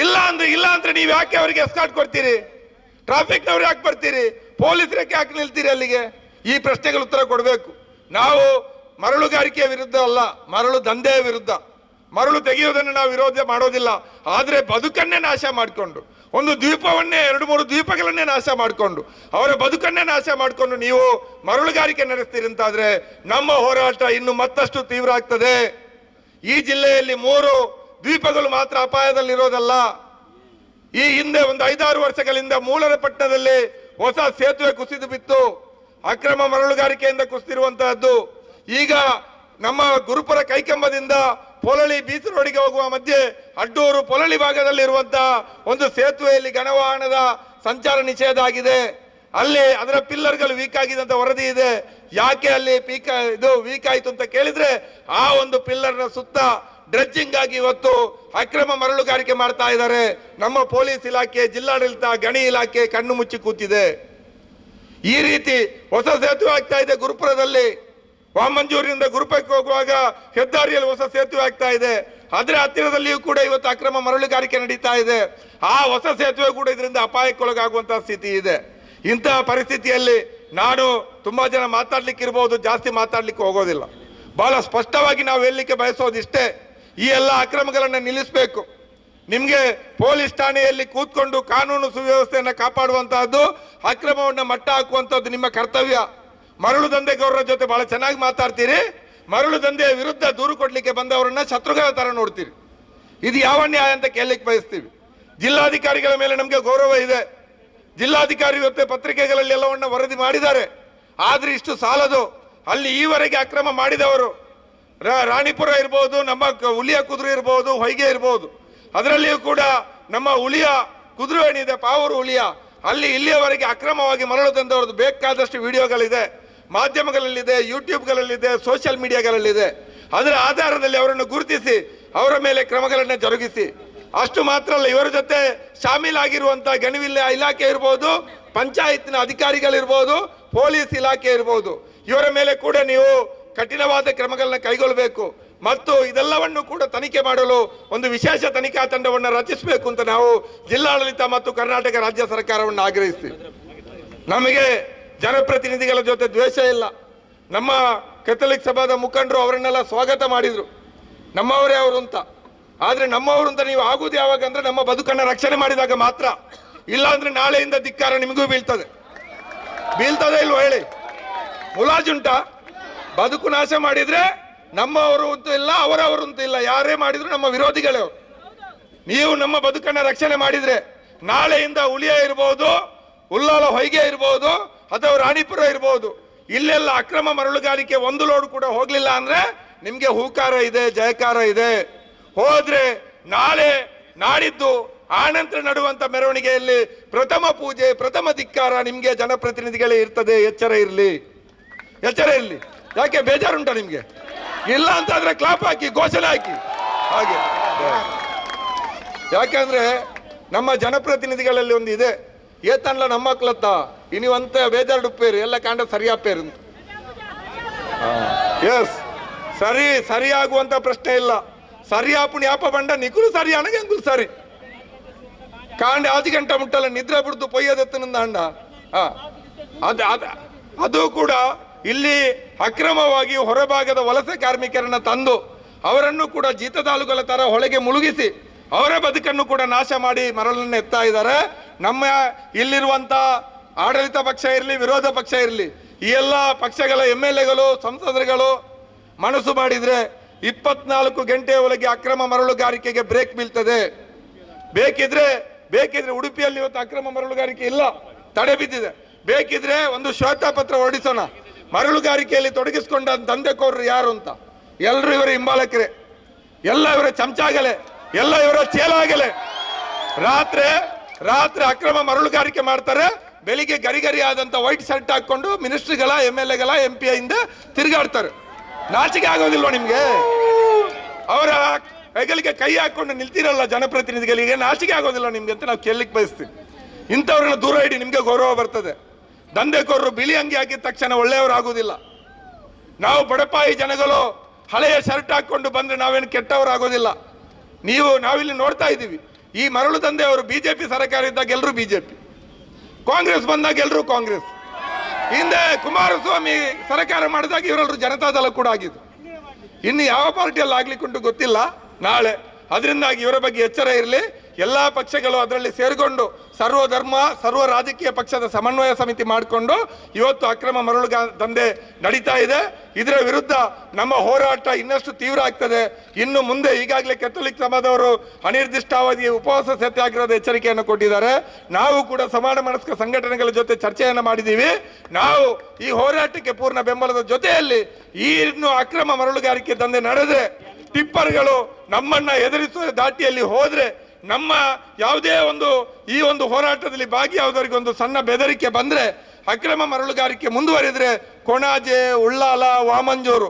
ಇಲ್ಲ ಅಂದ್ರೆ ನೀವು ಯಾಕೆ ಅವರಿಗೆ ಎಸ್ಕಾರ್ಟ್ ಕೊಡ್ತೀರಿ? ಟ್ರಾಫಿಕ್ನವ್ರು ಯಾಕೆ ಬರ್ತೀರಿ? ಪೊಲೀಸರಕ್ಕೆ ಯಾಕೆ ನಿಲ್ತೀರಿ ಅಲ್ಲಿಗೆ? ಈ ಪ್ರಶ್ನೆಗಳು ಉತ್ತರ ಕೊಡಬೇಕು. ನಾವು ಮರಳುಗಾರಿಕೆಯ ವಿರುದ್ಧ ಅಲ್ಲ, ಮರಳು ದಂಧೆಯ ವಿರುದ್ಧ. ಮರಳು ತೆಗೆಯುವುದನ್ನು ನಾವು ವಿರೋಧ ಮಾಡೋದಿಲ್ಲ. ಆದರೆ ಬದುಕನ್ನೇ ನಾಶ ಮಾಡಿಕೊಂಡು, ಒಂದು ದ್ವೀಪವನ್ನೇ 2-3 ದ್ವೀಪಗಳನ್ನೇ ನಾಶ ಮಾಡಿಕೊಂಡು, ಅವರ ಬದುಕನ್ನೇ ನಾಶ ಮಾಡಿಕೊಂಡು ನೀವು ಮರಳುಗಾರಿಕೆ ನಡೆಸ್ತೀರಿ ಅಂತಾದ್ರೆ ನಮ್ಮ ಹೋರಾಟ ಇನ್ನು ಮತ್ತಷ್ಟು ತೀವ್ರ ಆಗ್ತದೆ. ಈ ಜಿಲ್ಲೆಯಲ್ಲಿ 3 ದ್ವೀಪಗಳು ಮಾತ್ರ ಅಪಾಯದಲ್ಲಿರೋದಲ್ಲ. ಈ ಹಿಂದೆ ಒಂದು 5-6 ವರ್ಷಗಳಿಂದ ಮೂಲರಪಟ್ಟಣದಲ್ಲಿ ಹೊಸ ಸೇತುವೆ ಕುಸಿದು ಬಿತ್ತು, ಅಕ್ರಮ ಮರಳುಗಾರಿಕೆಯಿಂದ ಕುಸಿದಿರುವಂತಹದ್ದು. ಈಗ ನಮ್ಮ ಗುರುಪುರ ಕೈಕಂಬದಿಂದ ಪೊಲಳಿ ಬೀಚ್ ರೋಡಿಗೆ ಹೋಗುವ ಮಧ್ಯೆ ಅಡ್ಡೂರು ಪೊಲಳಿ ಭಾಗದಲ್ಲಿ ಇರುವಂತಹ ಒಂದು ಸೇತುವೆಯಲ್ಲಿ ಘನವಾಹನದ ಸಂಚಾರ ನಿಷೇಧ ಆಗಿದೆ. ಅಲ್ಲಿ ಅದರ ಪಿಲ್ಲರ್ಗಳು ವೀಕ್ ಆಗಿದೆ ಅಂತ ವರದಿ ಇದೆ. ಯಾಕೆ ಅಲ್ಲಿ ವೀಕ್ ಆಯ್ತು ಅಂತ ಕೇಳಿದ್ರೆ, ಆ ಒಂದು ಪಿಲ್ಲರ್ನ ಸುತ್ತ ಡ್ರೆಡ್ಜಿಂಗ್ ಆಗಿ ಇವತ್ತು ಅಕ್ರಮ ಮರಳುಗಾರಿಕೆ ಮಾಡ್ತಾ ಇದ್ದಾರೆ. ನಮ್ಮ ಪೊಲೀಸ್ ಇಲಾಖೆ, ಜಿಲ್ಲಾಡಳಿತ, ಗಣಿ ಇಲಾಖೆ ಕಣ್ಣು ಮುಚ್ಚಿ ಕೂತಿದೆ. ಈ ರೀತಿ ಹೊಸ ಸೇತುವೆ ಆಗ್ತಾ ಇದೆ ಗುರುಪುರದಲ್ಲಿ. ವಾಮಂಜೂರಿನಿಂದ ಗುರುಪಕ್ಕೆ ಹೋಗುವಾಗ ಹೆದ್ದಾರಿಯಲ್ಲಿ ಹೊಸ ಸೇತುವೆ ಆಗ್ತಾ ಇದೆ. ಅದರ ಹತ್ತಿರದಲ್ಲಿಯೂ ಕೂಡ ಇವತ್ತು ಅಕ್ರಮ ಮರಳುಗಾರಿಕೆ ನಡೀತಾ ಇದೆ. ಆ ಹೊಸ ಸೇತುವೆ ಕೂಡ ಇದರಿಂದ ಅಪಾಯಕ್ಕೊಳಗಾಗುವಂತಹ ಸ್ಥಿತಿ ಇದೆ. ಇಂತಹ ಪರಿಸ್ಥಿತಿಯಲ್ಲಿ ನಾನು ತುಂಬಾ ಜನ ಮಾತಾಡ್ಲಿಕ್ಕೆ ಇರಬಹುದು, ಜಾಸ್ತಿ ಮಾತಾಡ್ಲಿಕ್ಕೆ ಹೋಗೋದಿಲ್ಲ. ಬಹಳ ಸ್ಪಷ್ಟವಾಗಿ ನಾವು ಹೇಳಲಿಕ್ಕೆ ಬಯಸೋದಿಷ್ಟೇ, ಈ ಎಲ್ಲ ಅಕ್ರಮಗಳನ್ನು ನಿಲ್ಲಿಸಬೇಕು. ನಿಮ್ಗೆ ಪೊಲೀಸ್ ಠಾಣೆಯಲ್ಲಿ ಕೂತ್ಕೊಂಡು ಕಾನೂನು ಸುವ್ಯವಸ್ಥೆಯನ್ನು ಕಾಪಾಡುವಂತಹದ್ದು, ಅಕ್ರಮವನ್ನು ಮಟ್ಟ ಹಾಕುವಂತದ್ದು ನಿಮ್ಮ ಕರ್ತವ್ಯ. ಮರಳು ದಂಧೆಗೋರರ ಜೊತೆ ಬಹಳ ಚೆನ್ನಾಗಿ ಮಾತಾಡ್ತೀರಿ, ಮರಳು ದಂಧೆಯ ವಿರುದ್ಧ ದೂರು ಕೊಡ್ಲಿಕ್ಕೆ ಬಂದವರನ್ನ ಶತ್ರುಗಳ ತರ ನೋಡ್ತೀರಿ. ಇದು ಯಾವ ನ್ಯಾಯ ಅಂತ ಕೇಳಲಿಕ್ಕೆ ಬಯಸ್ತೀವಿ. ಜಿಲ್ಲಾಧಿಕಾರಿಗಳ ಮೇಲೆ ನಮಗೆ ಗೌರವ ಇದೆ. ಜಿಲ್ಲಾಧಿಕಾರಿ ಜೊತೆ ಪತ್ರಿಕೆಗಳಲ್ಲಿ ಎಲ್ಲವನ್ನ ವರದಿ ಮಾಡಿದ್ದಾರೆ. ಆದ್ರೆ ಇಷ್ಟು ಸಾಲದು. ಅಲ್ಲಿ ಈವರೆಗೆ ಅಕ್ರಮ ಮಾಡಿದವರು ರಾಣಿಪುರ ಇರ್ಬೋದು, ನಮ್ಮ ಹುಲಿಯ ಕುದುರೆ ಇರ್ಬೋದು, ಹೊಯ್ಗೆ ಇರ್ಬೋದು, ಅದರಲ್ಲಿಯೂ ಕೂಡ ನಮ್ಮ ಹುಲಿಯ ಕುದುರೆ ಏನಿದೆ ಪಾವೂರು ಹುಲಿಯ, ಅಲ್ಲಿ ಇಲ್ಲಿಯವರೆಗೆ ಅಕ್ರಮವಾಗಿ ಮರಳು ತಂದವರದ್ದು ಬೇಕಾದಷ್ಟು ವಿಡಿಯೋಗಳಿದೆ, ಮಾಧ್ಯಮಗಳಲ್ಲಿದೆ, ಯೂಟ್ಯೂಬ್ಗಳಲ್ಲಿದೆ, ಸೋಷಿಯಲ್ ಮೀಡಿಯಾಗಳಲ್ಲಿದೆ. ಅದರ ಆಧಾರದಲ್ಲಿ ಅವರನ್ನು ಗುರುತಿಸಿ ಅವರ ಮೇಲೆ ಕ್ರಮಗಳನ್ನು ಜರುಗಿಸಿ. ಅಷ್ಟು ಮಾತ್ರ ಅಲ್ಲ, ಇವರ ಜೊತೆ ಶಾಮೀಲಾಗಿರುವಂತಹ ಗಣಿವಿಲ್ಲ ಇಲಾಖೆ ಇರ್ಬೋದು, ಪಂಚಾಯತ್ನ ಅಧಿಕಾರಿಗಳಿರ್ಬೋದು, ಪೊಲೀಸ್ ಇಲಾಖೆ ಇರ್ಬೋದು, ಇವರ ಮೇಲೆ ಕೂಡ ನೀವು ಕಠಿಣವಾದ ಕ್ರಮಗಳನ್ನ ಕೈಗೊಳ್ಳಬೇಕು. ಮತ್ತು ಇದೆಲ್ಲವನ್ನು ಕೂಡ ತನಿಖೆ ಮಾಡಲು ಒಂದು ವಿಶೇಷ ತನಿಖಾ ತಂಡವನ್ನು ರಚಿಸಬೇಕು ಅಂತ ನಾವು ಜಿಲ್ಲಾಡಳಿತ ಮತ್ತು ಕರ್ನಾಟಕ ರಾಜ್ಯ ಸರ್ಕಾರವನ್ನು ಆಗ್ರಹಿಸ್ತೀವಿ. ನಮಗೆ ಜನಪ್ರತಿನಿಧಿಗಳ ಜೊತೆ ದ್ವೇಷ ಇಲ್ಲ. ನಮ್ಮ ಕೆಥೋಲಿಕ್ ಸಭಾದ ಮುಖಂಡರು ಅವರನ್ನೆಲ್ಲ ಸ್ವಾಗತ ಮಾಡಿದ್ರು, ನಮ್ಮವರೇ ಅವರು ಅಂತ. ಆದ್ರೆ ನಮ್ಮವರು ಅಂತ ನೀವು ಆಗುವುದು ಯಾವಾಗ ಅಂದ್ರೆ ನಮ್ಮ ಬದುಕನ್ನ ರಕ್ಷಣೆ ಮಾಡಿದಾಗ ಮಾತ್ರ. ಇಲ್ಲ ಅಂದ್ರೆ ನಾಳೆಯಿಂದ ಧಿಕ್ಕಾರ ನಿಮಗೂ ಬೀಳ್ತದೆ ಇಲ್ವೋ ಹೇಳಿ? ಮುಲಾಜುಂಟ? ಬದುಕು ನಾಶ ಮಾಡಿದ್ರೆ ನಮ್ಮವರು ಅಂತೂ ಇಲ್ಲ, ಅವರವರು ಅಂತೂ ಇಲ್ಲ, ಯಾರೇ ಮಾಡಿದ್ರು ನಮ್ಮ ವಿರೋಧಿಗಳೇ. ನೀವು ನಮ್ಮ ಬದುಕನ್ನ ರಕ್ಷಣೆ ಮಾಡಿದ್ರೆ ನಾಳೆಯಿಂದ ಹುಲಿಯ ಇರ್ಬೋದು, ಉಲ್ಲಾಲ ಹೊಯ್ಗೆ ಇರ್ಬೋದು, ಅಥವಾ ರಾಣಿಪುರ ಇರ್ಬೋದು, ಇಲ್ಲೆಲ್ಲ ಅಕ್ರಮ ಮರಳುಗಾರಿಕೆ ಒಂದು ಲೋಡ್ ಕೂಡ ಹೋಗ್ಲಿಲ್ಲ ಅಂದ್ರೆ ನಿಮ್ಗೆ ಹೂಕಾರ ಇದೆ, ಜಯಕಾರ ಇದೆ. ಹೋದ್ರೆ ನಾಳೆ ನಾಡಿದ್ದು ಆನಂತರ ನಡುವಂತ ಮೆರವಣಿಗೆಯಲ್ಲಿ ಪ್ರಥಮ ಪೂಜೆ, ಪ್ರಥಮ ಧಿಕ್ಕಾರ ನಿಮ್ಗೆ ಜನಪ್ರತಿನಿಧಿಗಳೇ ಇರ್ತದೆ. ಎಚ್ಚರ ಇರಲಿ. ಯಾಕೆ ಬೇಜಾರುಂಟ ನಿಮ್ಗೆ? ಇಲ್ಲ ಅಂತಾದ್ರೆ ಕ್ಲಾಪ್ ಹಾಕಿ, ಘೋಷಣೆ ಹಾಕಿ. ಹಾಗೆ ಯಾಕಂದ್ರೆ ನಮ್ಮ ಜನಪ್ರತಿನಿಧಿಗಳಲ್ಲಿ ಒಂದು ಇದೆ, ಏತನ್ಲ ನಮ್ಮ ಮಕ್ಕಳತ್ತ ಇನಿವಂತ ಬೇಜಾರು ಪೇರು ಎಲ್ಲ ಕಾಂಡ ಸರಿಯಾ ಪೇರು ಅಂತ. ಎಸ್, ಸರಿಯಾಗುವಂತ ಪ್ರಶ್ನೆ ಇಲ್ಲ. ಸರಿಯಾಪುಣಿ ಯಾಪ ಬಂಡ ನಿಕುಲು ಸರಿ ಅಣಗೆ ಅಂಗುಲು ಸರಿ ಕಾಂಡ 5 ಗಂಟೆ ಮುಟ್ಟಲ್ಲ ನಿದ್ರೆ ಬಿಡ್ದು ಪೊಯ್ಯದೆತ್ತನಿಂದ ಅಂಡ. ಅದು ಕೂಡ ಇಲ್ಲಿ ಅಕ್ರಮವಾಗಿ ಹೊರಭಾಗದ ವಲಸೆ ಕಾರ್ಮಿಕರನ್ನ ತಂದು ಅವರನ್ನು ಕೂಡ ಜೀತದಾಳುಗಳ ತರ ಹೊಳೆಗೆ ಮುಳುಗಿಸಿ ಅವರ ಬದುಕನ್ನು ಕೂಡ ನಾಶ ಮಾಡಿ ಮರಳನ್ನು ಎತ್ತಾ ಇದ್ದಾರೆ. ನಮ್ಮ ಇಲ್ಲಿರುವಂತ ಆಡಳಿತ ಪಕ್ಷ ಇರಲಿ, ವಿರೋಧ ಪಕ್ಷ ಇರಲಿ, ಈ ಎಲ್ಲ ಪಕ್ಷಗಳ MLAಗಳು, ಸಂಸದರುಗಳು ಮನಸ್ಸು ಮಾಡಿದ್ರೆ 24 ಗಂಟೆಯ ಒಳಗೆ ಅಕ್ರಮ ಮರಳುಗಾರಿಕೆಗೆ ಬ್ರೇಕ್ ಬೀಳ್ತದೆ. ಬೇಕಿದ್ರೆ ಉಡುಪಿಯಲ್ಲಿ ಇವತ್ತು ಅಕ್ರಮ ಮರಳುಗಾರಿಕೆ ಇಲ್ಲ, ತಡೆ ಬಿದ್ದಿದೆ. ಬೇಕಿದ್ರೆ ಒಂದು ಶ್ವೇತಪತ್ರ ಹೊರಡಿಸೋಣ, ಮರಳುಗಾರಿಕೆಯಲ್ಲಿ ತೊಡಗಿಸಿಕೊಂಡ ದಂಧೆಕೋರರು ಯಾರು ಅಂತ. ಎಲ್ಲರೂ ಇವರ ಹಿಂಬಾಲಕರೇ, ಎಲ್ಲ ಇವರ ಚಮಚಾಗಲೇ, ಎಲ್ಲ ಇವರ ಚೇಲ ಆಗಲೇ. ರಾತ್ರಿ ಅಕ್ರಮ ಮರಳುಗಾರಿಕೆ ಮಾಡ್ತಾರೆ, ಬೆಳಿಗ್ಗೆ ಗರಿ ಆದಂತ ವೈಟ್ ಶರ್ಟ್ ಹಾಕೊಂಡು ಮಿನಿಸ್ಟ್ರಿಗಳ, MLAಗಳ, MP ಇಂದ ತಿರುಗಾಡ್ತಾರೆ. ನಾಚಿಕೆ ಆಗೋದಿಲ್ವ ನಿಮ್ಗೆ? ಅವರ ಹೆಗಲಿಗೆ ಕೈ ಹಾಕೊಂಡು ನಿಲ್ತಿರಲ್ಲ ಜನಪ್ರತಿನಿಧಿಗಳಿಗೆ, ನಾಚಿಕೆ ಆಗೋದಿಲ್ಲ ನಿಮ್ಗೆ ಅಂತ ನಾವು ಕೇಳಲಿಕ್ಕೆ ಬಯಸ್ತೀವಿ. ಇಂಥವ್ರನ್ನ ದೂರ ಇಡಿ, ನಿಮ್ಗೆ ಗೌರವ ಬರ್ತದೆ. ದಂಧೆಕೋರರು ಬಿಳಿ ಅಂಗಿ ಹಾಕಿದ ತಕ್ಷಣ ಒಳ್ಳೆಯವರಾಗುವುದಿಲ್ಲ. ನಾವು ಬಡಪಾಯಿ ಜನಗಳು ಹಳೆಯ ಶರ್ಟ್ ಹಾಕೊಂಡು ಬಂದ್ರೆ ನಾವೇನು ಕೆಟ್ಟವರಾಗೋದಿಲ್ಲ. ನಾವಿಲ್ಲಿ ನೋಡ್ತಾ ಇದ್ದೀವಿ, ಈ ಮರಳು ದಂಧೆ ಅವರು BJP ಸರ್ಕಾರ ಇದ್ದಾಗ ಎಲ್ಲರೂ BJP, ಕಾಂಗ್ರೆಸ್ ಬಂದಾಗ ಎಲ್ಲರೂ ಕಾಂಗ್ರೆಸ್, ಹಿಂದೆ ಕುಮಾರಸ್ವಾಮಿ ಸರ್ಕಾರ ಮಾಡಿದಾಗ ಇವರೆಲ್ಲರೂ ಜನತಾದಳ ಕೂಡ ಆಗಿದ್ದು. ಇನ್ನು ಯಾವ ಪಾರ್ಟಿಯಲ್ಲಿ ಆಗ್ಲಿಕ್ಕುಂಟು ಗೊತ್ತಿಲ್ಲ ನಾಳೆ. ಅದರಿಂದಾಗಿ ಇವರ ಬಗ್ಗೆ ಎಚ್ಚರ ಇರಲಿ. ಎಲ್ಲಾ ಪಕ್ಷಗಳು ಅದರಲ್ಲಿ ಸೇರಿಕೊಂಡು ಸರ್ವ ಧರ್ಮ ಸರ್ವ ರಾಜಕೀಯ ಪಕ್ಷದ ಸಮನ್ವಯ ಸಮಿತಿ ಮಾಡಿಕೊಂಡು ಇವತ್ತು ಅಕ್ರಮ ಮರಳು ದಂಧೆ ನಡೀತಾ ಇದೆ. ಇದರ ವಿರುದ್ಧ ನಮ್ಮ ಹೋರಾಟ ಇನ್ನಷ್ಟು ತೀವ್ರ ಆಗ್ತದೆ. ಇನ್ನು ಮುಂದೆ ಈಗಾಗಲೇ ಕೆಥೋಲಿಕ್ ಸಮಾಜದವರು ಅನಿರ್ದಿಷ್ಟಾವಧಿ ಉಪವಾಸ ಸತ್ಯಾಗ್ರಹದ ಎಚ್ಚರಿಕೆಯನ್ನು ಕೊಟ್ಟಿದ್ದಾರೆ. ನಾವು ಕೂಡ ಸಮಾನ ಮನಸ್ಕ ಸಂಘಟನೆಗಳ ಜೊತೆ ಚರ್ಚೆಯನ್ನು ಮಾಡಿದ್ದೀವಿ. ನಾವು ಈ ಹೋರಾಟಕ್ಕೆ ಪೂರ್ಣ ಬೆಂಬಲದ ಜೊತೆಯಲ್ಲಿ ಈ ಇನ್ನು ಅಕ್ರಮ ಮರಳುಗಾರಿಕೆ ದಂಧೆ ನಡೆದ್ರೆ, ಟಿಪ್ಪರ್ಗಳು ನಮ್ಮನ್ನ ಎದುರಿಸುವ ದಾಟಿಯಲ್ಲಿ ಹೋದ್ರೆ, ನಮ್ಮ ಯಾವುದೇ ಈ ಒಂದು ಹೋರಾಟದಲ್ಲಿ ಭಾಗಿಯಾದವರಿಗೆ ಸಣ್ಣ ಬೆದರಿಕೆ ಬಂದ್ರೆ, ಅಕ್ರಮ ಮರಳುಗಾರಿಕೆ ಮುಂದುವರಿದ್ರೆ ಕೊಣಾಜೆ, ಉಳ್ಳಾಲ, ವಾಮಂಜೂರು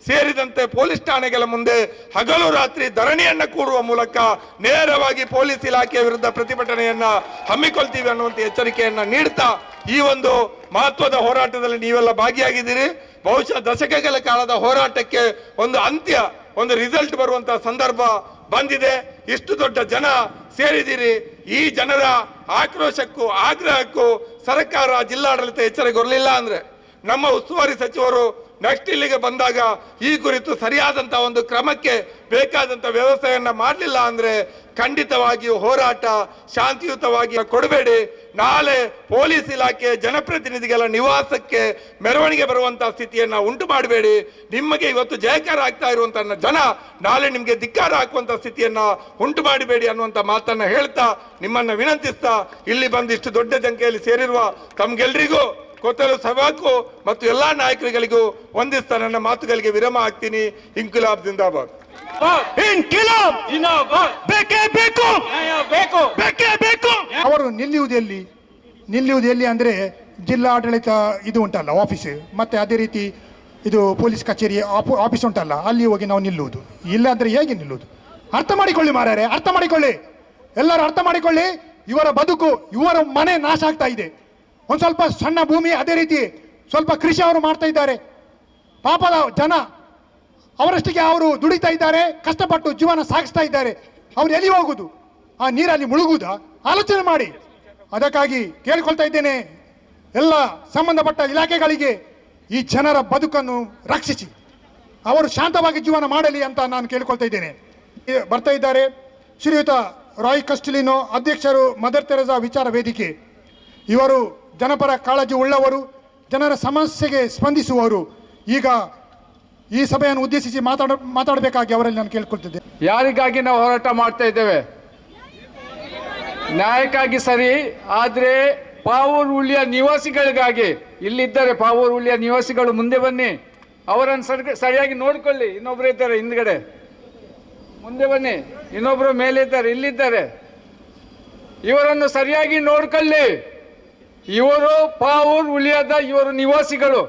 ಸೇರಿದಂತೆ ಪೊಲೀಸ್ ಠಾಣೆಗಳ ಮುಂದೆ ಹಗಲು ರಾತ್ರಿ ಧರಣಿಯನ್ನ ಕೂಡುವ ಮೂಲಕ ನೇರವಾಗಿ ಪೊಲೀಸ್ ಇಲಾಖೆಯ ವಿರುದ್ಧ ಪ್ರತಿಭಟನೆಯನ್ನ ಹಮ್ಮಿಕೊಳ್ತೀವಿ ಅನ್ನುವಂತ ಎಚ್ಚರಿಕೆಯನ್ನ ನೀಡ್ತಾ ಈ ಒಂದು ಮಹತ್ವದ ಹೋರಾಟದಲ್ಲಿ ನೀವೆಲ್ಲ ಭಾಗಿಯಾಗಿದ್ದೀರಿ. ಬಹುಶಃ ದಶಕಗಳ ಕಾಲದ ಹೋರಾಟಕ್ಕೆ ಒಂದು ಅಂತ್ಯ, ಒಂದು ರಿಸಲ್ಟ್ ಬರುವಂತಹ ಸಂದರ್ಭ ಬಂದಿದೆ. ಇಷ್ಟು ದೊಡ್ಡ ಜನ ಸೇರಿದಿರಿ. ಈ ಜನರ ಆಕ್ರೋಶಕ್ಕೂ ಆಗ್ರಹಕ್ಕೂ ಸರ್ಕಾರ, ಜಿಲ್ಲಾಡಳಿತ ಎಚ್ಚರಗೊಳ್ಳಲಿಲ್ಲ ಅಂದ್ರೆ, ನಮ್ಮ ಉಸ್ತುವಾರಿ ಸಚಿವರು ನೆಕ್ಸ್ಟ್ ಇಲ್ಲಿಗೆ ಬಂದಾಗ ಈ ಕುರಿತು ಸರಿಯಾದಂತಹ ಒಂದು ಕ್ರಮಕ್ಕೆ ಬೇಕಾದಂತ ವ್ಯವಸ್ಥೆಯನ್ನ ಮಾಡಲಿಲ್ಲ ಅಂದ್ರೆ ಖಂಡಿತವಾಗಿಯೂ ಹೋರಾಟ ಶಾಂತಿಯುತವಾಗಿ ಕೊಡಬೇಡಿ. ನಾಳೆ ಪೊಲೀಸ್ ಇಲಾಖೆ ಜನಪ್ರತಿನಿಧಿಗಳ ನಿವಾಸಕ್ಕೆ ಮೆರವಣಿಗೆ ಬರುವಂತಹ ಸ್ಥಿತಿಯನ್ನ ಉಂಟು ಮಾಡಬೇಡಿ. ನಿಮಗೆ ಇವತ್ತು ಜಯಕಾರ ಆಗ್ತಾ ಇರುವಂತಹ ಜನ ನಾಳೆ ನಿಮಗೆ ಧಿಕ್ಕಾರ ಹಾಕುವಂತ ಸ್ಥಿತಿಯನ್ನ ಉಂಟು ಮಾಡಬೇಡಿ ಅನ್ನುವಂತ ಮಾತನ್ನ ಹೇಳ್ತಾ, ನಿಮ್ಮನ್ನ ವಿನಂತಿಸ್ತಾ, ಇಲ್ಲಿ ಬಂದು ಇಷ್ಟು ದೊಡ್ಡ ಸಂಖ್ಯೆಯಲ್ಲಿ ಸೇರಿರುವ ತಮ್ಗೆಲ್ರಿಗೂ ಕೊತ್ತಲು ಸಭಾಕ್ಕೂ ಮತ್ತು ಎಲ್ಲಾ ನಾಯಕರುಗಳಿಗೂ ವಂದಿಸ್ತಾ ನನ್ನ ಮಾತುಗಳಿಗೆ ವಿರಾಮ ಹಾಕ್ತೀನಿ. ಇಂಕಿಲಾಬ್ ಜಿಂದಾಬಾದ್. ಅವರು ನಿಲ್ಲುವುದು ಎಲ್ಲಿ ಅಂದ್ರೆ ಜಿಲ್ಲಾಡಳಿತ ಇದು ಉಂಟಲ್ಲ ಆಫೀಸ್, ಮತ್ತೆ ಅದೇ ರೀತಿ ಇದು ಪೊಲೀಸ್ ಕಚೇರಿ ಆಫೀಸ್ ಉಂಟಲ್ಲ, ಅಲ್ಲಿ ಹೋಗಿ ನಾವು ನಿಲ್ಲುವುದು. ಇಲ್ಲ ಅಂದ್ರೆ ಹೇಗೆ ನಿಲ್ಲುವುದು? ಅರ್ಥ ಮಾಡಿಕೊಳ್ಳಿ ಮಾರ್ಯಾರೆ, ಅರ್ಥ ಮಾಡಿಕೊಳ್ಳಿ, ಎಲ್ಲರೂ ಅರ್ಥ ಮಾಡಿಕೊಳ್ಳಿ. ಇವರ ಬದುಕು, ಇವರ ಮನೆ ನಾಶ ಆಗ್ತಾ ಇದೆ. ಒಂದು ಸ್ವಲ್ಪ ಸಣ್ಣ ಭೂಮಿ, ಅದೇ ರೀತಿ ಸ್ವಲ್ಪ ಕೃಷಿ ಅವರು ಮಾಡ್ತಾ ಇದ್ದಾರೆ. ಪಾಪದ ಜನ ಅವರಷ್ಟಿಗೆ ಅವರು ದುಡಿತಾ ಇದ್ದಾರೆ, ಕಷ್ಟಪಟ್ಟು ಜೀವನ ಸಾಗಿಸ್ತಾ ಇದ್ದಾರೆ. ಅವ್ರು ಎಲ್ಲಿ ಹೋಗುದು? ಆ ನೀರಲ್ಲಿ ಮುಳುಗುವುದ? ಆಲೋಚನೆ ಮಾಡಿ. ಅದಕ್ಕಾಗಿ ಕೇಳಿಕೊಳ್ತಾ ಇದ್ದೇನೆ ಎಲ್ಲ ಸಂಬಂಧಪಟ್ಟ ಇಲಾಖೆಗಳಿಗೆ, ಈ ಜನರ ಬದುಕನ್ನು ರಕ್ಷಿಸಿ, ಅವರು ಶಾಂತವಾಗಿ ಜೀವನ ಮಾಡಲಿ ಅಂತ ನಾನು ಕೇಳಿಕೊಳ್ತಾ ಇದ್ದೇನೆ. ಬರ್ತಾ ಇದ್ದಾರೆ ಶ್ರೀಯುತ ರಾಯ್ ಕಸ್ಟಲಿನೋ, ಅಧ್ಯಕ್ಷರು ಮದರ್ ತೆರೆಸಾ ವಿಚಾರ ವೇದಿಕೆ. ಇವರು ಜನಪರ ಕಾಳಜಿ ಉಳ್ಳವರು, ಜನರ ಸಮಸ್ಯೆಗೆ ಸ್ಪಂದಿಸುವವರು. ಈಗ ಈ ಸಭೆಯನ್ನು ಉದ್ದೇಶಿಸಿ ಮಾತಾಡಬೇಕಾಗಿ ಅವರಲ್ಲಿ ನಾನು ಕೇಳ್ಕೊಳ್ತಿದ್ದೆ. ಯಾರಿಗಾಗಿ ನಾವು ಹೋರಾಟ ಮಾಡ್ತಾ ಇದ್ದೇವೆ? ನ್ಯಾಯಕ್ಕಾಗಿ ಸರಿ, ಆದರೆ ಪಾವೂರ್ ಉಳ್ಳಿಯ ನಿವಾಸಿಗಳಿಗಾಗಿ. ಇಲ್ಲಿದ್ದಾರೆ ಪಾವೂರ್ ಉಳ್ಳಿಯ ನಿವಾಸಿಗಳು, ಮುಂದೆ ಬನ್ನಿ, ಅವರನ್ನು ಸರಿಯಾಗಿ ನೋಡ್ಕೊಳ್ಳಿ. ಇನ್ನೊಬ್ರು ಇದ್ದಾರೆ ಹಿಂದ್ಗಡೆ, ಮುಂದೆ ಬನ್ನಿ. ಇನ್ನೊಬ್ರು ಮೇಲೆ ಇದ್ದಾರೆ, ಇಲ್ಲಿದ್ದಾರೆ, ಇವರನ್ನು ಸರಿಯಾಗಿ ನೋಡ್ಕೊಳ್ಳಿ. ಇವರು ಪಾವೂರ್ ಉಳಿಯದ ಇವರು ನಿವಾಸಿಗಳು.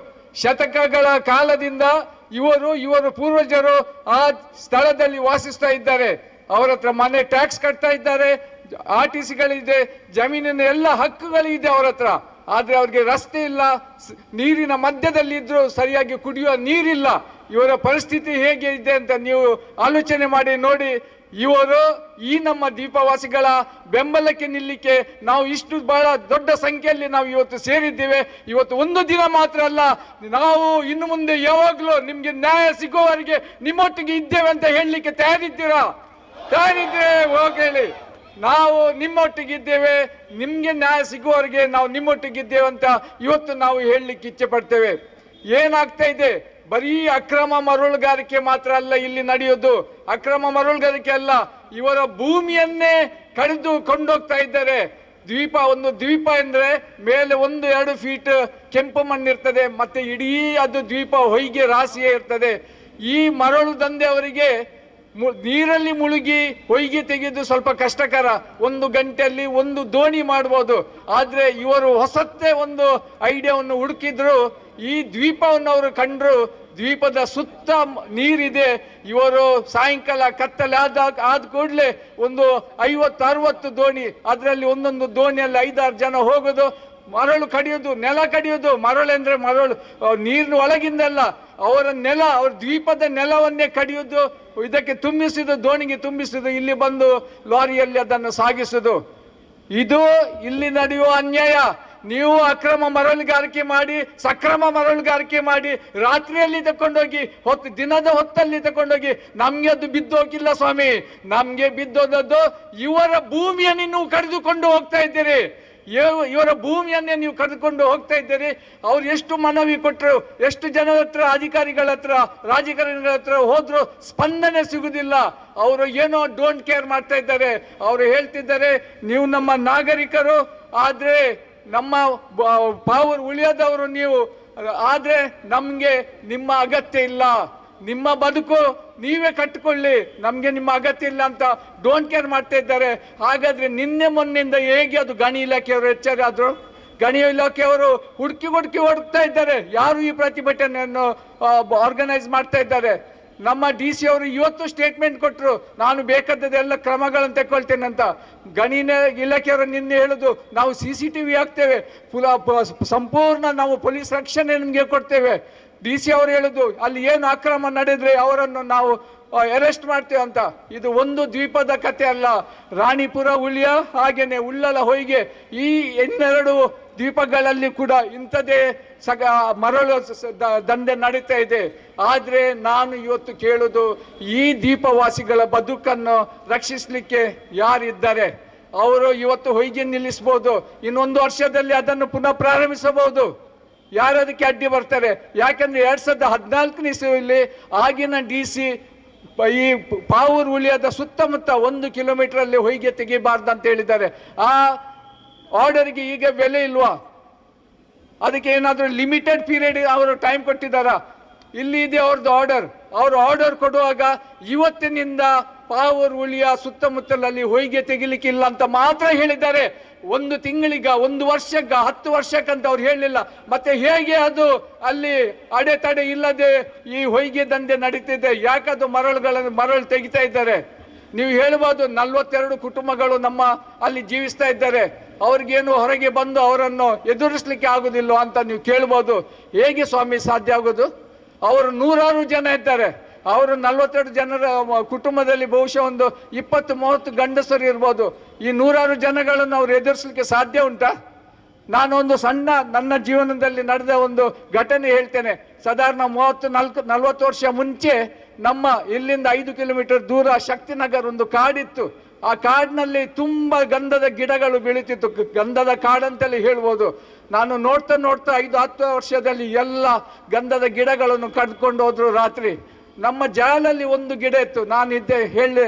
ಶತಕಗಳ ಕಾಲದಿಂದ ಇವರು ಪೂರ್ವಜರು ಆ ಸ್ಥಳದಲ್ಲಿ ವಾಸಿಸ್ತಾ ಇದ್ದಾರೆ. ಅವರ ಹತ್ರ ಮನೆ ಟ್ಯಾಕ್ಸ್ ಕಟ್ತಾ ಇದ್ದಾರೆ, RTCಗಳಿದೆ, ಜಮೀನಿನ ಎಲ್ಲ ಹಕ್ಕುಗಳಿದೆ ಅವರ ಹತ್ರ. ಆದ್ರೆ ಅವ್ರಿಗೆ ರಸ್ತೆ ಇಲ್ಲ, ನೀರಿನ ಮಧ್ಯದಲ್ಲಿ ಇದ್ರು ಸರಿಯಾಗಿ ಕುಡಿಯುವ ನೀರಿಲ್ಲ. ಇವರ ಪರಿಸ್ಥಿತಿ ಹೇಗೆ ಇದೆ ಅಂತ ನೀವು ಆಲೋಚನೆ ಮಾಡಿ ನೋಡಿ. ಇವರು ಈ ನಮ್ಮ ದ್ವೀಪವಾಸಿಗಳ ಬೆಂಬಲಕ್ಕೆ ನಿಲ್ಲಿಕ್ಕೆ ನಾವು ಇಷ್ಟು ಬಹಳ ದೊಡ್ಡ ಸಂಖ್ಯೆಯಲ್ಲಿ ನಾವು ಇವತ್ತು ಸೇರಿದ್ದೇವೆ. ಇವತ್ತು ಒಂದು ದಿನ ಮಾತ್ರ ಅಲ್ಲ, ನಾವು ಇನ್ನು ಮುಂದೆ ಯಾವಾಗಲೂ ನಿಮ್ಗೆ ನ್ಯಾಯ ಸಿಗುವವರೆಗೆ ನಿಮ್ಮೊಟ್ಟಿಗೆ ಇದ್ದೇವೆ ಅಂತ ಹೇಳಲಿಕ್ಕೆ ತಯಾರಿದ್ದೀರಾ? ತಯಾರಿದ್ರೆ ಹೋಗಿ, ನಾವು ನಿಮ್ಮೊಟ್ಟಿಗಿದ್ದೇವೆ, ನಿಮ್ಗೆ ನ್ಯಾಯ ಸಿಗುವವರೆಗೆ ನಾವು ನಿಮ್ಮೊಟ್ಟಿಗಿದ್ದೇವೆ ಅಂತ ಇವತ್ತು ನಾವು ಹೇಳಲಿಕ್ಕೆ ಇಚ್ಛೆ ಪಡ್ತೇವೆ. ಏನಾಗ್ತಾ ಇದೆ? ಬರೀ ಅಕ್ರಮ ಮರಳುಗಾರಿಕೆ ಮಾತ್ರ ಅಲ್ಲ ಇಲ್ಲಿ ನಡೆಯೋದು. ಅಕ್ರಮ ಮರಳುಗಾರಿಕೆ ಅಲ್ಲ, ಇವರ ಭೂಮಿಯನ್ನೇ ಕಡಿದು ಕೊಂಡೋಗ್ತಾ ಇದ್ದಾರೆ. ಒಂದು ದ್ವೀಪ ಅಂದ್ರೆ ಮೇಲೆ 1-2 ಫೀಟ್ ಕೆಂಪು ಮಣ್ಣಿರ್ತದೆ, ಮತ್ತೆ ಇಡೀ ಅದು ದ್ವೀಪ ಹೊಯ್ಗೆ ರಾಶಿಯೇ ಇರ್ತದೆ. ಈ ಮರಳು ದಂಧೆ ಅವರಿಗೆ ನೀರಲ್ಲಿ ಮುಳುಗಿ ಹೊಯ್ಗೆ ತೆಗೆದು ಸ್ವಲ್ಪ ಕಷ್ಟಕರ. 1 ಗಂಟೆಯಲ್ಲಿ 1 ದೋಣಿ ಮಾಡಬಹುದು. ಆದ್ರೆ ಇವರು ಹೊಸತ್ತೇ ಒಂದು ಐಡಿಯಾವನ್ನು ಹುಡುಕಿದ್ರು. ಈ ದ್ವೀಪವನ್ನು ಅವರು ಕಂಡ್ರು, ದ್ವೀಪದ ಸುತ್ತ ನೀರಿದೆ. ಇವರು ಸಾಯಂಕಾಲ ಕತ್ತಲೆ ಆದ ಕೂಡಲೇ ಒಂದು 50-60 ದೋಣಿ, ಅದರಲ್ಲಿ ಒಂದೊಂದು ದೋಣಿಯಲ್ಲಿ 5-6 ಜನ ಹೋಗೋದು, ಮರಳು ಕಡಿಯೋದು, ನೆಲ ಕಡಿಯೋದು. ಮರಳೆಂದ್ರೆ ಮರಳು ನೀರಿನ ಒಳಗಿಂದಲ್ಲ, ಅವರ ನೆಲ, ಅವ್ರ ದ್ವೀಪದ ನೆಲವನ್ನೇ ಕಡಿಯೋದು, ಇದಕ್ಕೆ ತುಂಬಿಸಿದ್ದು, ದೋಣಿಗೆ ತುಂಬಿಸಿದ್ದು, ಇಲ್ಲಿ ಬಂದು ಲಾರಿಯಲ್ಲಿ ಅದನ್ನು ಸಾಗಿಸುದು. ಇದು ಇಲ್ಲಿ ನಡೆಯುವ ಅನ್ಯಾಯ. ನೀವು ಅಕ್ರಮ ಮರಳುಗಾರಿಕೆ ಮಾಡಿ, ಸಕ್ರಮ ಮರಳುಗಾರಿಕೆ ಮಾಡಿ, ರಾತ್ರಿಯಲ್ಲಿ ತಕೊಂಡೋಗಿ ದಿನದ ಹೊತ್ತಲ್ಲಿ ತಕೊಂಡೋಗಿ ನಮ್ಗೆ ಅದು ಬಿದ್ದೋಗಿಲ್ಲ ಸ್ವಾಮಿ. ನಮ್ಗೆ ಬಿದ್ದೋದದ್ದು ಇವರ ಭೂಮಿಯನ್ನು ನೀವು ಕರೆದುಕೊಂಡು ಹೋಗ್ತಾ ಇದ್ದೀರಿ. ಇವರ ಭೂಮಿಯನ್ನೇ ನೀವು ಕರೆದುಕೊಂಡು ಹೋಗ್ತಾ ಇದ್ದೀರಿ. ಅವ್ರು ಎಷ್ಟು ಮನವಿ ಕೊಟ್ಟರು, ಎಷ್ಟು ಜನರ ಹತ್ರ, ಅಧಿಕಾರಿಗಳ ಹತ್ರ, ರಾಜಕಾರಣಿಗಳ ಹತ್ರ ಹೋದ್ರು ಸ್ಪಂದನೆ ಸಿಗುದಿಲ್ಲ. ಅವರು ಏನೋ ಡೋಂಟ್ ಕೇರ್ ಮಾಡ್ತಾ ಇದ್ದಾರೆ. ಅವರು ಹೇಳ್ತಿದ್ದಾರೆ ನೀವು ನಮ್ಮ ನಾಗರಿಕರು, ಆದ್ರೆ ನಮ್ಮ ಪಾವರ್ ಉಳಿಯದವರು ನೀವು, ಆದ್ರೆ ನಮ್ಗೆ ನಿಮ್ಮ ಅಗತ್ಯ ಇಲ್ಲ, ನಿಮ್ಮ ಬದುಕು ನೀವೇ ಕಟ್ಟಿಕೊಳ್ಳಿ, ನಮ್ಗೆ ನಿಮ್ಮ ಅಗತ್ಯ ಇಲ್ಲ ಅಂತ ಡೋಂಟ್ ಕೇರ್ ಮಾಡ್ತಾ ಇದ್ದಾರೆ. ಹಾಗಾದ್ರೆ ನಿನ್ನೆ ಮೊನ್ನೆಯಿಂದ ಹೇಗೆ ಅದು ಗಣಿ ಇಲಾಖೆಯವರು ಎಚ್ಚರ ಆದ್ರು? ಗಣಿ ಇಲಾಖೆಯವರು ಹುಡುಕಿ ಹುಡುಕ್ತಾ ಇದ್ದಾರೆ ಯಾರು ಈ ಪ್ರತಿಭಟನೆಯನ್ನು ಆರ್ಗನೈಸ್ ಮಾಡ್ತಾ ಇದ್ದಾರೆ. ನಮ್ಮ DC ಅವರು ಇವತ್ತು ಸ್ಟೇಟ್ಮೆಂಟ್ ಕೊಟ್ಟರು, ನಾನು ಬೇಕಾದದೆಲ್ಲ ಕ್ರಮಗಳನ್ನು ತಗೊಳ್ತೇನೆ ಅಂತ. ಗಣಿ ಇಲಾಖೆಯವರು ನಿನ್ನೆ ಹೇಳುದು, ನಾವು CCTV ಹಾಕ್ತೇವೆ, ಸಂಪೂರ್ಣ ನಾವು ಪೊಲೀಸ್ ರಕ್ಷಣೆ ನಿಮಗೆ ಕೊಡ್ತೇವೆ. DC ಅವರು ಹೇಳುದು, ಅಲ್ಲಿ ಏನು ಅಕ್ರಮ ನಡೆದ್ರೆ ಅವರನ್ನು ನಾವು ಅರೆಸ್ಟ್ ಮಾಡ್ತೇವೆ ಅಂತ. ಇದು ಒಂದು ದ್ವೀಪದ ಕಥೆ ಅಲ್ಲ. ರಾಣಿಪುರ, ಉಳಿಯ, ಹಾಗೇನೆ ಉಳ್ಳಲ, ಹೊಯ್ಗೆ, ಈ 12 ದ್ವೀಪಗಳಲ್ಲಿ ಕೂಡ ಇಂಥದೇ ಮರಳು ದಂಧೆ ನಡೀತಾ ಇದೆ. ಆದ್ರೆ ನಾನು ಇವತ್ತು ಕೇಳುದು, ಈ ದ್ವೀಪವಾಸಿಗಳ ಬದುಕನ್ನು ರಕ್ಷಿಸಲಿಕ್ಕೆ ಯಾರಿದ್ದಾರೆ? ಅವರು ಇವತ್ತು ಹೊಯ್ಗೆ ನಿಲ್ಲಿಸಬಹುದು, ಇನ್ನೊಂದು ವರ್ಷದಲ್ಲಿ ಅದನ್ನು ಪುನಃ ಪ್ರಾರಂಭಿಸಬಹುದು. ಯಾರದಕ್ಕೆ ಅಡ್ಡಿ ಬರ್ತಾರೆ? ಯಾಕಂದ್ರೆ 2014ನೇ ಇಸವಿಯಲ್ಲಿ ಆಗಿನ DC ಈ ಪಾವೂರು ಉಳಿಯದ ಸುತ್ತಮುತ್ತ 1 ಕಿಲೋಮೀಟರ್ ಅಲ್ಲಿ ಹೊಯ್ಗೆ ತೆಗಿಬಾರ್ದು ಅಂತ ಹೇಳಿದ್ದಾರೆ. ಆ ಆರ್ಡರ್ಗೆ ಈಗ ಬೆಲೆ ಇಲ್ವಾ? ಅದಕ್ಕೆ ಏನಾದರೂ ಲಿಮಿಟೆಡ್ ಪೀರಿಯಡ್ ಅವರು ಟೈಮ್ ಕೊಟ್ಟಿದ್ದಾರ? ಇಲ್ಲಿ ಇದೆ ಅವ್ರದ್ದು ಆರ್ಡರ್. ಅವರು ಆರ್ಡರ್ ಕೊಡುವಾಗ ಇವತ್ತಿನಿಂದ ಪಾವೂರು ಉಳಿಯ ಸುತ್ತಮುತ್ತಲಲ್ಲಿ ಹೊಯ್ಗೆ ತೆಗಿಲಿಕ್ಕಿಲ್ಲ ಅಂತ ಮಾತ್ರ ಹೇಳಿದ್ದಾರೆ. 1 ತಿಂಗಳಿಗ, 1 ವರ್ಷಕ್ಕ, 10 ವರ್ಷಕ್ಕಂತ ಅವ್ರು ಹೇಳಲಿಲ್ಲ. ಮತ್ತೆ ಹೇಗೆ ಅದು ಅಲ್ಲಿ ಅಡೆತಡೆ ಇಲ್ಲದೆ ಈ ಹೊಯ್ಗೆ ದಂಧೆ ನಡೀತಿದೆ? ಯಾಕದು ಮರಳು ತೆಗಿತಾ ಇದ್ದಾರೆ? ನೀವು ಹೇಳ್ಬೋದು 42 ಕುಟುಂಬಗಳು ನಮ್ಮ ಅಲ್ಲಿ ಜೀವಿಸ್ತಾ ಇದ್ದಾರೆ, ಅವ್ರಿಗೇನು ಹೊರಗೆ ಬಂದು ಅವರನ್ನು ಎದುರಿಸಲಿಕ್ಕೆ ಆಗುದಿಲ್ಲ ಅಂತ ನೀವು ಕೇಳ್ಬೋದು. ಹೇಗೆ ಸ್ವಾಮಿ ಸಾಧ್ಯ ಆಗೋದು? ಅವರು 100 ಜನ ಇದ್ದಾರೆ. ಅವರು 42 ಜನರ ಕುಟುಂಬದಲ್ಲಿ ಬಹುಶಃ ಒಂದು 20-30 ಗಂಡಸರು ಇರ್ಬೋದು. ಈ 100 ಜನಗಳನ್ನು ಅವ್ರು ಎದುರಿಸಲಿಕ್ಕೆ ಸಾಧ್ಯ ಉಂಟಾ? ನಾನೊಂದು ಸಣ್ಣ ನನ್ನ ಜೀವನದಲ್ಲಿ ನಡೆದ ಒಂದು ಘಟನೆ ಹೇಳ್ತೇನೆ. ಸಾಧಾರಣ 30-40 ವರ್ಷ ಮುಂಚೆ ನಮ್ಮ ಇಲ್ಲಿಂದ 5 ಕಿಲೋಮೀಟರ್ ದೂರ ಶಕ್ತಿನಗರ್ ಒಂದು ಕಾಡಿತ್ತು. ಆ ಕಾಡಿನಲ್ಲಿ ತುಂಬಾ ಗಂಧದ ಗಿಡಗಳು ಬೆಳೀತಿತ್ತು. ಗಂಧದ ಕಾಡಂತಲೇ ಹೇಳ್ಬೋದು. ನಾನು ನೋಡ್ತಾ 5-10 ವರ್ಷದಲ್ಲಿ ಎಲ್ಲ ಗಂಧದ ಗಿಡಗಳನ್ನು ಕಡ್ಕೊಂಡು ಹೋದ್ರು. ರಾತ್ರಿ ನಮ್ಮ ಜಾಲಲ್ಲಿ ಒಂದು ಗಿಡ ಇತ್ತು. ನಾನಿದ್ದೆ, ಹೇಳಿ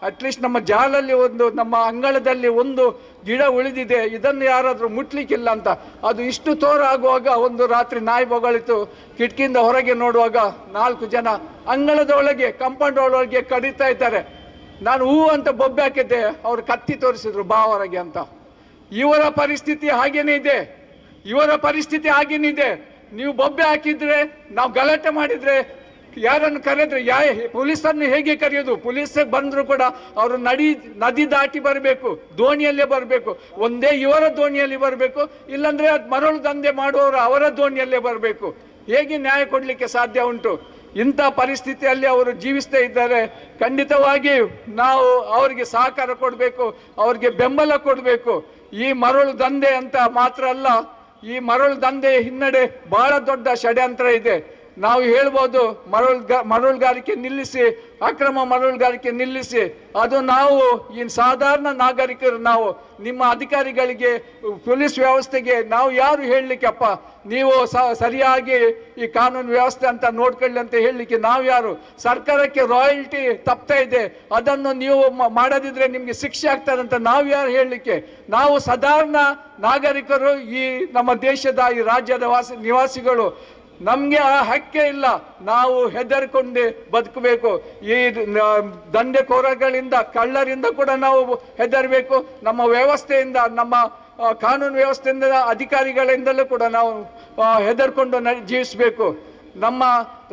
ಅಟ್ಲೀಸ್ಟ್ ನಮ್ಮ ಜಾಲಲ್ಲಿ ನಮ್ಮ ಅಂಗಳದಲ್ಲಿ ಒಂದು ಗಿಡ ಉಳಿದಿದೆ, ಇದನ್ನು ಯಾರಾದ್ರೂ ಮುಟ್ಲಿಕ್ಕಿಲ್ಲ ಅಂತ. ಅದು ಇಷ್ಟು ತೋರ ಆಗುವಾಗ ಒಂದು ರಾತ್ರಿ ನಾಯಿ ಬೊಗಳಿತು. ಕಿಟಕಿಯಿಂದ ಹೊರಗೆ ನೋಡುವಾಗ 4 ಜನ ಅಂಗಳದ ಒಳಗೆ, ಕಾಂಪೌಂಡ್ ಒಳಗೆ ಕಡಿತಾ ಇದ್ದಾರೆ. ನಾನು ಹೂ ಅಂತ ಬೊಬ್ಬೆ ಹಾಕಿದ್ದೆ, ಅವ್ರು ಕತ್ತಿ ತೋರಿಸಿದ್ರು, ಬಾ ಹೊರಗೆ ಅಂತ. ಇವರ ಪರಿಸ್ಥಿತಿ ಹಾಗೇನೇ ಇದೆ. ನೀವು ಬೊಬ್ಬೆ ಹಾಕಿದ್ರೆ, ನಾವು ಗಲಾಟೆ ಮಾಡಿದ್ರೆ, ಯಾರನ್ನು ಕರೆದ್ರೆ, ಪೊಲೀಸನ್ನು ಹೇಗೆ ಕರೆಯೋದು? ಪೊಲೀಸ್ ಬಂದ್ರು ಕೂಡ ಅವರು ನದಿ ದಾಟಿ ಬರಬೇಕು, ದೋಣಿಯಲ್ಲೇ ಬರಬೇಕು. ಒಂದೇ ಇವರ ದೋಣಿಯಲ್ಲಿ ಬರಬೇಕು, ಇಲ್ಲಾಂದ್ರೆ ಮರಳು ದಂಧೆ ಮಾಡುವವರು ಅವರ ದೋಣಿಯಲ್ಲೇ ಬರಬೇಕು. ಹೇಗೆ ನ್ಯಾಯ ಕೊಡ್ಲಿಕ್ಕೆ ಸಾಧ್ಯ ಉಂಟು? ಇಂಥ ಪರಿಸ್ಥಿತಿಯಲ್ಲಿ ಅವರು ಜೀವಿಸ್ತಾ ಇದ್ದಾರೆ. ಖಂಡಿತವಾಗಿ ನಾವು ಅವರಿಗೆ ಸಹಕಾರ ಕೊಡಬೇಕು, ಅವ್ರಿಗೆ ಬೆಂಬಲ ಕೊಡಬೇಕು. ಈ ಮರಳು ದಂಧೆ ಅಂತ ಮಾತ್ರ ಅಲ್ಲ, ಈ ಮರಳು ದಂಧೆ ಹಿನ್ನಡೆ ಬಹಳ ದೊಡ್ಡ ಷಡ್ಯಂತ್ರ ಇದೆ. ನಾವು ಹೇಳ್ಬೋದು, ಮರಳುಗಾರಿಕೆ ನಿಲ್ಲಿಸಿ, ಅಕ್ರಮ ಮರಳುಗಾರಿಕೆ ನಿಲ್ಲಿಸಿ. ಅದು ನಾವು ಈ ಸಾಧಾರಣ ನಾಗರಿಕರು, ನಾವು ನಿಮ್ಮ ಅಧಿಕಾರಿಗಳಿಗೆ, ಪೊಲೀಸ್ ವ್ಯವಸ್ಥೆಗೆ ನಾವು ಯಾರು ಹೇಳಲಿಕ್ಕಪ್ಪ? ನೀವು ಸರಿಯಾಗಿ ಈ ಕಾನೂನು ವ್ಯವಸ್ಥೆ ಅಂತ ನೋಡ್ಕೊಳ್ಳಿ ಅಂತ ಹೇಳಲಿಕ್ಕೆ ನಾವು ಯಾರು? ಸರ್ಕಾರಕ್ಕೆ ರಾಯಲ್ಟಿ ತಪ್ತಾ ಇದೆ, ಅದನ್ನು ನೀವು ಮಾಡದಿದ್ರೆ ನಿಮ್ಗೆ ಶಿಕ್ಷೆ ಆಗ್ತದೆ ಅಂತ ನಾವು ಯಾರು ಹೇಳಲಿಕ್ಕೆ? ನಾವು ಸಾಧಾರಣ ನಾಗರಿಕರು, ಈ ನಮ್ಮ ದೇಶದ, ಈ ರಾಜ್ಯದ ನಿವಾಸಿಗಳು. ನಮ್ಗೆ ಆ ಹಕ್ಕೇ ಇಲ್ಲ. ನಾವು ಹೆದರ್ಕೊಂಡೆ ಬದುಕಬೇಕು. ಈ ದಂಧೆಕೋರಗಳಿಂದ, ಕಳ್ಳರಿಂದ ಕೂಡ ನಾವು ಹೆದರ್ಬೇಕು. ನಮ್ಮ ವ್ಯವಸ್ಥೆಯಿಂದ, ನಮ್ಮ ಕಾನೂನು ವ್ಯವಸ್ಥೆಯಿಂದ, ಅಧಿಕಾರಿಗಳಿಂದಲೂ ಕೂಡ ನಾವು ಹೆದರ್ಕೊಂಡು ಜೀವಿಸಬೇಕು. ನಮ್ಮ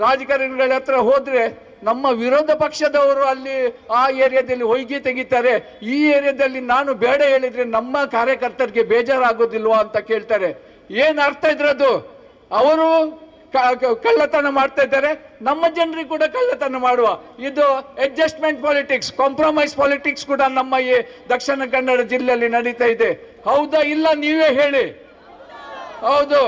ರಾಜಕಾರಣಿಗಳ ಹತ್ರ ಹೋದ್ರೆ ನಮ್ಮ ವಿರೋಧ ಪಕ್ಷದವರು ಅಲ್ಲಿ ಆ ಏರಿಯಾದಲ್ಲಿ ಹೊಯ್ಗೆ ತೆಗಿತಾರೆ, ಈ ಏರಿಯಾದಲ್ಲಿ ನಾನು ಬೇಡ ಹೇಳಿದ್ರೆ ನಮ್ಮ ಕಾರ್ಯಕರ್ತರಿಗೆ ಬೇಜಾರಾಗೋದಿಲ್ವಾ ಅಂತ ಕೇಳ್ತಾರೆ. ಏನ್ ಅರ್ಥ ಇದ್ರದು? ಅವರು ಕಳ್ಳತನ ಮಾಡ್ತಾ ಇದ್ದಾರೆ, ನಮ್ಮ ಜನರಿಗೆ ಕೂಡ ಕಳ್ಳತನ ಮಾಡುವ. ಇದು ಅಡ್ಜಸ್ಟ್ಮೆಂಟ್ ಪಾಲಿಟಿಕ್ಸ್, ಕಾಂಪ್ರಮೈಸ್ ಪಾಲಿಟಿಕ್ಸ್ ಕೂಡ ನಮ್ಮ ಈ ದಕ್ಷಿಣ ಕನ್ನಡ ಜಿಲ್ಲೆಯಲ್ಲಿ ನಡೀತಾ ಇದೆ. ಹೌದಾ ಇಲ್ಲ ನೀವೇ ಹೇಳಿ. ಹೌದು,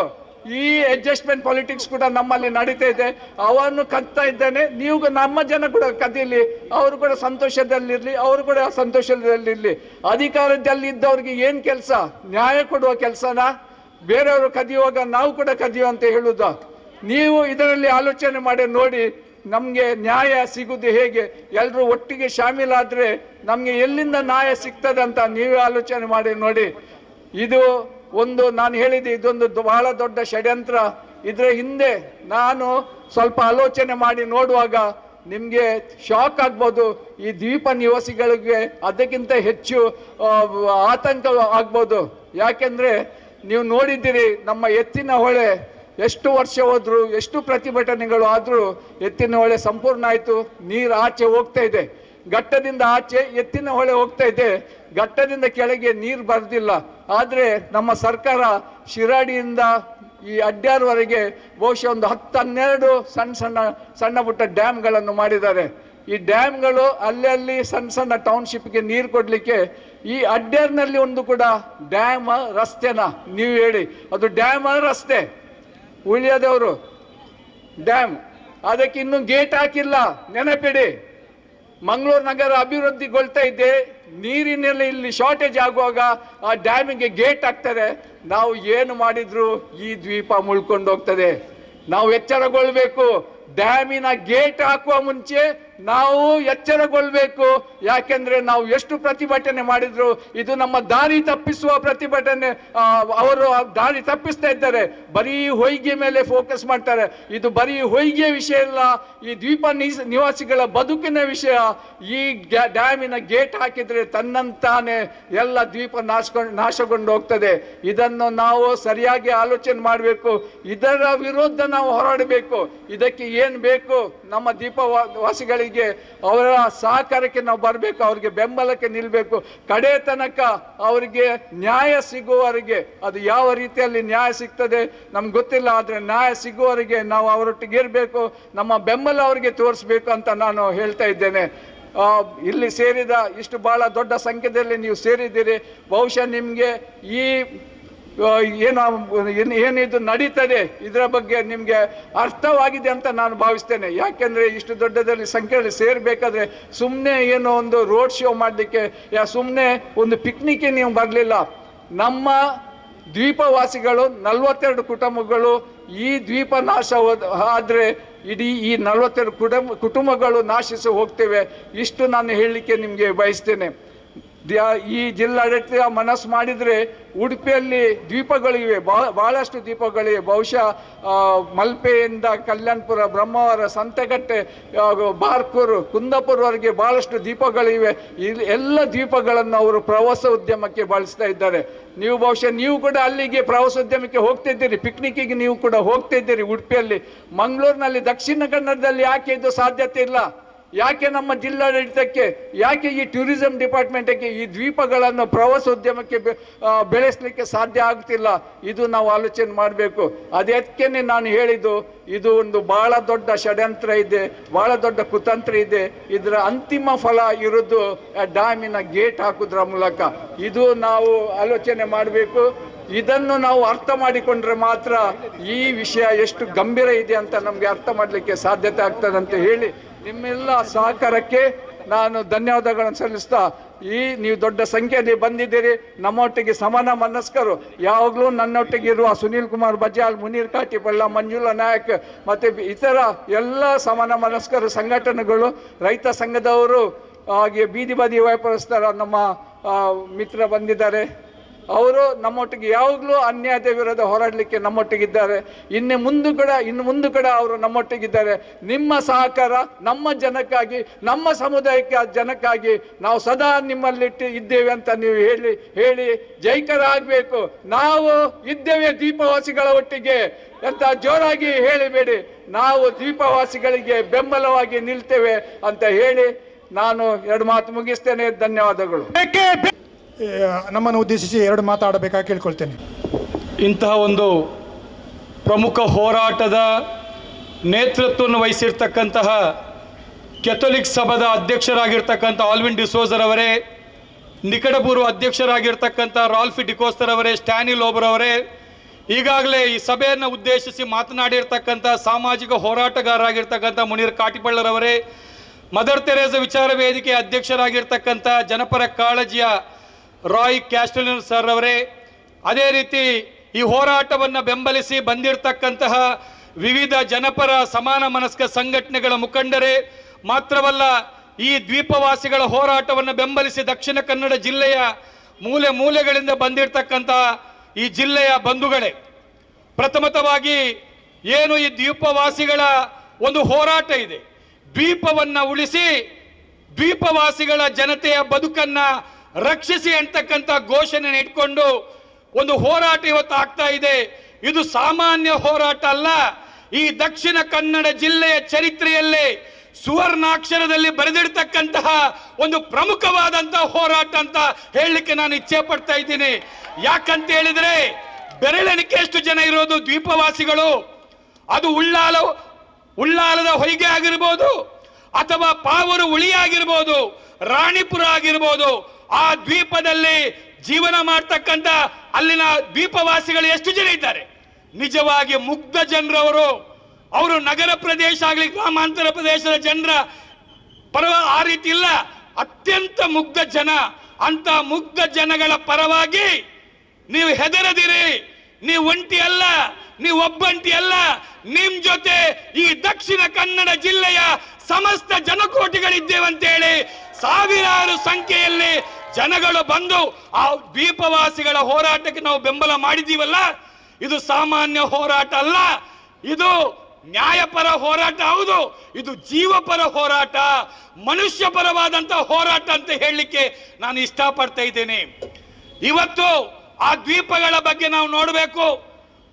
ಈ ಅಡ್ಜಸ್ಟ್ಮೆಂಟ್ ಪಾಲಿಟಿಕ್ಸ್ ಕೂಡ ನಮ್ಮಲ್ಲಿ ನಡೀತಾ ಇದೆ. ಅವನ್ನು ಕತ್ತಾ ಇದ್ದಾನೆ, ನೀವು ನಮ್ಮ ಜನ ಕೂಡ ಕದೀಲಿ, ಅವರು ಕೂಡ ಸಂತೋಷದಲ್ಲಿರ್ಲಿ, ಅವರು ಕೂಡ ಸಂತೋಷದಲ್ಲಿರ್ಲಿ. ಅಧಿಕಾರದಲ್ಲಿ ಇದ್ದವ್ರಿಗೆ ಏನ್ ಕೆಲಸ? ನ್ಯಾಯ ಕೊಡುವ ಕೆಲಸನ? ಬೇರೆಯವರು ಕದಿಯುವಾಗ ನಾವು ಕೂಡ ಕದಿಯೋ ಅಂತ ಹೇಳುದ? ನೀವು ಇದರಲ್ಲಿ ಆಲೋಚನೆ ಮಾಡಿ ನೋಡಿ, ನಮಗೆ ನ್ಯಾಯ ಸಿಗುದು ಹೇಗೆ? ಎಲ್ಲರೂ ಒಟ್ಟಿಗೆ ಶಾಮೀಲಾದ್ರೆ ನಮಗೆ ಎಲ್ಲಿಂದ ನ್ಯಾಯ ಸಿಗ್ತದೆ ಅಂತ ನೀವೇ ಆಲೋಚನೆ ಮಾಡಿ ನೋಡಿ. ಇದು ಒಂದು, ನಾನು ಹೇಳಿದೆ, ಇದೊಂದು ಬಹಳ ದೊಡ್ಡ ಷಡ್ಯಂತ್ರ. ಇದರ ಹಿಂದೆ ನಾನು ಸ್ವಲ್ಪ ಆಲೋಚನೆ ಮಾಡಿ ನೋಡುವಾಗ ನಿಮಗೆ ಶಾಕ್ ಆಗ್ಬೋದು. ಈ ದ್ವೀಪ ನಿವಾಸಿಗಳಿಗೆ ಅದಕ್ಕಿಂತ ಹೆಚ್ಚು ಆತಂಕ ಆಗ್ಬೋದು. ಯಾಕೆಂದ್ರೆ ನೀವು ನೋಡಿದ್ದೀರಿ, ನಮ್ಮ ಎತ್ತಿನ ಹೊಳೆ ಎಷ್ಟು ವರ್ಷ ಹೋದ್ರು, ಎಷ್ಟು ಪ್ರತಿಭಟನೆಗಳು ಆದರೂ ಎತ್ತಿನ ಹೊಳೆ ಸಂಪೂರ್ಣ ಆಯಿತು. ನೀರು ಆಚೆ ಹೋಗ್ತಾ ಇದೆ, ಘಟ್ಟದಿಂದ ಆಚೆ ಎತ್ತಿನ ಹೊಳೆ ಹೋಗ್ತಾ ಇದೆ, ಘಟ್ಟದಿಂದ ಕೆಳಗೆ ನೀರು ಬರ್ದಿಲ್ಲ. ಆದರೆ ನಮ್ಮ ಸರ್ಕಾರ ಶಿರಾಡಿಯಿಂದ ಈ ಅಡ್ಯಾರ್ವರೆಗೆ ಬಹುಶಃ ಒಂದು 10-12 ಸಣ್ಣ ಪುಟ್ಟ ಡ್ಯಾಮ್ಗಳನ್ನು ಮಾಡಿದ್ದಾರೆ. ಈ ಡ್ಯಾಮ್ಗಳು ಅಲ್ಲಲ್ಲಿ ಸಣ್ಣ ಟೌನ್ಶಿಪ್ಗೆ ನೀರು ಕೊಡಲಿಕ್ಕೆ, ಈ ಅಡ್ಯಾರ್ನಲ್ಲಿ ಒಂದು ಕೂಡ ಡ್ಯಾಮ್ ರಸ್ತೆನ ನೀವು ಹೇಳಿ, ಅದು ಡ್ಯಾಮ್ ರಸ್ತೆ? ಉಳಿಯದವರು ಡ್ಯಾಮ್, ಅದಕ್ಕೆ ಇನ್ನೂ ಗೇಟ್ ಹಾಕಿಲ್ಲ. ನೆನಪಿಡಿ, ಮಂಗಳೂರು ನಗರ ಅಭಿವೃದ್ಧಿಗೊಳ್ತಾ ಇದೆ, ನೀರಿನಲ್ಲಿ ಇಲ್ಲಿ ಶಾರ್ಟೇಜ್ ಆಗುವಾಗ ಆ ಡ್ಯಾಮಿಗೆ ಗೇಟ್ ಹಾಕ್ತಾರೆ. ನಾವು ಏನು ಮಾಡಿದ್ರು ಈ ದ್ವೀಪ ಮುಳ್ಕೊಂಡು ಹೋಗ್ತದೆ. ನಾವು ಎಚ್ಚರಗೊಳ್ಬೇಕು. ಡ್ಯಾಮಿನ ಗೇಟ್ ಹಾಕುವ ಮುಂಚೆ ನಾವು ಎಚ್ಚರಗೊಳ್ಬೇಕು. ಯಾಕೆಂದ್ರೆ ನಾವು ಎಷ್ಟು ಪ್ರತಿಭಟನೆ ಮಾಡಿದ್ರು ಇದು ನಮ್ಮ ದಾರಿ ತಪ್ಪಿಸುವ ಪ್ರತಿಭಟನೆ. ಅವರು ದಾರಿ ತಪ್ಪಿಸ್ತಾ ಇದ್ದಾರೆ, ಬರೀ ಹೊಯ್ಗೆ ಮೇಲೆ ಫೋಕಸ್ ಮಾಡ್ತಾರೆ. ಇದು ಬರೀ ಹೊಯ್ಗೆ ವಿಷಯ ಇಲ್ಲ, ಈ ದ್ವೀಪ ನಿವಾಸಿಗಳ ಬದುಕಿನ ವಿಷಯ. ಈ ಡ್ಯಾಮಿನ ಗೇಟ್ ಹಾಕಿದ್ರೆ ತನ್ನಂತಾನೆ ಎಲ್ಲ ದ್ವೀಪ ನಾಶಗೊಂಡು ಹೋಗ್ತದೆ. ಇದನ್ನು ನಾವು ಸರಿಯಾಗಿ ಆಲೋಚನೆ ಮಾಡಬೇಕು. ಇದರ ವಿರುದ್ಧ ನಾವು ಹೋರಾಡಬೇಕು. ಇದಕ್ಕೆ ಏನ್ ಬೇಕು? ನಮ್ಮ ದ್ವೀಪವಾಸಿಗಳಿಗೆ ಅವರ ಸಹಕಾರಕ್ಕೆ ನಾವು ಬರಬೇಕು, ಅವರಿಗೆ ಬೆಂಬಲಕ್ಕೆ ನಿಲ್ಬೇಕು. ಕಡೆ ತನಕ ಅವರಿಗೆ ನ್ಯಾಯ ಸಿಗುವವರೆಗೆ, ಅದು ಯಾವ ರೀತಿಯಲ್ಲಿ ನ್ಯಾಯ ಸಿಗ್ತದೆ ನಮ್ಗೆ ಗೊತ್ತಿಲ್ಲ, ಆದರೆ ನ್ಯಾಯ ಸಿಗುವವರೆಗೆ ನಾವು ಅವರೊಟ್ಟಿಗೆ ಇರಬೇಕು, ನಮ್ಮ ಬೆಂಬಲ ಅವರಿಗೆ ತೋರಿಸ್ಬೇಕು ಅಂತ ನಾನು ಹೇಳ್ತಾ ಇದ್ದೇನೆ. ಇಲ್ಲಿ ಸೇರಿದ ಇಷ್ಟು ಬಹಳ ದೊಡ್ಡ ಸಂಖ್ಯೆಯಲ್ಲಿ ನೀವು ಸೇರಿದ್ದೀರಿ. ಬಹುಶಃ ನಿಮಗೆ ಈ ಏನಿದು ನಡೀತದೆ ಇದರ ಬಗ್ಗೆ ನಿಮಗೆ ಅರ್ಥವಾಗಿದೆ ಅಂತ ನಾನು ಭಾವಿಸ್ತೇನೆ. ಯಾಕೆಂದರೆ ಇಷ್ಟು ದೊಡ್ಡದಲ್ಲಿ ಸಂಖ್ಯೆಯಲ್ಲಿ ಸೇರಬೇಕಾದ್ರೆ ಸುಮ್ಮನೆ ಏನೋ ಒಂದು ರೋಡ್ ಶೋ ಮಾಡಲಿಕ್ಕೆ, ಸುಮ್ಮನೆ ಒಂದು ಪಿಕ್ನಿಕ್ಗೆ ನೀವು ಬರಲಿಲ್ಲ. ನಮ್ಮ ದ್ವೀಪವಾಸಿಗಳು 42 ಕುಟುಂಬಗಳು ಈ ದ್ವೀಪ ನಾಶ ಆದರೆ ಇಡೀ ಈ 42 ಕುಟುಂಬಗಳು ನಾಶಿಸಿ ಹೋಗ್ತೇವೆ. ಇಷ್ಟು ನಾನು ಹೇಳಲಿಕ್ಕೆ ನಿಮಗೆ ಬಯಸ್ತೇನೆ. ಈ ಜಿಲ್ಲಾಡಳಿತ ಮನಸ್ಸು ಮಾಡಿದರೆ ಉಡುಪಿಯಲ್ಲಿ ದ್ವೀಪಗಳಿವೆ, ಬಹಳಷ್ಟು ದ್ವೀಪಗಳಿವೆ. ಬಹುಶಃ ಮಲ್ಪೆಯಿಂದ ಕಲ್ಯಾಣಪುರ, ಬ್ರಹ್ಮಾವರ, ಸಂತೆಕಟ್ಟೆ, ಬಾರ್ಕೂರು, ಕುಂದಾಪುರವರೆಗೆ ಬಹಳಷ್ಟು ದ್ವೀಪಗಳಿವೆ. ಇಲ್ಲಿ ಎಲ್ಲ ದ್ವೀಪಗಳನ್ನು ಅವರು ಪ್ರವಾಸ ಉದ್ಯಮಕ್ಕೆ ಬಳಸ್ತಾ ಇದ್ದಾರೆ. ನೀವು ಬಹುಶಃ ನೀವು ಕೂಡ ಅಲ್ಲಿಗೆ ಪ್ರವಾಸೋದ್ಯಮಕ್ಕೆ ಹೋಗ್ತಿದ್ದೀರಿ, ಪಿಕ್ನಿಕ್ಕಿಗೆ ನೀವು ಕೂಡ ಹೋಗ್ತಿದ್ದೀರಿ ಉಡುಪಿಯಲ್ಲಿ. ಮಂಗಳೂರಿನಲ್ಲಿ, ದಕ್ಷಿಣ ಕನ್ನಡದಲ್ಲಿ ಯಾಕೆ ಇದು ಸಾಧ್ಯತೆ ಇಲ್ಲ? ಯಾಕೆ ನಮ್ಮ ಜಿಲ್ಲಾಡಳಿತಕ್ಕೆ, ಯಾಕೆ ಈ ಟೂರಿಸಂ ಡಿಪಾರ್ಟ್ಮೆಂಟ್ಗೆ ಈ ದ್ವೀಪಗಳನ್ನು ಪ್ರವಾಸೋದ್ಯಮಕ್ಕೆ ಬೆಳೆಸಲಿಕ್ಕೆ ಸಾಧ್ಯ ಆಗ್ತಿಲ್ಲ? ಇದು ನಾವು ಆಲೋಚನೆ ಮಾಡಬೇಕು. ಅದಕ್ಕೆ ನಾನು ಹೇಳಿದ್ದು, ಇದು ಒಂದು ಬಹಳ ದೊಡ್ಡ ಷಡ್ಯಂತ್ರ ಇದೆ, ಬಹಳ ದೊಡ್ಡ ಕುತಂತ್ರ ಇದೆ. ಇದರ ಅಂತಿಮ ಫಲ ಇರೋದು ಡ್ಯಾಮಿನ ಗೇಟ್ ಹಾಕೋದ್ರ ಮೂಲಕ. ಇದು ನಾವು ಆಲೋಚನೆ ಮಾಡಬೇಕು. ಇದನ್ನು ನಾವು ಅರ್ಥ ಮಾಡಿಕೊಂಡ್ರೆ ಮಾತ್ರ ಈ ವಿಷಯ ಎಷ್ಟು ಗಂಭೀರ ಇದೆ ಅಂತ ನಮಗೆ ಅರ್ಥ ಮಾಡಲಿಕ್ಕೆ ಸಾಧ್ಯತೆ ಆಗ್ತದೆ ಅಂತ ಹೇಳಿ, ನಿಮ್ಮೆಲ್ಲ ಸಹಕಾರಕ್ಕೆ ನಾನು ಧನ್ಯವಾದಗಳನ್ನು ಸಲ್ಲಿಸ್ತಾ, ನೀವು ದೊಡ್ಡ ಸಂಖ್ಯೆಯಲ್ಲಿ ಬಂದಿದ್ದೀರಿ. ನಮ್ಮೊಟ್ಟಿಗೆ ಸಮಾನ ಮನಸ್ಕರು ಯಾವಾಗಲೂ ನನ್ನೊಟ್ಟಿಗೆ ಇರುವ ಸುನೀಲ್ ಕುಮಾರ್ ಬಜಾಲ್, ಮುನೀರ್ ಕಾಟಿಪಳ್ಳ, ಮಂಜುಳಾ ನಾಯಕ್ ಮತ್ತು ಇತರ ಎಲ್ಲ ಸಮಾನ ಮನಸ್ಕರು ಸಂಘಟನೆಗಳು, ರೈತ ಸಂಘದವರು, ಹಾಗೆ ಬೀದಿ ಬದಿ ವ್ಯಾಪಾರಸ್ಥರ ನಮ್ಮ ಮಿತ್ರ ಬಂದಿದ್ದಾರೆ. ಅವರು ನಮ್ಮೊಟ್ಟಿಗೆ ಯಾವಾಗಲೂ ಅನ್ಯಾಯದ ವಿರುದ್ಧ ಹೋರಾಡಲಿಕ್ಕೆ ನಮ್ಮೊಟ್ಟಿಗಿದ್ದಾರೆ. ಇನ್ನು ಮುಂದೆ ಕೂಡ ಅವರು ನಮ್ಮೊಟ್ಟಿಗಿದ್ದಾರೆ. ನಿಮ್ಮ ಸಹಕಾರ ನಮ್ಮ ಜನಕ್ಕಾಗಿ, ನಮ್ಮ ಸಮುದಾಯಕ್ಕೆ ಜನಕ್ಕಾಗಿ ನಾವು ಸದಾ ನಿಮ್ಮಲ್ಲಿಟ್ಟು ಇದ್ದೇವೆ ಅಂತ ನೀವು ಹೇಳಿ ಜೈಕರ ಆಗಬೇಕು. ನಾವು ಇದ್ದೇವೆ ದ್ವೀಪವಾಸಿಗಳ ಒಟ್ಟಿಗೆ ಅಂತ ಜೋರಾಗಿ ಹೇಳಿಬೇಡಿ. ನಾವು ದ್ವೀಪವಾಸಿಗಳಿಗೆ ಬೆಂಬಲವಾಗಿ ನಿಲ್ತೇವೆ ಅಂತ ಹೇಳಿ ನಾನು 2 ಮಾತು ಮುಗಿಸ್ತೇನೆ. ಧನ್ಯವಾದಗಳು. ನಮ್ಮನ್ನು ಉದ್ದೇಶಿಸಿ 2 ಮಾತಾಡಬೇಕಾಗಿ ಕೇಳ್ಕೊಳ್ತೇನೆ. ಇಂತಹ ಒಂದು ಪ್ರಮುಖ ಹೋರಾಟದ ನೇತೃತ್ವವನ್ನು ವಹಿಸಿರ್ತಕ್ಕಂತಹ ಕೆಥೋಲಿಕ್ ಸಭಾದ ಅಧ್ಯಕ್ಷರಾಗಿರ್ತಕ್ಕಂಥ ಆಲ್ವಿನ್ ಡಿಸೋಜರ್ ಅವರೇ, ನಿಕಟಪೂರ್ವ ಅಧ್ಯಕ್ಷರಾಗಿರ್ತಕ್ಕಂಥ ರಾಲ್ಫಿ ಡಿಕೋಸ್ಟರ್ ಅವರೇ, ಸ್ಟ್ಯಾನಿ ಲೋಬರ್ ಅವರೇ, ಈಗಾಗಲೇ ಈ ಸಭೆಯನ್ನು ಉದ್ದೇಶಿಸಿ ಮಾತನಾಡಿರ್ತಕ್ಕಂಥ ಸಾಮಾಜಿಕ ಹೋರಾಟಗಾರರಾಗಿರ್ತಕ್ಕಂಥ ಮುನೀರ್ ಕಾಟಿಪಳ್ಳರವರೇ, ಮದರ್ ತೆರೇಸಾ ವಿಚಾರ ವೇದಿಕೆ ಅಧ್ಯಕ್ಷರಾಗಿರ್ತಕ್ಕಂಥ ಜನಪರ ಕಾಳಜಿಯ ರಾಯ್ ಕ್ಯಾಸ್ಟಲಿನ್ ಸರ್ ಅವರೇ, ಅದೇ ರೀತಿ ಈ ಹೋರಾಟವನ್ನು ಬೆಂಬಲಿಸಿ ಬಂದಿರತಕ್ಕಂತಹ ವಿವಿಧ ಜನಪರ ಸಮಾನ ಮನಸ್ಕ ಸಂಘಟನೆಗಳ ಮುಖಂಡರೇ, ಮಾತ್ರವಲ್ಲ ಈ ದ್ವೀಪವಾಸಿಗಳ ಹೋರಾಟವನ್ನು ಬೆಂಬಲಿಸಿ ದಕ್ಷಿಣ ಕನ್ನಡ ಜಿಲ್ಲೆಯ ಮೂಲೆ ಮೂಲೆಗಳಿಂದ ಬಂದಿರತಕ್ಕಂಥ ಈ ಜಿಲ್ಲೆಯ ಬಂಧುಗಳೇ, ಪ್ರಥಮತವಾಗಿ ಏನು ಈ ದ್ವೀಪವಾಸಿಗಳ ಒಂದು ಹೋರಾಟ ಇದೆ, ದ್ವೀಪವನ್ನು ಉಳಿಸಿ ದ್ವೀಪವಾಸಿಗಳ ಜನತೆಯ ಬದುಕನ್ನ ರಕ್ಷಿಸಿ ಅಂತಕ್ಕಂಥ ಘೋಷಣೆ ಇಟ್ಕೊಂಡು ಒಂದು ಹೋರಾಟ ಇವತ್ತು ಆಗ್ತಾ ಇದೆ. ಇದು ಸಾಮಾನ್ಯ ಹೋರಾಟ ಅಲ್ಲ. ಈ ದಕ್ಷಿಣ ಕನ್ನಡ ಜಿಲ್ಲೆಯ ಚರಿತ್ರೆಯಲ್ಲಿ ಸುವರ್ಣಾಕ್ಷರದಲ್ಲಿ ಬರೆದಿರ್ತಕ್ಕಂತಹ ಒಂದು ಪ್ರಮುಖವಾದಂತಹ ಹೋರಾಟ ಅಂತ ಹೇಳಲಿಕ್ಕೆ ನಾನು ಇಚ್ಛೆ ಪಡ್ತಾ ಇದ್ದೀನಿ. ಯಾಕಂತ ಹೇಳಿದ್ರೆ ಬೆರಳೆಣಿಕೆಯಷ್ಟು ಜನ ಇರೋದು ದ್ವೀಪವಾಸಿಗಳು. ಅದು ಉಳ್ಳಾಲದ ಹೊಯ್ಗೆ ಆಗಿರ್ಬೋದು, ಅಥವಾ ಪಾವೂರು ಉಳಿ ಆಗಿರ್ಬೋದು, ರಾಣಿಪುರ ಆಗಿರ್ಬೋದು, ಆ ದ್ವೀಪದಲ್ಲಿ ಜೀವನ ಮಾಡ್ತಕ್ಕಂಥ ಅಲ್ಲಿನ ದ್ವೀಪವಾಸಿಗಳು ಎಷ್ಟು ಜನ ಇದ್ದಾರೆ? ನಿಜವಾಗಿ ಮುಗ್ಧ ಜನರವರು. ಅವರು ನಗರ ಪ್ರದೇಶ ಆಗಲಿ ಗ್ರಾಮಾಂತರ ಪ್ರದೇಶದ ಜನರ ಪರವ ಆ ರೀತಿ ಇಲ್ಲ, ಅತ್ಯಂತ ಮುಗ್ಧ ಜನ. ಅಂತ ಮುಗ್ಧ ಜನಗಳ ಪರವಾಗಿ ನೀವು ಹೆದರದಿರಿ. ನೀವು ಒಂಟಿ ಅಲ್ಲ, ನೀವು ಒಬ್ಬಂಟಿ ಅಲ್ಲ. ನಿಮ್ ಜೊತೆ ಈ ದಕ್ಷಿಣ ಕನ್ನಡ ಜಿಲ್ಲೆಯ ಸಮಸ್ತ ಜನಕೋಟಿಗಳಿದ್ದೇವಂತೇಳಿ ಸಾವಿರಾರು ಸಂಖ್ಯೆಯಲ್ಲಿ ಜನಗಳು ಬಂದು ಆ ದ್ವೀಪವಾಸಿಗಳ ಹೋರಾಟಕ್ಕೆ ನಾವು ಬೆಂಬಲ ಮಾಡಿದೀವಲ್ಲ, ಇದು ಸಾಮಾನ್ಯ ಹೋರಾಟ ಅಲ್ಲ. ಇದು ನ್ಯಾಯಪರ ಹೋರಾಟ ಹೌದು. ಇದು ಜೀವಪರ ಹೋರಾಟ, ಮನುಷ್ಯ ಪರವಾದಂತ ಹೋರಾಟ ಅಂತ ಹೇಳಲಿಕ್ಕೆ ನಾನು ಇಷ್ಟಪಡ್ತಾ ಇದ್ದೇನೆ. ಇವತ್ತು ಆ ದ್ವೀಪಗಳ ಬಗ್ಗೆ ನಾವು ನೋಡಬೇಕು.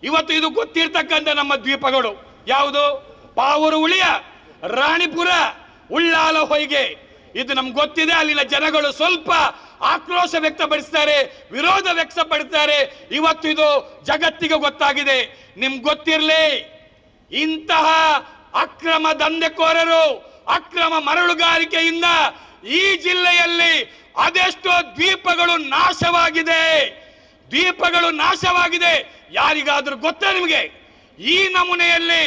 ಇವತ್ತು ಇದು ಗೊತ್ತಿರ್ತಕ್ಕಂಥ ನಮ್ಮ ದ್ವೀಪಗಳು ಯಾವುದು? ಪಾವೂರು ಉಳಿಯ, ರಾಣಿಪುರ, ಉಳ್ಳಾಲ ಹೊಯ್ಗೆ. ಇದು ನಮ್ಗೆ ಗೊತ್ತಿದೆ. ಅಲ್ಲಿನ ಜನಗಳು ಸ್ವಲ್ಪ ಆಕ್ರೋಶ ವ್ಯಕ್ತಪಡಿಸ್ತಾರೆ, ವಿರೋಧ ವ್ಯಕ್ತಪಡಿಸ್ತಾರೆ. ಇವತ್ತು ಇದು ಜಗತ್ತಿಗೆ ಗೊತ್ತಾಗಿದೆ. ನಿಮ್ಗೆ ಗೊತ್ತಿರಲಿ, ಇಂತಹ ಅಕ್ರಮ ದಂಧೆಕೋರರು, ಅಕ್ರಮ ಮರಳುಗಾರಿಕೆಯಿಂದ ಈ ಜಿಲ್ಲೆಯಲ್ಲಿ ಅದೆಷ್ಟೋ ದ್ವೀಪಗಳು ನಾಶವಾಗಿದೆ. ದ್ವೀಪಗಳು ನಾಶವಾಗಿದೆ. ಯಾರಿಗಾದ್ರೂ ಗೊತ್ತಾ ನಿಮಗೆ? ಈ ನಮೂನೆಯಲ್ಲಿ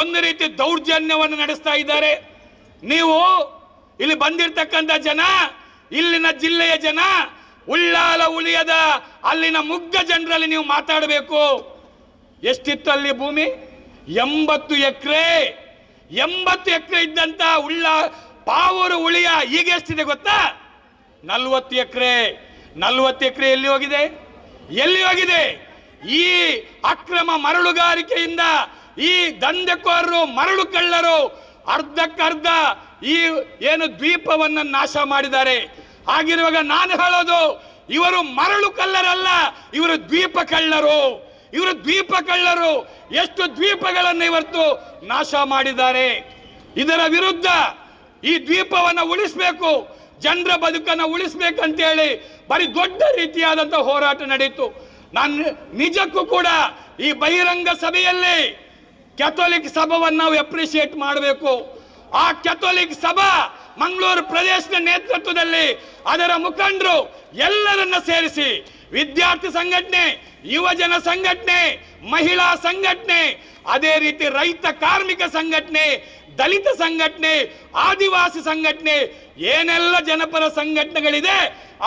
ಒಂದು ರೀತಿ ದೌರ್ಜನ್ಯವನ್ನು ನಡೆಸ್ತಾ ಇದ್ದಾರೆ. ನೀವು ಇಲ್ಲಿ ಬಂದಿರತಕ್ಕಂಥ ಜನ, ಇಲ್ಲಿನ ಜಿಲ್ಲೆಯ ಜನ, ಉಳ್ಳಾಲ ಉಳಿಯದ ಅಲ್ಲಿನ ಮುಗ್ಧ ಜನರಲ್ಲಿ ನೀವು ಮಾತಾಡಬೇಕು. ಎಷ್ಟಿತ್ತು ಅಲ್ಲಿ ಭೂಮಿ? 80 ಎಕರೆ. 80 ಎಕರೆ ಇದ್ದಂತ ಪಾವೂರು ಉಳಿಯ ಈಗ ಎಷ್ಟಿದೆ ಗೊತ್ತಾ? 40 ಎಕರೆ. 40 ಎಕರೆ ಎಲ್ಲಿ ಹೋಗಿದೆ? ಎಲ್ಲಿ ಹೋಗಿದೆ? ಈ ಅಕ್ರಮ ಮರಳುಗಾರಿಕೆಯಿಂದ ಈ ದಂಧೆಕೋರರು, ಮರಳು ಕಳ್ಳರು ಅರ್ಧಕ್ಕರ್ಧ ಈ ಏನು ದ್ವೀಪವನ್ನ ನಾಶ ಮಾಡಿದ್ದಾರೆ. ಹಾಗಿರುವಾಗ ನಾನು ಹೇಳೋದು, ಇವರು ಮರಳು ಕಳ್ಳರಲ್ಲ, ಇವರು ದ್ವೀಪ ಕಳ್ಳರು. ಇವರು ದ್ವೀಪ ಕಳ್ಳರು. ಎಷ್ಟು ದ್ವೀಪಗಳನ್ನು ಇವತ್ತು ನಾಶ ಮಾಡಿದ್ದಾರೆ. ಇದರ ವಿರುದ್ಧ ಈ ದ್ವೀಪವನ್ನು ಉಳಿಸಬೇಕು, ಜನರ ಬದುಕನ್ನು ಉಳಿಸಬೇಕಂತೇಳಿ ಬರೀ ದೊಡ್ಡ ರೀತಿಯಾದಂತಹ ಹೋರಾಟ ನಡೆಯಿತು. ನಾನು ನಿಜಕ್ಕೂ ಕೂಡ ಈ ಬಹಿರಂಗ ಸಭೆಯಲ್ಲಿ ಕ್ಯಾಥೋಲಿಕ್ ಸಭಾವನ್ನು ನಾವು ಅಪ್ರಿಶಿಯೇಟ್ ಮಾಡಬೇಕು. ಆ ಕ್ಯಾಥೋಲಿಕ್ ಸಭಾ ಮಂಗಳೂರು ಪ್ರದೇಶದ ನೇತೃತ್ವದಲ್ಲಿ ಅದರ ಮುಖಂಡರು ಎಲ್ಲರನ್ನ ಸೇರಿಸಿ ವಿದ್ಯಾರ್ಥಿ ಸಂಘಟನೆ, ಯುವಜನ ಸಂಘಟನೆ, ಮಹಿಳಾ ಸಂಘಟನೆ, ಅದೇ ರೀತಿ ರೈತ ಕಾರ್ಮಿಕ ಸಂಘಟನೆ, ದಲಿತ ಸಂಘಟನೆ, ಆದಿವಾಸಿ ಸಂಘಟನೆ, ಏನೆಲ್ಲ ಜನಪರ ಸಂಘಟನೆಗಳಿದೆ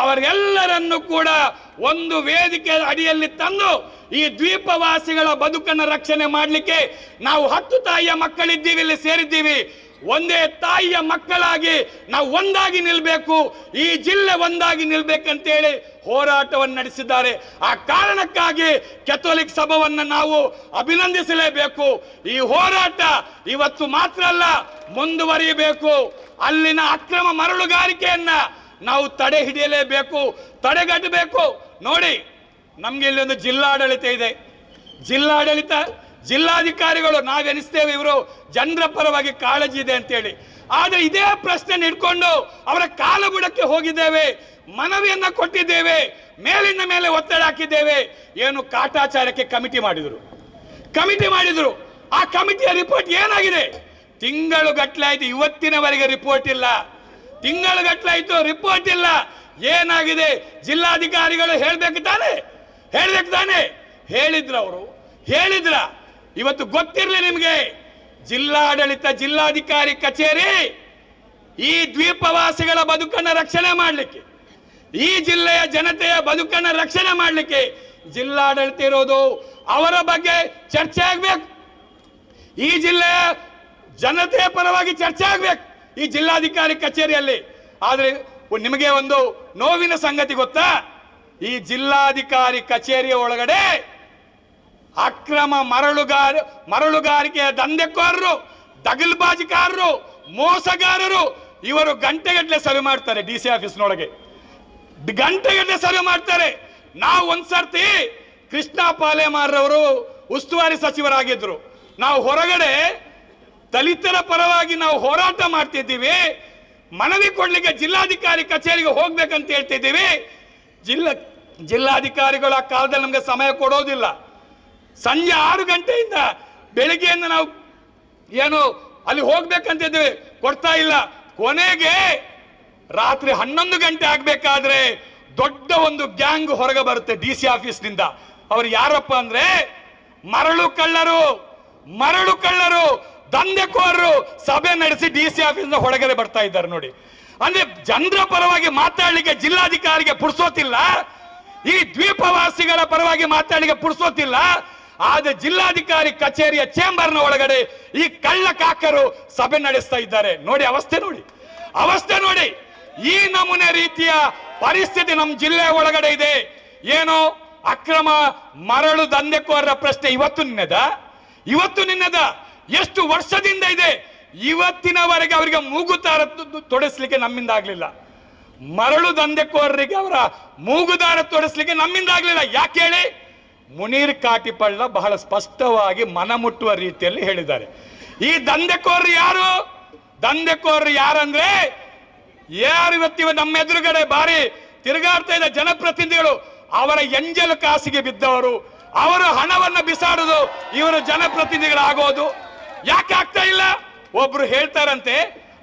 ಅವರೆಲ್ಲರನ್ನು ಕೂಡ ಒಂದು ವೇದಿಕೆ ಅಡಿಯಲ್ಲಿ ತಂದು ಈ ದ್ವೀಪವಾಸಿಗಳ ಬದುಕನ್ನು ರಕ್ಷಣೆ ಮಾಡಲಿಕ್ಕೆ ನಾವು 10 ತಾಯಿಯ ಮಕ್ಕಳಿದ್ದೀವಿ, ಇಲ್ಲಿ ಸೇರಿದ್ದೀವಿ. ಒಂದೇ ತಾಯಿಯ ಮಕ್ಕಳಾಗಿ ನಾವು ಒಂದಾಗಿ ನಿಲ್ಬೇಕು, ಈ ಜಿಲ್ಲೆ ಒಂದಾಗಿ ನಿಲ್ಬೇಕಂತೇಳಿ ಹೋರಾಟವನ್ನು ನಡೆಸಿದ್ದಾರೆ. ಆ ಕಾರಣಕ್ಕಾಗಿ ಕ್ಯಾಥೋಲಿಕ್ ಸಭಾವನ್ನು ನಾವು ಅಭಿನಂದಿಸಲೇಬೇಕು. ಈ ಹೋರಾಟ ಇವತ್ತು ಮಾತ್ರ ಅಲ್ಲ, ಮುಂದುವರಿಯಬೇಕು. ಅಲ್ಲಿನ ಅಕ್ರಮ ಮರಳುಗಾರಿಕೆಯನ್ನ ನಾವು ತಡೆ ಹಿಡಿಯಲೇಬೇಕು, ತಡೆಗಟ್ಟಬೇಕು. ನೋಡಿ, ನಮ್ಗೆ ಇಲ್ಲಿ ಒಂದು ಜಿಲ್ಲಾಡಳಿತ ಇದೆ. ಜಿಲ್ಲಾಡಳಿತ, ಜಿಲ್ಲಾಧಿಕಾರಿಗಳು ನಾವೆನಿಸ್ತೇವೆ ಇವರು ಜನರ ಪರವಾಗಿ ಕಾಳಜಿ ಇದೆ ಅಂತೇಳಿ. ಆದ್ರೆ ಇದೇ ಪ್ರಶ್ನೆ ಇಟ್ಕೊಂಡು ಅವರ ಕಾಲಬುಡಕ್ಕೆ ಹೋಗಿದ್ದೇವೆ, ಮನವಿಯನ್ನ ಕೊಟ್ಟಿದ್ದೇವೆ, ಮೇಲಿನ ಮೇಲೆ ಒತ್ತಡ ಹಾಕಿದ್ದೇವೆ. ಏನು ಕಾಟಾಚಾರಕ್ಕೆ ಕಮಿಟಿ ಮಾಡಿದ್ರು. ಆ ಕಮಿಟಿಯ ರಿಪೋರ್ಟ್ ಏನಾಗಿದೆ? ತಿಂಗಳು ಗಟ್ಟಲಾಯ್ತು, ಇವತ್ತಿನವರೆಗೆ ರಿಪೋರ್ಟ್ ಇಲ್ಲ. ತಿಂಗಳು ಗಟ್ಟಲಾಯ್ತು, ರಿಪೋರ್ಟ್ ಇಲ್ಲ. ಏನಾಗಿದೆ? ಜಿಲ್ಲಾಧಿಕಾರಿಗಳು ಹೇಳ್ಬೇಕು ತಾನೆ, ಹೇಳಿದ್ರ ಅವರು? ಹೇಳಿದ್ರ? ಇವತ್ತು ಗೊತ್ತಿರಲಿ ನಿಮಗೆ, ಜಿಲ್ಲಾಡಳಿತ, ಜಿಲ್ಲಾಧಿಕಾರಿ ಕಚೇರಿ ಈ ದ್ವೀಪವಾಸಿಗಳ ಬದುಕನ್ನು ರಕ್ಷಣೆ ಮಾಡಲಿಕ್ಕೆ, ಈ ಜಿಲ್ಲೆಯ ಜನತೆಯ ಬದುಕನ್ನು ರಕ್ಷಣೆ ಮಾಡಲಿಕ್ಕೆ ಜಿಲ್ಲಾಡಳಿತ ಇರೋದು. ಅವರ ಬಗ್ಗೆ ಚರ್ಚೆ ಆಗ್ಬೇಕು, ಈ ಜಿಲ್ಲೆಯ ಜನತೆಯ ಪರವಾಗಿ ಚರ್ಚೆ ಆಗ್ಬೇಕು ಈ ಜಿಲ್ಲಾಧಿಕಾರಿ ಕಚೇರಿಯಲ್ಲಿ. ಆದ್ರೆ ನಿಮಗೆ ಒಂದು ನೋವಿನ ಸಂಗತಿ ಗೊತ್ತಾ? ಈ ಜಿಲ್ಲಾಧಿಕಾರಿ ಕಚೇರಿಯ ಒಳಗಡೆ ಅಕ್ರಮ ಮರಳುಗಾರಿಕೆಯ ದಂಧೆಕೋರರು, ದಗಲ್ಬಾಜಿಕಾರರು, ಮೋಸಗಾರರು ಇವರು ಗಂಟೆಗಟ್ಟಲೆ ಸಭೆ ಮಾಡ್ತಾರೆ. DC ಆಫೀಸ್ನೊಳಗೆ ಗಂಟೆಗಟ್ಟಲೆ ಸಭೆ ಮಾಡ್ತಾರೆ. ನಾವು ಒಂದ್ಸರ್ತಿ ಕೃಷ್ಣ ಪಾಲೇಮಾರ್ರವರು ಉಸ್ತುವಾರಿ ಸಚಿವರಾಗಿದ್ರು. ನಾವು ಹೊರಗಡೆ ದಲಿತರ ಪರವಾಗಿ ನಾವು ಹೋರಾಟ ಮಾಡ್ತಿದ್ದೀವಿ, ಮನವಿ ಕೊಡ್ಲಿಕ್ಕೆ ಜಿಲ್ಲಾಧಿಕಾರಿ ಕಚೇರಿಗೆ ಹೋಗ್ಬೇಕಂತ ಹೇಳ್ತಿದ್ದೀವಿ. ಜಿಲ್ಲಾಧಿಕಾರಿಗಳು ಆ ಕಾಲದಲ್ಲಿ ನಮಗೆ ಸಮಯ ಕೊಡೋದಿಲ್ಲ. ಸಂಜೆ 6 ಗಂಟೆಯಿಂದ ಬೆಳಿಗ್ಗೆಯಿಂದ ನಾವು ಏನು ಅಲ್ಲಿ ಹೋಗ್ಬೇಕಂತಿದ್ದೀವಿ, ಕೊಡ್ತಾ ಇಲ್ಲ. ಕೊನೆಗೆ ರಾತ್ರಿ 11 ಗಂಟೆ ಆಗ್ಬೇಕಾದ್ರೆ ದೊಡ್ಡ ಒಂದು ಗ್ಯಾಂಗ್ ಹೊರಗೆ ಬರುತ್ತೆ DC ಆಫೀಸ್ನಿಂದ. ಅವ್ರು ಯಾರಪ್ಪ ಅಂದ್ರೆ ಮರಳು ಕಳ್ಳರು, ದಂಧೆಕೋರರು ಸಭೆ ನಡೆಸಿ DC ಆಫೀಸ್ನ ಹೊರಗಡೆ ಬರ್ತಾ ಇದ್ದಾರೆ ನೋಡಿ. ಅಂದ್ರೆ ಜನರ ಪರವಾಗಿ ಮಾತಾಡ್ಲಿಕ್ಕೆ ಜಿಲ್ಲಾಧಿಕಾರಿಗೆ ಪುರ್ಸೋತಿಲ್ಲ, ಈ ದ್ವೀಪವಾಸಿಗಳ ಪರವಾಗಿ ಮಾತಾಡ್ಲಿಕ್ಕೆ ಪುರ್ಸೋತಿಲ್ಲ. ಆದ್ರೆ ಜಿಲ್ಲಾಧಿಕಾರಿ ಕಚೇರಿಯ ಚೇಂಬರ್ನ ಒಳಗಡೆ ಈ ಕಳ್ಳ ಕಾಕರು ಸಭೆ ನಡೆಸ್ತಾ ಇದ್ದಾರೆ ನೋಡಿ. ಅವಸ್ಥೆ ನೋಡಿ. ಈ ನಮೂನೆ ರೀತಿಯ ಪರಿಸ್ಥಿತಿ ನಮ್ಮ ಜಿಲ್ಲೆಯ ಒಳಗಡೆ ಇದೆ. ಏನು ಅಕ್ರಮ ಮರಳು ದಂಧೆಕೋರರ ಪ್ರಶ್ನೆ ಇವತ್ತು ನಿನ್ನದ ಎಷ್ಟು ವರ್ಷದಿಂದ ಇದೆ? ಇವತ್ತಿನವರೆಗೆ ಅವರಿಗೆ ಮೂಗುದಾರ ತೊಡಸ್ಲಿಕ್ಕೆ ನಮ್ಮಿಂದ ಆಗ್ಲಿಲ್ಲ. ಮರಳು ದಂಧೆಕೋರರಿಗೆ ಅವರ ಮೂಗುದಾರ ತೊಡಸ್ಲಿಕ್ಕೆ ನಮ್ಮಿಂದ ಆಗ್ಲಿಲ್ಲ. ಯಾಕೆ ಹೇಳಿ? ಮುನೀರ್ ಕಾಟಿಪಳ್ಳ ಬಹಳ ಸ್ಪಷ್ಟವಾಗಿ ಮನಮುಟ್ಟುವ ರೀತಿಯಲ್ಲಿ ಹೇಳಿದ್ದಾರೆ. ಈ ದಂಧೆಕೋರರು ಯಾರಂದ್ರೆ ಯಾರು ಇವತ್ತಿವ ನಮ್ಮ ಎದುರುಗಡೆ ಬಾರಿ ತಿರುಗಾಡ್ತಾ ಇದ್ದ ಜನಪ್ರತಿನಿಧಿಗಳು, ಅವರ ಎಂಜಲು ಕಾಸಿಗೆ ಬಿದ್ದವರು, ಅವರ ಹಣವನ್ನು ಬಿಸಾಡುದು ಇವರು ಜನಪ್ರತಿನಿಧಿಗಳಾಗೋದು. ಯಾಕೆ ಆಗ್ತಾ ಇಲ್ಲ? ಒಬ್ರು ಹೇಳ್ತಾರಂತೆ,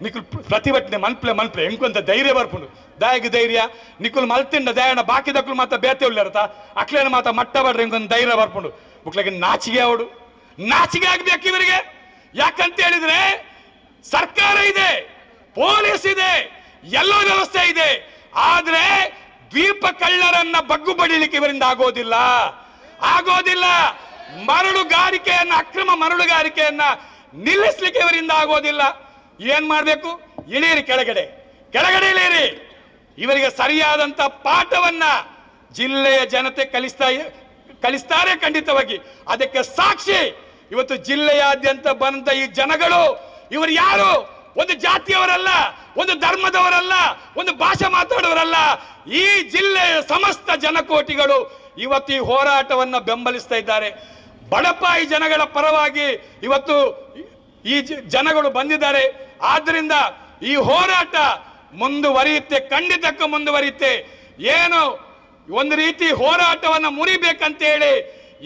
ನಿಖುಲ್ ಪ್ರತಿಭಟನೆ ಮನ್ಪ್ಲೆ ಹೆಂಕೊಂತ ಧೈರ್ಯ ಬರ್ಪುಂಡು, ದಾಯಗ ಧೈರ್ಯ ನಿಖುಲ್ ಮಲ್ತಿಂಡ ದಯಣ ಬಾಕಿ ದಕ್ಕಲು ಮಾತ ಬೇತೆ ಉಳ್ಳರತ ಅಕ್ಲೇನ ಮಾತ ಮಟ್ಟ ಬಡ್ರಿ ಹೆಂಗೊಂದು ಧೈರ್ಯ ಬರ್ಪುಂಡು. ಬುಕ್ಲಾಗ ನಾಚಿಗೆ ಆಗ್ಬೇಕು ಇವರಿಗೆ. ಯಾಕಂತ ಹೇಳಿದ್ರೆ ಸರ್ಕಾರ ಇದೆ, ಪೊಲೀಸ್ ಇದೆ, ಎಲ್ಲೋ ವ್ಯವಸ್ಥೆ ಇದೆ. ಆದ್ರೆ ದ್ವೀಪ ಕಳ್ಳರನ್ನ ಬಗ್ಗು ಬಡಿಲಿಕ್ಕೆ ಇವರಿಂದ ಆಗೋದಿಲ್ಲ. ಅಕ್ರಮ ಮರಳುಗಾರಿಕೆಯನ್ನ ನಿಲ್ಲಿಸ್ಲಿಕ್ಕೆ ಇವರಿಂದ ಆಗೋದಿಲ್ಲ. ಏನ್ ಮಾಡ್ಬೇಕು? ಇಳಿಯಿರಿ, ಕೆಳಗಡೆ ಇಳಿಯಿರಿ. ಇವರಿಗೆ ಸರಿಯಾದಂತ ಪಾಠವನ್ನ ಜಿಲ್ಲೆಯ ಜನತೆ ಕಲಿಸ್ತಾರೆ ಖಂಡಿತವಾಗಿ. ಅದಕ್ಕೆ ಸಾಕ್ಷಿ ಇವತ್ತು ಜಿಲ್ಲೆಯಾದ್ಯಂತ ಬಂದ ಈ ಜನಗಳು. ಇವರು ಯಾರು? ಒಂದು ಜಾತಿಯವರಲ್ಲ, ಒಂದು ಧರ್ಮದವರಲ್ಲ, ಒಂದು ಭಾಷೆ ಮಾತಾಡುವವರಲ್ಲ. ಈ ಜಿಲ್ಲೆಯ ಸಮಸ್ತ ಜನಕೋಟಿಗಳು ಇವತ್ತು ಈ ಹೋರಾಟವನ್ನ ಬೆಂಬಲಿಸ್ತಾ ಇದ್ದಾರೆ. ಬಡಪಾಯಿ ಜನಗಳ ಪರವಾಗಿ ಇವತ್ತು ಈ ಜನಗಳು ಬಂದಿದ್ದಾರೆ. ಆದ್ರಿಂದ ಈ ಹೋರಾಟ ಮುಂದುವರಿಯುತ್ತೆ, ಖಂಡಿತಕ್ಕೂ ಮುಂದುವರಿಯುತ್ತೆ. ಏನು ಒಂದು ರೀತಿ ಹೋರಾಟವನ್ನ ಮುರಿಬೇಕಂತ ಹೇಳಿ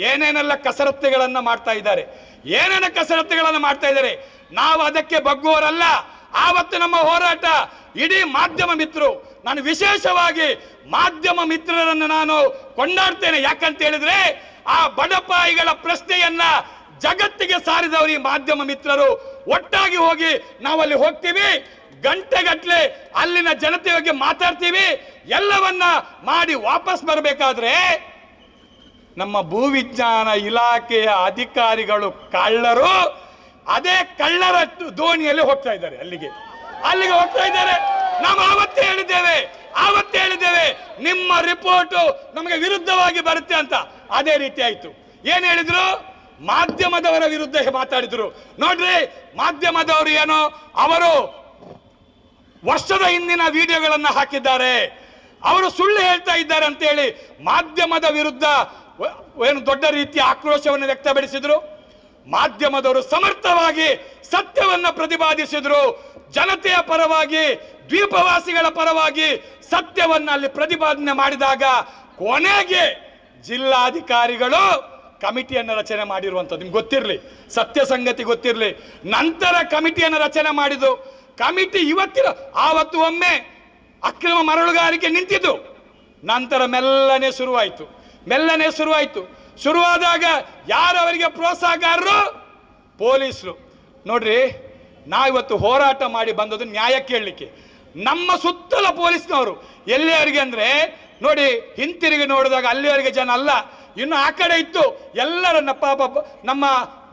ಏನೇನೆಲ್ಲ ಕಸರತ್ತುಗಳನ್ನ ಮಾಡ್ತಾ ಇದ್ದಾರೆ, ನಾವು ಅದಕ್ಕೆ ಬಗ್ಗುವವರಲ್ಲ. ಆವತ್ತು ನಮ್ಮ ಹೋರಾಟ ಇಡೀ ಮಾಧ್ಯಮ ಮಿತ್ರರು, ನಾನು ವಿಶೇಷವಾಗಿ ಮಾಧ್ಯಮ ಮಿತ್ರರನ್ನು ನಾನು ಕೊಂಡಾಡ್ತೇನೆ. ಯಾಕಂತ ಹೇಳಿದ್ರೆ ಆ ಬಡಪಾಯಿಗಳ ಪ್ರಶ್ನೆಯನ್ನ ಜಗತ್ತಿಗೆ ಸಾರಿದವರು ಈ ಮಾಧ್ಯಮ ಮಿತ್ರರು. ಒಟ್ಟಾಗಿ ಹೋಗಿ ನಾವಲ್ಲಿ ಹೋಗ್ತೀವಿ, ಗಂಟೆಗಟ್ಟಲೆ ಅಲ್ಲಿನ ಜನತೆ ಬಗ್ಗೆ ಮಾತಾಡ್ತೀವಿ. ಎಲ್ಲವನ್ನ ಮಾಡಿ ವಾಪಸ್ ಬರಬೇಕಾದ್ರೆ ನಮ್ಮ ಭೂವಿಜ್ಞಾನ ಇಲಾಖೆಯ ಅಧಿಕಾರಿಗಳು ಕಳ್ಳರು ಅದೇ ಕಳ್ಳರ ದೋಣಿಯಲ್ಲಿ ಹೋಗ್ತಾ ಇದ್ದಾರೆ, ಅಲ್ಲಿಗೆ ಹೋಗ್ತಾ ಇದ್ದಾರೆ. ನಾವು ಆವತ್ತೇ ಹೇಳಿದ್ದೇವೆ ನಿಮ್ಮ ರಿಪೋರ್ಟ್ ನಮಗೆ ವಿರುದ್ಧವಾಗಿ ಬರುತ್ತೆ ಅಂತ. ಅದೇ ರೀತಿ ಆಯ್ತು. ಏನ್ ಹೇಳಿದ್ರು? ಮಾಧ್ಯಮದವರ ವಿರುದ್ಧ ಮಾತಾಡಿದ್ರು. ನೋಡ್ರಿ, ಮಾಧ್ಯಮದವರು ಏನೋ ಅವರು ವರ್ಷದ ಹಿಂದಿನ ವಿಡಿಯೋಗಳನ್ನ ಹಾಕಿದ್ದಾರೆ, ಅವರು ಸುಳ್ಳು ಹೇಳ್ತಾ ಇದ್ದಾರೆ ಅಂತ ಹೇಳಿ ಮಾಧ್ಯಮದ ವಿರುದ್ಧ ಏನು ದೊಡ್ಡ ರೀತಿಯ ಆಕ್ರೋಶವನ್ನು ವ್ಯಕ್ತಪಡಿಸಿದ್ರು. ಮಾಧ್ಯಮದವರು ಸಮರ್ಥವಾಗಿ ಸತ್ಯವನ್ನ ಪ್ರತಿಪಾದಿಸಿದ್ರು. ಜನತೆಯ ಪರವಾಗಿ, ದ್ವೀಪವಾಸಿಗಳ ಪರವಾಗಿ ಸತ್ಯವನ್ನ ಅಲ್ಲಿ ಪ್ರತಿಪಾದನೆ ಮಾಡಿದಾಗ ಕೊನೆಗೆ ಜಿಲ್ಲಾಧಿಕಾರಿಗಳು ಕಮಿಟಿಯನ್ನು ರಚನೆ ಮಾಡಿರುವಂಥದ್ದು. ನಿಮ್ಗೆ ಗೊತ್ತಿರಲಿ, ಸತ್ಯ ಸಂಗತಿ ಗೊತ್ತಿರಲಿ. ನಂತರ ಕಮಿಟಿಯನ್ನು ರಚನೆ ಮಾಡಿದ್ದು. ಕಮಿಟಿ ಆವತ್ತು ಒಮ್ಮೆ ಅಕ್ರಮ ಮರಳುಗಾರಿಕೆ ನಿಂತಿದ್ದು. ನಂತರ ಮೆಲ್ಲನೆ ಶುರುವಾಯಿತು. ಶುರುವಾದಾಗ ಯಾರು ಅವರಿಗೆ ಪ್ರೋತ್ಸಾಹಕಾರರು? ಪೊಲೀಸರು. ನೋಡ್ರಿ, ನಾವಿವತ್ತು ಹೋರಾಟ ಮಾಡಿ ಬಂದದ್ದು ನ್ಯಾಯ ಕೇಳಲಿಕ್ಕೆ. ನಮ್ಮ ಸುತ್ತಲ ಪೊಲೀಸ್ನವರು ಎಲ್ಲಿಯವರೆಗೆ ಅಂದರೆ, ನೋಡಿ, ಹಿಂತಿರುಗಿ ನೋಡಿದಾಗ ಅಲ್ಲಿವರೆಗೆ ಜನ ಅಲ್ಲ, ಇನ್ನು ಆ ಕಡೆ ಇತ್ತು. ಎಲ್ಲರನ್ನ ಪಾಪ ನಮ್ಮ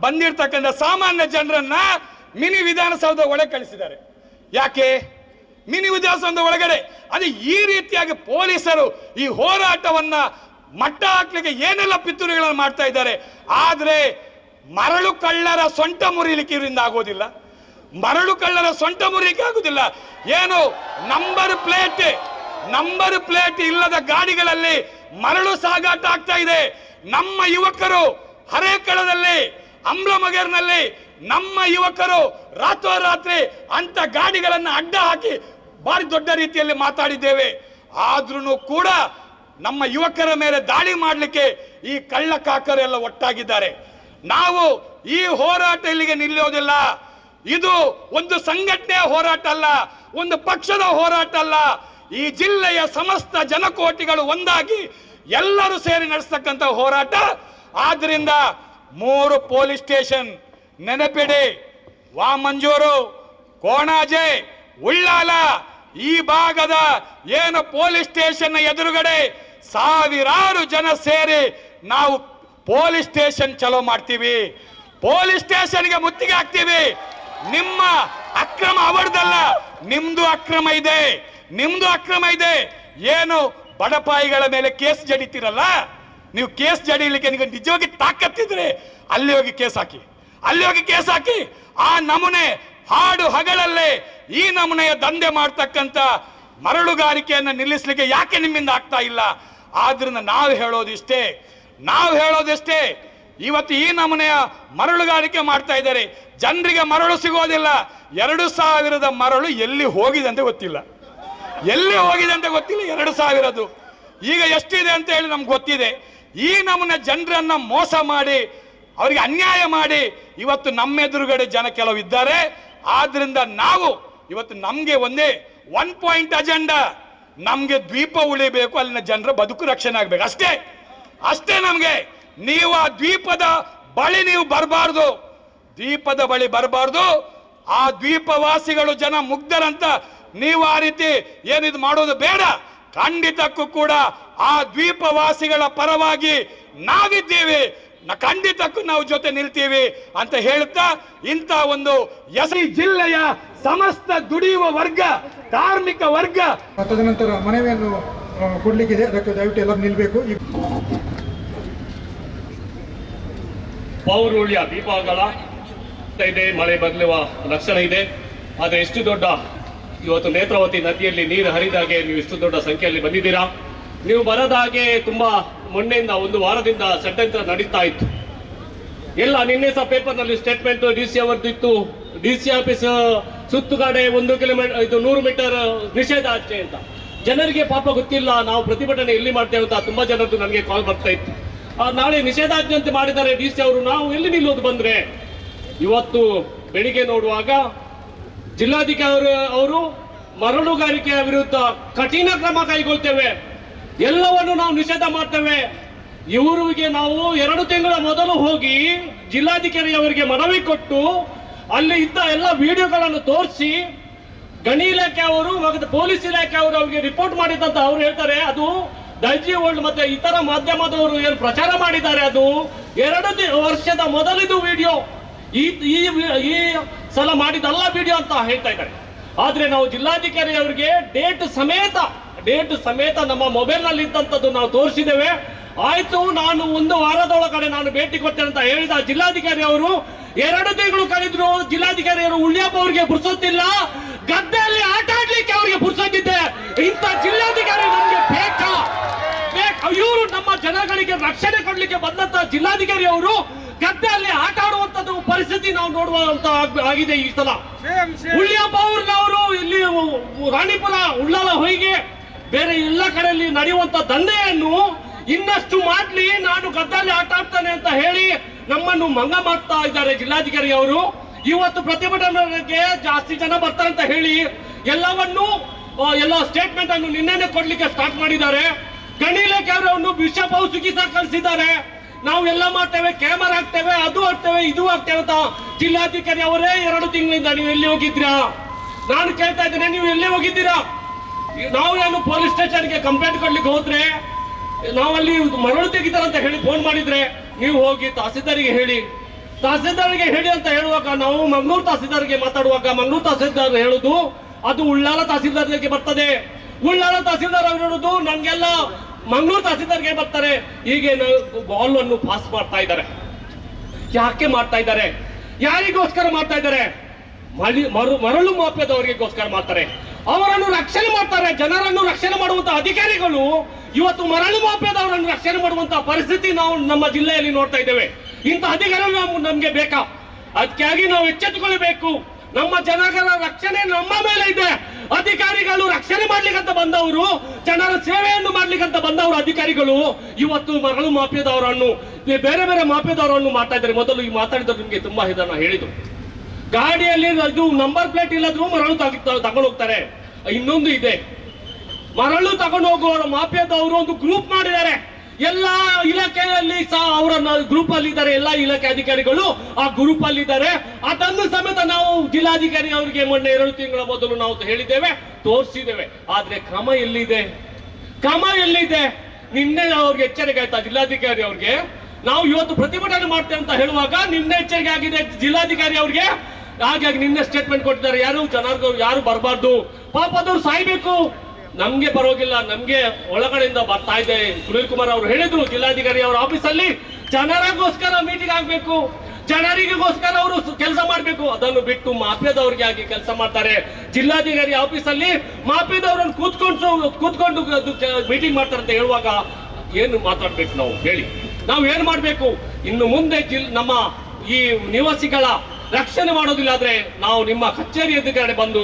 ಬಂದಿರ್ತಕ್ಕಂಥ ಸಾಮಾನ್ಯ ಜನರನ್ನ ಮಿನಿ ವಿಧಾನಸೌಧ ಒಳಗೆ ಕಳಿಸಿದ್ದಾರೆ. ಯಾಕೆ ಮಿನಿ ವಿಧಾನಸೌಧ ಒಳಗಡೆ? ಅದು ಈ ರೀತಿಯಾಗಿ ಪೊಲೀಸರು ಈ ಹೋರಾಟವನ್ನ ಮಟ್ಟ ಹಾಕ್ಲಿಕ್ಕೆ ಏನೆಲ್ಲ ಪಿತೂರಿಗಳನ್ನು ಮಾಡ್ತಾ ಇದ್ದಾರೆ. ಆದರೆ ಮರಳು ಕಳ್ಳರ ಸೊಂಟ ಮುರಿಲಿಕ್ಕೆ ಇವರಿಂದ ಆಗೋದಿಲ್ಲ. ಏನು ನಂಬರ್ ಪ್ಲೇಟ್ ಇಲ್ಲದ ಗಾಡಿಗಳಲ್ಲಿ ಮರಳು ಸಾಗಾಟ ಆಗ್ತಾ ಇದೆ. ನಮ್ಮ ಯುವಕರು ಹರೇಕಳದಲ್ಲಿ, ಅಮ್ಲಮಗರ್ನಲ್ಲಿ ನಮ್ಮ ಯುವಕರು ರಾತ್ರೋರಾತ್ರಿ ಅಂತ ಗಾಡಿಗಳನ್ನು ಅಡ್ಡ ಹಾಕಿ ಭಾರಿ ದೊಡ್ಡ ರೀತಿಯಲ್ಲಿ ಮಾತಾಡಿದ್ದೇವೆ. ಆದ್ರೂ ಕೂಡ ನಮ್ಮ ಯುವಕರ ಮೇಲೆ ದಾಳಿ ಮಾಡಲಿಕ್ಕೆ ಈ ಕಳ್ಳಕಾಕರೆಲ್ಲ ಒಟ್ಟಾಗಿದ್ದಾರೆ. ನಾವು ಈ ಹೋರಾಟ ಇಲ್ಲಿಗೆ ನಿಲ್ಲೋದಿಲ್ಲ. ಇದು ಒಂದು ಸಂಘಟನೆಯ ಹೋರಾಟ ಅಲ್ಲ, ಒಂದು ಪಕ್ಷದ ಹೋರಾಟ ಅಲ್ಲ. ಈ ಜಿಲ್ಲೆಯ ಸಮಸ್ತ ಜನಕೋಟಿಗಳು ಒಂದಾಗಿ ಎಲ್ಲರೂ ಸೇರಿ ನಡೆಸ್ತಕ್ಕಂಥ ಹೋರಾಟ. ಆದ್ರಿಂದ 3 ಪೊಲೀಸ್ ಸ್ಟೇಷನ್ ನೆನಪಿಡಿ, ವಾಮಂಜೂರು, ಕೋಣಾಜೆ, ಉಳ್ಳಾಲ ಈ ಭಾಗದ ಏನು ಪೊಲೀಸ್ ಸ್ಟೇಷನ್ ಎದುರುಗಡೆ ಸಾವಿರಾರು ಜನ ಸೇರಿ ನಾವು ಪೊಲೀಸ್ ಸ್ಟೇಷನ್ ಚಲೋ ಮಾಡ್ತೀವಿ. ಪೊಲೀಸ್ ಸ್ಟೇಷನ್ಗೆ ಮುತ್ತಿಗೆ ಹಾಕ್ತೀವಿ. ನಿಮ್ಮ ಅಕ್ರಮ ಅವರದಲ್ಲ, ನಿಮ್ದು ಅಕ್ರಮ ಇದೆ. ಏನು ಬಡಪಾಯಿಗಳ ಮೇಲೆ ಕೇಸ್ ಜಡಿತೀರಲ್ಲ, ನೀವು ಕೇಸ್ ಜಡಿಲಿಕ್ಕೆ ನಿಮಗೆ ನಿಜವಾಗಿ ತಾಕತ್ತಿದ್ರೆ ಅಲ್ಲಿ ಹೋಗಿ ಕೇಸ್ ಹಾಕಿ. ಆ ನಮೂನೆ ಹಾಡು ಹಗಲಲ್ಲೇ ಈ ನಮೂನೆಯ ದಂಧೆ ಮಾಡ್ತಕ್ಕಂಥ ಮರಳುಗಾರಿಕೆಯನ್ನು ನಿಲ್ಲಿಸಲಿಕ್ಕೆ ಯಾಕೆ ನಿಮ್ಮಿಂದ ಆಗ್ತಾ ಇಲ್ಲ? ಆದ್ರಿಂದ ನಾವು ಹೇಳೋದಿಷ್ಟೇ, ಇವತ್ತು ಈ ನಮೂನೆಯ ಮರಳುಗಾರಿಕೆ ಮಾಡ್ತಾ ಇದ್ದಾರೆ. ಜನರಿಗೆ ಮರಳು ಸಿಗೋದಿಲ್ಲ. 2000 ಮರಳು ಎಲ್ಲಿ ಹೋಗಿದೆ ಅಂತ ಗೊತ್ತಿಲ್ಲ. 2000 ಈಗ ಎಷ್ಟಿದೆ ಅಂತ ಹೇಳಿ ನಮ್ಗೆ ಗೊತ್ತಿದೆ. ಈ ನಮೂನೆ ಜನರನ್ನ ಮೋಸ ಮಾಡಿ, ಅವರಿಗೆ ಅನ್ಯಾಯ ಮಾಡಿ ಇವತ್ತು ನಮ್ಮ ಎದುರುಗಡೆ ಜನ ಕೆಲವು ಇದ್ದಾರೆ. ಆದ್ರಿಂದ ನಾವು ಇವತ್ತು ನಮ್ಗೆ ಒಂದೇ 1 ಪಾಯಿಂಟ್ ಅಜೆಂಡಾ, ನಮ್ಗೆ ದ್ವೀಪ ಉಳಿಬೇಕು, ಅಲ್ಲಿನ ಜನರ ಬದುಕು ರಕ್ಷಣೆ ಆಗ್ಬೇಕು. ಅಷ್ಟೇ ನಮ್ಗೆ. ನೀವು ಆ ದ್ವೀಪದ ಬಳಿ ಬರಬಾರ್ದು. ಆ ದ್ವೀಪವಾಸಿಗಳು ಜನ ಮುಗ್ಧರಂತ ನೀವು ಆ ರೀತಿ ಏನಿದು ಮಾಡೋದು ಬೇಡ. ಖಂಡಿತಕ್ಕೂ ಕೂಡ ಆ ದ್ವೀಪವಾಸಿಗಳ ಪರವಾಗಿ ನಾವಿದ್ದೀವಿ, ಖಂಡಿತಕ್ಕೂ ನಾವು ಜೊತೆ ನಿಲ್ತೀವಿ ಅಂತ ಹೇಳುತ್ತಾ, ಇಂಥ ಒಂದು ಜಿಲ್ಲೆಯ ಸಮಸ್ತ ದುಡಿಯುವ ವರ್ಗ, ಕಾರ್ಮಿಕ ವರ್ಗ ತದನಂತರ ಮನವಿಯನ್ನು ಕೊಡ್ಲಿಕ್ಕಿದೆ. ಅದಕ್ಕೆ ದಯವಿಟ್ಟು ಎಲ್ಲರೂ ನಿಲ್ಬೇಕು. ಪೌರುಳ್ಯ ದೀಪಗಳ ಇದೆ, ಮಳೆ ಬದಲುವ ಲಕ್ಷಣ ಇದೆ. ಆದರೆ ಎಷ್ಟು ದೊಡ್ಡ ಇವತ್ತು ನೇತ್ರಾವತಿ ನದಿಯಲ್ಲಿ ನೀರು ಹರಿದಾಗೆ ನೀವು ಇಷ್ಟು ದೊಡ್ಡ ಸಂಖ್ಯೆಯಲ್ಲಿ ಬಂದಿದ್ದೀರಾ. ನೀವು ಬರದ ಹಾಗೆ ತುಂಬಾ ಮೊನ್ನೆಯಿಂದ 1 ವಾರದಿಂದ ಷಡ್ಯಂತ್ರ ನಡೀತಾ ಇತ್ತು. ಎಲ್ಲ ನಿನ್ನೆ ಸಹ ಪೇಪರ್ನಲ್ಲಿ ಸ್ಟೇಟ್ಮೆಂಟ್ ಡಿಸಿ ಅವರದ್ದು ಇತ್ತು. ಡಿಸಿ ಆಫೀಸ್ ಸುತ್ತುಗಾಡೆ 1 ಕಿಲೋಮೀಟರ್, ಇದು 100 ಮೀಟರ್ ನಿಷೇಧಾಜ್ಞೆ ಅಂತ. ಜನರಿಗೆ ಪಾಪ ಗೊತ್ತಿಲ್ಲ ನಾವು ಪ್ರತಿಭಟನೆ ಎಲ್ಲಿ ಮಾಡ್ತೇವೆ ಅಂತ. ತುಂಬಾ ಜನರದ್ದು ನನಗೆ ಕಾಲ್ ಬರ್ತಾ ಇತ್ತು. ನಾಳೆ ನಿಷೇಧಾಜ್ಞೆ ಅಂತ ಮಾಡಿದ್ದಾರೆ ಡಿಸಿ ಅವರು, ನಾವು ಎಲ್ಲಿ ನಿಲ್ಲೋದು ಬಂದ್ರೆ. ಇವತ್ತು ಬೆಳಿಗ್ಗೆ ನೋಡುವಾಗ ಜಿಲ್ಲಾಧಿಕಾರಿ ಅವರು ಮರಳುಗಾರಿಕೆಯ ವಿರುದ್ಧ ಕಠಿಣ ಕ್ರಮ ಕೈಗೊಳ್ತೇವೆ, ಎಲ್ಲವನ್ನು ನಾವು ನಿಷೇಧ ಮಾಡ್ತೇವೆ. ಇವರಿಗೆ ನಾವು 2 ತಿಂಗಳ ಮೊದಲು ಹೋಗಿ ಜಿಲ್ಲಾಧಿಕಾರಿ ಅವರಿಗೆ ಮನವಿ ಕೊಟ್ಟು ಅಲ್ಲಿ ಇದ್ದ ಎಲ್ಲ ವಿಡಿಯೋಗಳನ್ನು ತೋರಿಸಿ ಗಣಿ ಇಲಾಖೆ ಅವರು ಮತ್ತು ಪೊಲೀಸ್ ಇಲಾಖೆ ಅವರು ಅವರಿಗೆ ರಿಪೋರ್ಟ್ ಮಾಡಿದಂತ ಅವ್ರು ಹೇಳ್ತಾರೆ ಅದು ದೈಜಿ ವರ್ಲ್ಡ್ ಮತ್ತೆ ಇತರ ಮಾಧ್ಯಮದವರು ಏನು ಪ್ರಚಾರ ಮಾಡಿದ್ದಾರೆ ಅದು 2 ವರ್ಷದ ಮೊದಲಿದು ವಿಡಿಯೋ, ಈ ಸಲ ಮಾಡಿದಲ್ಲ ವಿಡಿಯೋ ಅಂತ ಹೇಳ್ತಾ ಇದ್ದಾರೆ. ಆದ್ರೆ ನಾವು ಜಿಲ್ಲಾಧಿಕಾರಿ ಅವರಿಗೆ ಡೇಟ್ ಸಮೇತ ನಮ್ಮ ಮೊಬೈಲ್ ನಲ್ಲಿ ಇದ್ದಂಥದ್ದು ನಾವು ತೋರಿಸಿದ್ದೇವೆ. ಆಯ್ತು, ನಾನು 1 ವಾರದೊಳಗಡೆ ನಾನು ಭೇಟಿ ಕೊಡ್ತೇನೆ ಅಂತ ಹೇಳಿದ ಜಿಲ್ಲಾಧಿಕಾರಿ ಅವರು 2 ತಿಂಗಳು ಕಳೆದ್ರು. ಜಿಲ್ಲಾಧಿಕಾರಿ ಅವರು ಉಳ್ಳಿಯಪ್ಪ ಅವರಿಗೆ ಪುರ್ಸೊತ್ತಿಲ್ಲ, ಗದ್ದೆಯಲ್ಲಿ ಆಟ ಆಡ್ಲಿಕ್ಕೆ ಅವರಿಗೆ ಪುರ್ಸೊತ್ತಿದೆ. ಇಂಥ ಜಿಲ್ಲಾಧಿಕಾರಿ ನಮ್ಗೆ ಬೇಕಾ? ಇವರು ನಮ್ಮ ಜನಗಳಿಗೆ ರಕ್ಷಣೆ ಕೊಡ್ಲಿಕ್ಕೆ ಬಂದಂತ ಜಿಲ್ಲಾಧಿಕಾರಿ ಅವರು ಗದ್ದೆಯಲ್ಲಿ ಆಟ ಆಡುವಂತದ್ದು ಪರಿಸ್ಥಿತಿ ನಾವು ನೋಡುವಂತ ಆಗಿದೆ ಈ ಸಲ. ಉಳ್ಳಿಯಪ್ಪ ಅವರು ಇಲ್ಲಿ ರಾಣಿಪುರ, ಉಳ್ಳಾಲ, ಹೊಯ್ಗೆ ಬೇರೆ ಎಲ್ಲ ಕಡೆಯಲ್ಲಿ ನಡೆಯುವಂತ ದಂಧೆಯನ್ನು ಇನ್ನಷ್ಟು ಮಾಡ್ಲಿ, ನಾನು ಗದ್ದೆಯಲ್ಲಿ ಆಟ ಆಡ್ತಾನೆ ಅಂತ ಹೇಳಿ ನಮ್ಮನ್ನು ಮಂಗ ಮಾಡ್ತಾ ಇದ್ದಾರೆ ಜಿಲ್ಲಾಧಿಕಾರಿ ಅವರು. ಇವತ್ತು ಪ್ರತಿಭಟನೆಗೆ ಜಾಸ್ತಿ ಜನ ಬರ್ತಾರೆ ಅಂತ ಹೇಳಿ ಎಲ್ಲವನ್ನೂ ಎಲ್ಲ ಸ್ಟೇಟ್ಮೆಂಟ್ ಅನ್ನು ನಿನ್ನೆನೆ ಕೊಡ್ಲಿಕ್ಕೆ ಸ್ಟಾರ್ಟ್ ಮಾಡಿದ್ದಾರೆ. ಗಣಿ ಇಲಾಖೆ ಅವರನ್ನು ಬಿಷಪ್ ಹೌಸ್ ಕಳಿಸಿದ್ದಾರೆ. ನಾವು ಎಲ್ಲ ಮಾಡ್ತೇವೆ, ಕ್ಯಾಮರಾ ಹಾಕ್ತೇವೆ, ಅದು ಹಾಕ್ತೇವೆ, ಇದು ಹಾಕ್ತೇವೆ ಅಂತ. ಜಿಲ್ಲಾಧಿಕಾರಿ ಅವರೇ 2 ತಿಂಗಳಿಂದ ನೀವು ಎಲ್ಲಿ ಹೋಗಿದ್ರಾ? ನಾನು ಕೇಳ್ತಾ ಇದ್ದೇನೆ, ನೀವು ಎಲ್ಲಿ ಹೋಗಿದ್ದೀರಾ? ನಾವು ಏನು ಪೊಲೀಸ್ ಸ್ಟೇಷನ್ಗೆ ಕಂಪ್ಲೇಂಟ್ ಕೊಡ್ಲಿಕ್ಕೆ ಹೋದ್ರೆ, ನಾವಲ್ಲಿ ಮರಳು ತೆಗಿತಾರೆ ಅಂತ ಹೇಳಿ ಫೋನ್ ಮಾಡಿದ್ರೆ ನೀವು ಹೋಗಿ ತಹಸೀಲ್ದಾರಿಗೆ ಹೇಳಿ ಅಂತ ಹೇಳುವಾಗ, ನಾವು ಮಂಗಳೂರು ತಹಸೀಲ್ದಾರ್ಗೆ ಮಾತಾಡುವಾಗ ಮಂಗಳೂರು ತಹಸೀಲ್ದಾರ್ ಹೇಳುದು ಅದು ಉಳ್ಳಾಲ ತಹಸೀಲ್ದಾರ್ಗೆ ಬರ್ತದೆ, ಉಳ್ಳಾಲ ತಹಸೀಲ್ದಾರ್ ಅವರು ಹೇಳುದು ನಮ್ಗೆಲ್ಲ ಮಂಗಳೂರು ತಹಸೀಲ್ದಾರ್ಗೆ ಬರ್ತಾರೆ. ಹೀಗೆ ಬಾಲ್ ಅನ್ನು ಪಾಸ್ ಮಾಡ್ತಾ ಇದ್ದಾರೆ. ಯಾಕೆ ಮಾಡ್ತಾ ಇದ್ದಾರೆ? ಯಾರಿಗೋಸ್ಕರ ಮಾಡ್ತಾ ಇದ್ದಾರೆ? ಮರಳು ಮಾಫಿಯಾದವರಿಗೋಸ್ಕರ ಮಾಡ್ತಾರೆ. ಅವರನ್ನು ರಕ್ಷಣೆ ಮಾಡ್ತಾರೆ. ಜನರನ್ನು ರಕ್ಷಣೆ ಮಾಡುವಂತ ಅಧಿಕಾರಿಗಳು ಇವತ್ತು ಮರಳು ಮಾಫಿಯಾದವರನ್ನು ರಕ್ಷಣೆ ಮಾಡುವಂತ ಪರಿಸ್ಥಿತಿ ನಾವು ನಮ್ಮ ಜಿಲ್ಲೆಯಲ್ಲಿ ನೋಡ್ತಾ ಇದ್ದೇವೆ. ಇಂಥ ಅಧಿಕಾರಿಗಳು ನಮ್ಗೆ ಬೇಕಾ? ಅದಕ್ಕಾಗಿ ನಾವು ಎಚ್ಚೆತ್ತುಕೊಳ್ಳಬೇಕು. ನಮ್ಮ ಜನಗಳ ರಕ್ಷಣೆ ನಮ್ಮ ಮೇಲೆ ಇದೆ. ಅಧಿಕಾರಿಗಳು ರಕ್ಷಣೆ ಮಾಡ್ಲಿಕ್ಕಂತ ಬಂದವರು, ಜನರ ಸೇವೆಯನ್ನು ಮಾಡ್ಲಿಕ್ಕಂತ ಬಂದವರು ಅಧಿಕಾರಿಗಳು ಇವತ್ತು ಮರಳು ಮಾಫಿಯಾದವರನ್ನು, ಬೇರೆ ಬೇರೆ ಮಾಫಿಯಾದವರನ್ನು ಮಾಡ್ತಾ ಇದ್ದಾರೆ. ಮೊದಲು ಈ ಮಾತಾಡಿದ್ರು ನಿಮ್ಗೆ ತುಂಬಾ ಇದನ್ನ ಹೇಳಿದ್ರು. ಗಾಡಿಯಲ್ಲಿ ಇದು ನಂಬರ್ ಪ್ಲೇಟ್ ಇಲ್ಲದ್ರು ಮರಳು ತಗೊಂಡು ಹೋಗ್ತಾರೆ. ಇನ್ನೊಂದು ಇದೆ, ಮರಳು ತಗೊಂಡು ಹೋಗುವವರು ಮಾಫಿಯಾದವರು ಒಂದು ಗ್ರೂಪ್ ಮಾಡಿದ್ದಾರೆ. ಎಲ್ಲ ಇಲಾಖೆಯಲ್ಲಿ ಸಹ ಅವರ ಗ್ರೂಪ್ ಅಲ್ಲಿ ಇದ್ದಾರೆ. ಎಲ್ಲ ಇಲಾಖೆ ಅಧಿಕಾರಿಗಳು ಆ ಗ್ರೂಪ್ ಅಲ್ಲಿ ಇದ್ದಾರೆ. ಅದನ್ನು ಸಮೇತ ನಾವು ಜಿಲ್ಲಾಧಿಕಾರಿ ಅವರಿಗೆ ಮೊನ್ನೆ 2 ತಿಂಗಳ ಮೊದಲು ನಾವು ಹೇಳಿದ್ದೇವೆ, ತೋರಿಸಿದ್ದೇವೆ. ಆದ್ರೆ ಕ್ರಮ ಎಲ್ಲಿದೆ? ನಿನ್ನೆ ಅವ್ರಿಗೆ ಎಚ್ಚರಿಕೆ ಆಯ್ತಾ ಜಿಲ್ಲಾಧಿಕಾರಿ ಅವ್ರಿಗೆ? ನಾವು ಇವತ್ತು ಪ್ರತಿಭಟನೆ ಮಾಡ್ತೇವೆ ಅಂತ ಹೇಳುವಾಗ ನಿನ್ನೆ ಎಚ್ಚರಿಕೆ ಆಗಿದೆ ಜಿಲ್ಲಾಧಿಕಾರಿ ಅವ್ರಿಗೆ. ಹಾಗಾಗಿ ನಿನ್ನೆ ಸ್ಟೇಟ್ಮೆಂಟ್ ಕೊಟ್ಟಿದ್ದಾರೆ, ಯಾರು ಬರಬಾರ್ದು, ಪಾಪದವ್ರು ಸಾಯ್ಬೇಕು. ನಮ್ಗೆ ಪರವಾಗಿಲ್ಲ, ನಮ್ಗೆ ಒಳಗಡೆಯಿಂದ ಬರ್ತಾ ಇದೆ. ಸುನೀಲ್ ಕುಮಾರ್ ಅವರು ಹೇಳಿದ್ರು ಜಿಲ್ಲಾಧಿಕಾರಿ ಅವರ ಆಫೀಸಲ್ಲಿ ಜನರಿಗೋಸ್ಕರ ಮೀಟಿಂಗ್ ಆಗ್ಬೇಕು, ಜನರಿಗೋಸ್ಕರ ಅವರು ಕೆಲಸ ಮಾಡ್ಬೇಕು. ಅದನ್ನು ಬಿಟ್ಟು ಮಾಫಿಯಾದವ್ರಿಗೆ ಆಗಿ ಕೆಲಸ ಮಾಡ್ತಾರೆ. ಜಿಲ್ಲಾಧಿಕಾರಿ ಆಫೀಸಲ್ಲಿ ಮಾಫಿಯಾದವ್ರನ್ನು ಕೂತ್ಕೊಂಡು ಮೀಟಿಂಗ್ ಮಾಡ್ತಾರೆ ಅಂತ ಹೇಳುವಾಗ ಏನು ಮಾತಾಡ್ಬೇಕು? ನಾವು ಹೇಳಿ, ನಾವು ಏನ್ ಮಾಡ್ಬೇಕು? ಇನ್ನು ಮುಂದೆ ನಮ್ಮ ಈ ನಿವಾಸಿಗಳ ರಕ್ಷಣೆ ಮಾಡೋದಿಲ್ಲ ಆದ್ರೆ ನಾವು ನಿಮ್ಮ ಕಚೇರಿ ಎದುರುಗಡೆ ಬಂದು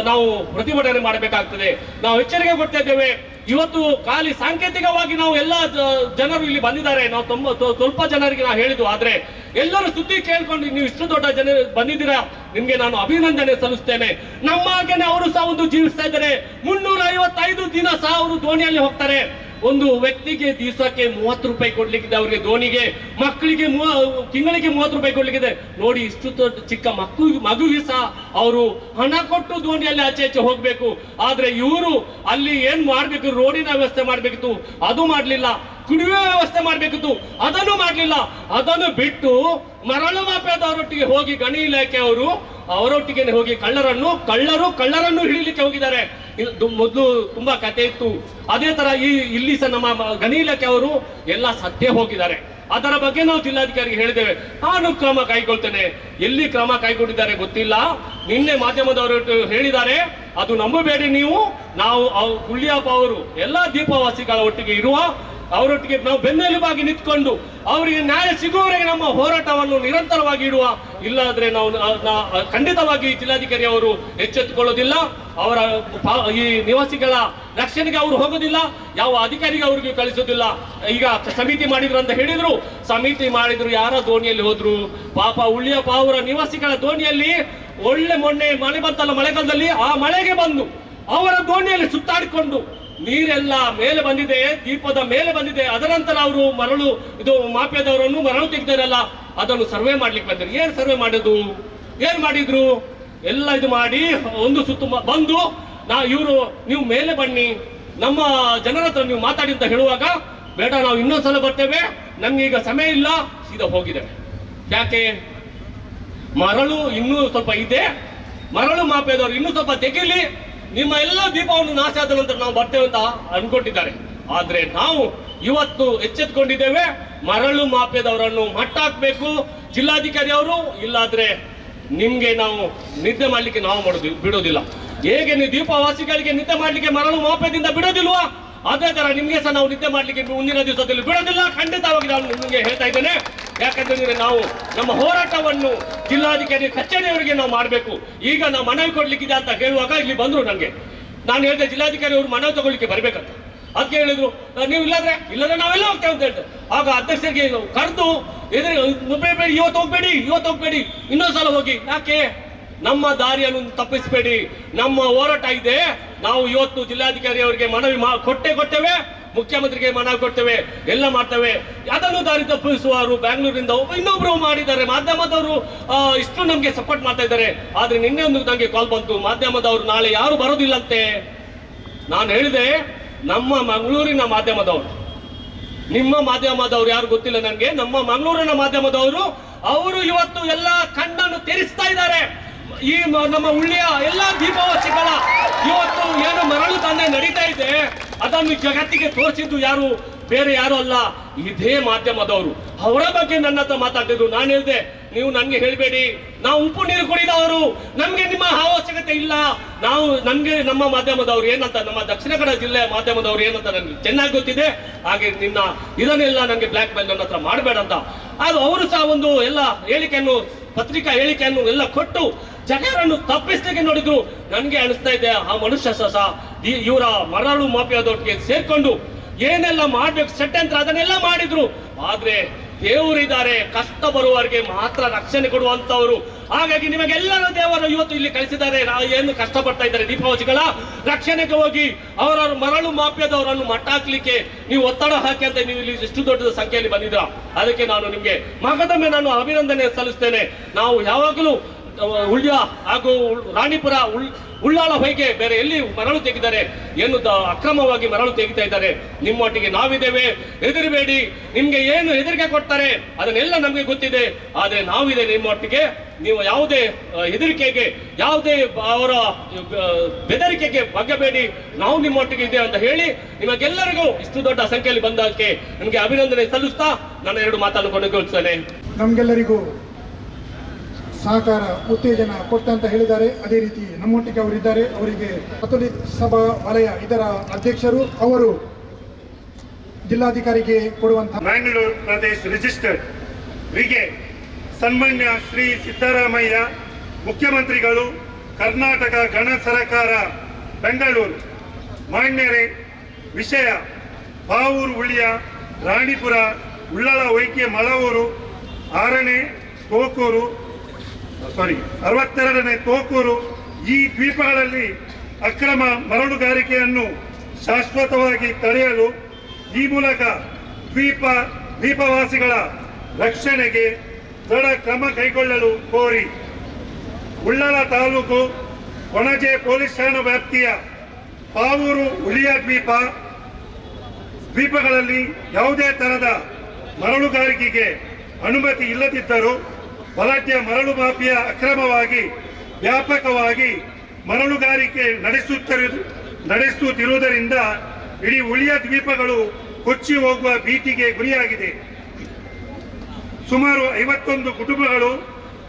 ನಾವು ಪ್ರತಿಭಟನೆ ಮಾಡಬೇಕಾಗ್ತದೆ. ನಾವು ಎಚ್ಚರಿಕೆ ಕೊಡ್ತಾ ಇದ್ದೇವೆ. ಇವತ್ತು ಖಾಲಿ ಸಾಂಕೇತಿಕವಾಗಿ ನಾವು ಎಲ್ಲ ಜನರು ಇಲ್ಲಿ ಬಂದಿದ್ದಾರೆ. ನಾವು ಸ್ವಲ್ಪ ಜನರಿಗೆ ನಾವು ಹೇಳಿದ್ವು. ಆದ್ರೆ ಎಲ್ಲರೂ ಸುದ್ದಿ ಕೇಳ್ಕೊಂಡು ನೀವು ಇಷ್ಟು ದೊಡ್ಡ ಜನ ಬಂದಿದ್ದೀರಾ, ನಿಮ್ಗೆ ನಾನು ಅಭಿನಂದನೆ ಸಲ್ಲಿಸ್ತೇನೆ. ನಮ್ಮ ಹಾಗೇನೆ ಅವರು ಸಹ ಒಂದು ಜೀವಿಸ್ತಾ ಇದ್ದಾರೆ. 355 ದಿನ ಸಹ ಅವರು ದೋಣಿಯಲ್ಲಿ ಹೋಗ್ತಾರೆ. ಒಂದು ವ್ಯಕ್ತಿಗೆ ದಿವಸಕ್ಕೆ 30 ರೂಪಾಯಿ ಕೊಡ್ಲಿಕ್ಕಿದೆ ಅವರಿಗೆ ದೋಣಿಗೆ. ಮಕ್ಕಳಿಗೆ ತಿಂಗಳಿಗೆ 30 ರೂಪಾಯಿ ಕೊಡ್ಲಿಕ್ಕಿದೆ. ನೋಡಿ, ಇಷ್ಟು ಚಿಕ್ಕ ಮಗುವಿಗೆ ಸಹ ಅವರು ಹಣ ಕೊಟ್ಟು ದೋಣಿಯಲ್ಲಿ ಆಚೆ ಹೋಗ್ಬೇಕು. ಆದ್ರೆ ಇವರು ಅಲ್ಲಿ ಏನ್ ಮಾಡ್ಬೇಕು? ರೋಡಿನ ವ್ಯವಸ್ಥೆ ಮಾಡ್ಬೇಕಿತ್ತು, ಅದು ಮಾಡ್ಲಿಲ್ಲ. ಕುಡಿಯುವ ವ್ಯವಸ್ಥೆ ಮಾಡ್ಬೇಕಿತ್ತು, ಅದನ್ನು ಮಾಡ್ಲಿಲ್ಲ. ಅದನ್ನು ಬಿಟ್ಟು ಮರಳು ಮಾಫಿಯಾದವರೊಟ್ಟಿಗೆ ಹೋಗಿ ಗಣಿ ಇಲಾಖೆ ಅವರು ಅವರೊಟ್ಟಿಗೆ ಹೋಗಿ ಕಳ್ಳರನ್ನು ಹಿಡಿಲಿಕ್ಕೆ ಹೋಗಿದ್ದಾರೆ. ಮೊದಲು ತುಂಬಾ ಕತೆ ಇತ್ತು. ಅದೇ ತರ ಇಲ್ಲಿ ಸಹ ನಮ್ಮ ಗಣಿ ಇಲಾಖೆ ಅವರು ಎಲ್ಲ ಸತ್ಯ ಹೋಗಿದ್ದಾರೆ. ಅದರ ಬಗ್ಗೆ ನಾವು ಜಿಲ್ಲಾಧಿಕಾರಿಗೆ ಹೇಳಿದ್ದೇವೆ. ನಾನು ಕ್ರಮ ಕೈಗೊಳ್ತೇನೆ. ಎಲ್ಲಿ ಕ್ರಮ ಕೈಗೊಂಡಿದ್ದಾರೆ ಗೊತ್ತಿಲ್ಲ. ನಿನ್ನೆ ಮಾಧ್ಯಮದವರು ಹೇಳಿದ್ದಾರೆ, ಅದು ನಂಬಬೇಡಿ ನೀವು. ನಾವು ಹುಳ್ಳಿಯಪ್ಪ ಅವರು ಎಲ್ಲ ದೀಪವಾಸಿಗಳ ಒಟ್ಟಿಗೆ ಇರುವ, ಅವರೊಟ್ಟಿಗೆ ನಾವು ಬೆನ್ನೆಲುಬಾಗಿ ನಿಂತ್ಕೊಂಡು ಅವರಿಗೆ ನ್ಯಾಯ ಸಿಗುವವರೆಗೆ ನಮ್ಮ ಹೋರಾಟವನ್ನು ನಿರಂತರವಾಗಿ ಇಡುವ. ಇಲ್ಲಾದ್ರೆ ನಾವು ಖಂಡಿತವಾಗಿ ಜಿಲ್ಲಾಧಿಕಾರಿ ಅವರು ಎಚ್ಚೆತ್ತುಕೊಳ್ಳೋದಿಲ್ಲ. ಅವರ ಈ ನಿವಾಸಿಗಳ ರಕ್ಷಣೆಗೆ ಅವರು ಹೋಗೋದಿಲ್ಲ. ಯಾವ ಅಧಿಕಾರಿಗೆ ಅವ್ರಿಗೆ ಕಳಿಸೋದಿಲ್ಲ. ಈಗ ಸಮಿತಿ ಮಾಡಿದ್ರು ಅಂತ ಹೇಳಿದ್ರು, ಸಮಿತಿ ಮಾಡಿದ್ರು, ಯಾರ ದೋಣಿಯಲ್ಲಿ ಹೋದ್ರು? ಪಾಪ ಉಳ್ಳಿಯಪ್ಪ ಅವರ ನಿವಾಸಿಗಳ ದೋಣಿಯಲ್ಲಿ ಮೊನ್ನೆ ಮಳೆ ಬಂತಲ್ಲ, ಮಳೆಗಾಲದಲ್ಲಿ ಆ ಮಳೆಗೆ ಬಂದು ಅವರ ದೋಣಿಯಲ್ಲಿ ಸುತ್ತಾಡಿಕೊಂಡು ನೀರೆಲ್ಲ ಮೇಲೆ ಬಂದಿದೆ, ದೀಪದ ಮೇಲೆ ಬಂದಿದೆ. ಅದರ ನಂತರ ಅವರು ಮಾಫಿಯಾದವರನ್ನು ಮರಳು ತೆಗೆದಾರಲ್ಲ, ಅದನ್ನು ಸರ್ವೆ ಮಾಡ್ಲಿಕ್ಕೆ ಬಂದರು. ಏನ್ ಸರ್ವೆ ಮಾಡಿದ್ರು? ಎಲ್ಲ ಇದು ಮಾಡಿ ಒಂದು ಸುತ್ತು ಬಂದು ನೀವು ಮೇಲೆ ಬನ್ನಿ, ನಮ್ಮ ಜನರ ಹತ್ರ ನೀವು ಮಾತಾಡಿ ಅಂತ ಹೇಳುವಾಗ, ಬೇಡ ನಾವು ಇನ್ನೊಂದ್ಸಲ ಬರ್ತೇವೆ, ನಮ್ಗೆ ಈಗ ಸಮಯ ಇಲ್ಲ, ಸೀದಾ ಹೋಗಿದ್ದೇವೆ. ಯಾಕೆ? ಮರಳು ಇನ್ನೂ ಸ್ವಲ್ಪ ಇದೆ, ಮರಳು ಮಾಫಿಯಾದವರು ಇನ್ನೂ ಸ್ವಲ್ಪ ತೆಗಿಲಿ, ನಿಮ್ಮ ಎಲ್ಲ ದೀಪವನ್ನು ನಾಶ ಆದ ನಂತರ ನಾವು ಬರ್ತೇವೆ ಅಂತ ಅನ್ಕೊಂಡಿದ್ದಾರೆ. ಆದ್ರೆ ನಾವು ಇವತ್ತು ಎಚ್ಚೆತ್ಕೊಂಡಿದ್ದೇವೆ, ಮರಳು ಮಾಫಿಯಾದವರನ್ನು ಮಟ್ಟ ಹಾಕ್ಬೇಕು ಜಿಲ್ಲಾಧಿಕಾರಿ ಅವರು. ಇಲ್ಲಾದ್ರೆ ನಿಮ್ಗೆ ನಾವು ನಿದ್ದೆ ಮಾಡ್ಲಿಕ್ಕೆ ನಾವು ಬಿಡೋದಿಲ್ಲ. ಹೇಗೆ ನೀವು ದೀಪವಾಸಿಗಳಿಗೆ ನಿದ್ದೆ ಮಾಡ್ಲಿಕ್ಕೆ ಮರಳು ಮಾಫಿಯಾದಿಂದ ಬಿಡೋದಿಲ್ವಾ? ಅದೇ ತರ ನಿಮ್ಗೆ ಸಹ ನಾವು ನಿದ್ದೆ ಮಾಡ್ಲಿಕ್ಕೆ ಮುಂದಿನ ದಿವಸದಲ್ಲಿ ಬಿಡೋದಿಲ್ಲ. ಖಂಡಿತವಾಗಿ ನಾನು ನಿಮ್ಗೆ ಹೇಳ್ತಾ ಇದ್ದೇನೆ. ಯಾಕಂದ್ರೆ ನಾವು ನಮ್ಮ ಹೋರಾಟವನ್ನು ಜಿಲ್ಲಾಧಿಕಾರಿ ಕಚೇರಿಯವರಿಗೆ ನಾವು ಮಾಡಬೇಕು. ಈಗ ನಾವು ಮನವಿ ಕೊಡ್ಲಿಕ್ಕಿದೆ ಅಂತ ಹೇಳುವಾಗ ಇಲ್ಲಿ ಬಂದ್ರು. ನಾನು ಹೇಳಿದೆ ಜಿಲ್ಲಾಧಿಕಾರಿ ಅವರು ಮನವಿ ತಗೊಳ್ಳಿಕ್ಕೆ ಬರ್ಬೇಕಂತ. ಅದಕ್ಕೆ ಹೇಳಿದ್ರು ನೀವು ಇಲ್ಲದ್ರೆ ನಾವೆಲ್ಲ ಹೋಗ್ತೇವೆ ಅಂತ ಹೇಳ್ತೇವೆ. ಆಗ ಅಧ್ಯಕ್ಷರಿಗೆ ಕರೆದು ಬೇಡಿ, ಇವತ್ತು ಹೋಗ್ಬೇಡಿ, ಇನ್ನೊಂದ್ಸಲ ಹೋಗಿ. ಯಾಕೆ? ನಮ್ಮ ದಾರಿಯನ್ನು ತಪ್ಪಿಸಬೇಡಿ, ನಮ್ಮ ಹೋರಾಟ ಇದೆ. ನಾವು ಇವತ್ತು ಜಿಲ್ಲಾಧಿಕಾರಿ ಅವರಿಗೆ ಮನವಿ ಕೊಟ್ಟೇವೆ, ಮುಖ್ಯಮಂತ್ರಿಗೆ ಮನವಿ ಕೊಡ್ತೇವೆ, ಎಲ್ಲ ಮಾಡ್ತೇವೆ. ಅದನ್ನು ದಾರಿ ತಪ್ಪಿಸುವವರು ಬ್ಯಾಂಗ್ಳೂರಿಂದ ಇನ್ನೊಬ್ರು ಮಾಡಿದ್ದಾರೆ. ಮಾಧ್ಯಮದವರು ಇಷ್ಟು ನಮ್ಗೆ ಸಪೋರ್ಟ್ ಮಾಡ್ತಾ ಇದ್ದಾರೆ. ಆದ್ರೆ ನಿನ್ನೆ ಒಂದು ನಂಗೆ ಕಾಲ್ ಬಂತು, ಮಾಧ್ಯಮದವರು ನಾಳೆ ಯಾರು ಬರೋದಿಲ್ಲಂತೆ. ನಾನು ಹೇಳಿದೆ, ನಮ್ಮ ಮಂಗಳೂರಿನ ಮಾಧ್ಯಮದವರು, ನಿಮ್ಮ ಮಾಧ್ಯಮದವರು ಯಾರು ಗೊತ್ತಿಲ್ಲ ನನಗೆ, ನಮ್ಮ ಮಂಗಳೂರಿನ ಮಾಧ್ಯಮದವರು ಅವರು ಇವತ್ತು ಎಲ್ಲ ಕಣ್ಣನ್ನು ತೆರೆಸ್ತಾ ಇದ್ದಾರೆ. ಈ ನಮ್ಮ ಉಳ್ಳಿಯ ಎಲ್ಲ ದೀಪಾವಳಿಗಳ ಇವತ್ತು ಏನು ಮರಳು ದಂಧೆ ನಡೀತಾ ಇದೆ ಅದನ್ನು ಜಗತ್ತಿಗೆ ತೋರಿಸಿದ್ದು ಯಾರು, ಬೇರೆ ಯಾರು ಅಲ್ಲ, ಇದೇ ಮಾಧ್ಯಮದವರು. ಅವರ ಬಗ್ಗೆ ನನ್ನ ಹತ್ರ ಮಾತಾಡ್ತಿದ್ರು. ನಾನು ಹೇಳಿದೆ, ನೀವು ನನ್ಗೆ ಹೇಳ್ಬೇಡಿ, ನಾವು ಉಪ್ಪು ನೀರು ಕುಡಿದವರು, ನಮ್ಗೆ ನಿಮ್ಮ ಅವಶ್ಯಕತೆ ಇಲ್ಲ. ನನ್ಗೆ ನಮ್ಮ ಮಾಧ್ಯಮದವ್ರು ಏನಂತ, ನಮ್ಮ ದಕ್ಷಿಣ ಕನ್ನಡ ಜಿಲ್ಲೆಯ ಮಾಧ್ಯಮದವ್ರು ಏನಂತ ನನ್ಗೆ ಚೆನ್ನಾಗಿ ಗೊತ್ತಿದೆ. ಹಾಗೆ ಇದನ್ನೆಲ್ಲ ನಂಗೆ ಬ್ಲ್ಯಾಕ್ ಮೇಲ್ ನನ್ನ ಹತ್ರ ಮಾಡಬೇಡ ಅಂತ. ಅದು ಅವರು ಸಹ ಒಂದು ಎಲ್ಲ ಹೇಳಿಕೆಯನ್ನು, ಪತ್ರಿಕಾ ಹೇಳಿಕೆಯನ್ನು ಎಲ್ಲ ಕೊಟ್ಟು ಜನರನ್ನು ತಪ್ಪಿಸ್ಲಿಕ್ಕೆ ನೋಡಿದ್ರು. ನನ್ಗೆ ಅನಿಸ್ತಾ ಇದೆ, ಆ ಮನುಷ್ಯ ಸಹ ಇವರ ಮರಳು ಮಾಫಿಯಾದೊಟ್ಟಿಗೆ ಸೇರ್ಕೊಂಡು ಏನೆಲ್ಲ ಮಾಡ್ಬೇಕು ಷಡ್ಯಂತ್ರ ಅದನ್ನೆಲ್ಲ ಮಾಡಿದ್ರು. ಆದ್ರೆ ದೇವರಿದ್ದಾರೆ, ಕಷ್ಟ ಬರುವವರಿಗೆ ಮಾತ್ರ ರಕ್ಷಣೆ ಕೊಡುವಂತವರು. ಹಾಗಾಗಿ ನಿಮಗೆಲ್ಲರೂ ದೇವರು ಇವತ್ತು ಇಲ್ಲಿ ಕಳಿಸಿದ್ದಾರೆ. ಏನು ಕಷ್ಟಪಡ್ತಾ ಇದ್ದಾರೆ ದೀಪಾವಳಿಗಳ ರಕ್ಷಣೆಗೆ ಹೋಗಿ ಅವರ ಮರಳು ಮಾಫಿಯಾದವರನ್ನು ಮಟ್ಟ ಹಾಕ್ಲಿಕ್ಕೆ ನೀವು ಒತ್ತಡ ಹಾಕಿ ಅಂತ ನೀವು ಇಲ್ಲಿ ಇಷ್ಟು ದೊಡ್ಡ ಸಂಖ್ಯೆಯಲ್ಲಿ ಬಂದಿದ್ರ. ಅದಕ್ಕೆ ನಾನು ನಿಮ್ಗೆ ಮಗದೊಮ್ಮೆ ನಾನು ಅಭಿನಂದನೆ ಸಲ್ಲಿಸ್ತೇನೆ. ನಾವು ಯಾವಾಗಲೂ ಉಳ್ಯ ಹಾಗೂ ರಾಣಿಪುರ ಉಳ್ಳಾಳ ಹೊಯ್ಗೆ ಬೇರೆ ಎಲ್ಲಿ ಮರಳು ತೆಗಿದ್ದಾರೆ, ಏನು ಅಕ್ರಮವಾಗಿ ಮರಳು ತೆಗಿತಾ ಇದ್ದಾರೆ, ನಿಮ್ಮೊಟ್ಟಿಗೆ ನಾವಿದ್ದೇವೆ, ಹೆದರಬೇಡಿ. ನಿಮ್ಗೆ ಏನು ಹೆದರಿಕೆ ಕೊಡ್ತಾರೆ ಅದನ್ನೆಲ್ಲ ನಮ್ಗೆ ಗೊತ್ತಿದೆ, ಆದ್ರೆ ನಾವಿದೆ ನಿಮ್ಮೊಟ್ಟಿಗೆ. ನೀವು ಯಾವುದೇ ಹೆದರಿಕೆಗೆ, ಯಾವುದೇ ಅವರ ಬೆದರಿಕೆಗೆ ಬಗ್ಗಬೇಡಿ, ನಾವು ನಿಮ್ಮೊಟ್ಟಿಗೆ ಇದೆ ಅಂತ ಹೇಳಿ ನಿಮಗೆಲ್ಲರಿಗೂ ಇಷ್ಟು ದೊಡ್ಡ ಸಂಖ್ಯೆಯಲ್ಲಿ ಬಂದಕ್ಕೆ ನಿಮಗೆ ಅಭಿನಂದನೆ ಸಲ್ಲಿಸ್ತಾ ನನ್ನ 2 ಮಾತನ್ನು ಕೊನೆಗೊಳಿಸ್ತೇನೆ. ನಮ್ಗೆಲ್ಲರಿಗೂ ಸಹಕಾರ ಉತ್ತೇಜನ ಕೊಟ್ಟಂತ ಹೇಳಿದ್ದಾರೆ. ಅದೇ ರೀತಿ ನಮ್ಮೊಟ್ಟಿಗೆ ಅವರಿದ್ದಾರೆ. ಅವರಿಗೆ ಕಥೋಲಿಕ ಸಭಾ ವಲಯ ಇದರ ಅಧ್ಯಕ್ಷರು, ಅವರು ಜಿಲ್ಲಾಧಿಕಾರಿಗೆ ಕೊಡುವಂತಹ ಮ್ಯಾಂಗ್ಳೂರ್ ಪ್ರದೇಶ್ ರಿಜಿಸ್ಟರ್ಡ್ ವಿಗೆ ಸನ್ಮಾನ್ಯ ಶ್ರೀ ಸಿದ್ದರಾಮಯ್ಯ ಮುಖ್ಯಮಂತ್ರಿಗಳು, ಕರ್ನಾಟಕ ಗಣ ಸರ್ಕಾರ ಬೆಂಗಳೂರು. ಮಾನ್ಯರೇ, ವಿಷಯ ಪಾವೂರು ಉಳಿಯ ರಾಣಿಪುರ ಉಳ್ಳಾಳ ಹೊಯ್ಗೆ ಮಳವೂರು 6ನೇ ತೋಕೂರು 62ನೇ ತೋಕೂರು ಈ ದ್ವೀಪಗಳಲ್ಲಿ ಅಕ್ರಮ ಮರಳುಗಾರಿಕೆಯನ್ನು ಶಾಶ್ವತವಾಗಿ ತಡೆಯಲು ಈ ಮೂಲಕ ದ್ವೀಪವಾಸಿಗಳ ರಕ್ಷಣೆಗೆ ದೃಢ ಕ್ರಮ ಕೈಗೊಳ್ಳಲು ಕೋರಿ ಉಳ್ಳಾಲ ತಾಲೂಕು ಕೊಣಜೆ ಪೊಲೀಸ್ ಠಾಣಾ ವ್ಯಾಪ್ತಿಯ ಪಾವೂರು ಉಳಿಯ ದ್ವೀಪಗಳಲ್ಲಿ ಯಾವುದೇ ತರಹದ ಮರಳುಗಾರಿಕೆಗೆ ಅನುಮತಿ ಇಲ್ಲದಿದ್ದರೂ ಬಲಾಢ್ಯ ಮರಳು ಮಾಫಿಯಾ ಅಕ್ರಮವಾಗಿ ವ್ಯಾಪಕವಾಗಿ ಮರಳುಗಾರಿಕೆ ನಡೆಸುತ್ತಿರುವುದರಿಂದ ಇಡೀ ಉಳಿಯ ದ್ವೀಪಗಳು ಕೊಚ್ಚಿ ಹೋಗುವ ಭೀತಿಗೆ ಗುರಿಯಾಗಿದೆ. ಸುಮಾರು 51 ಕುಟುಂಬಗಳು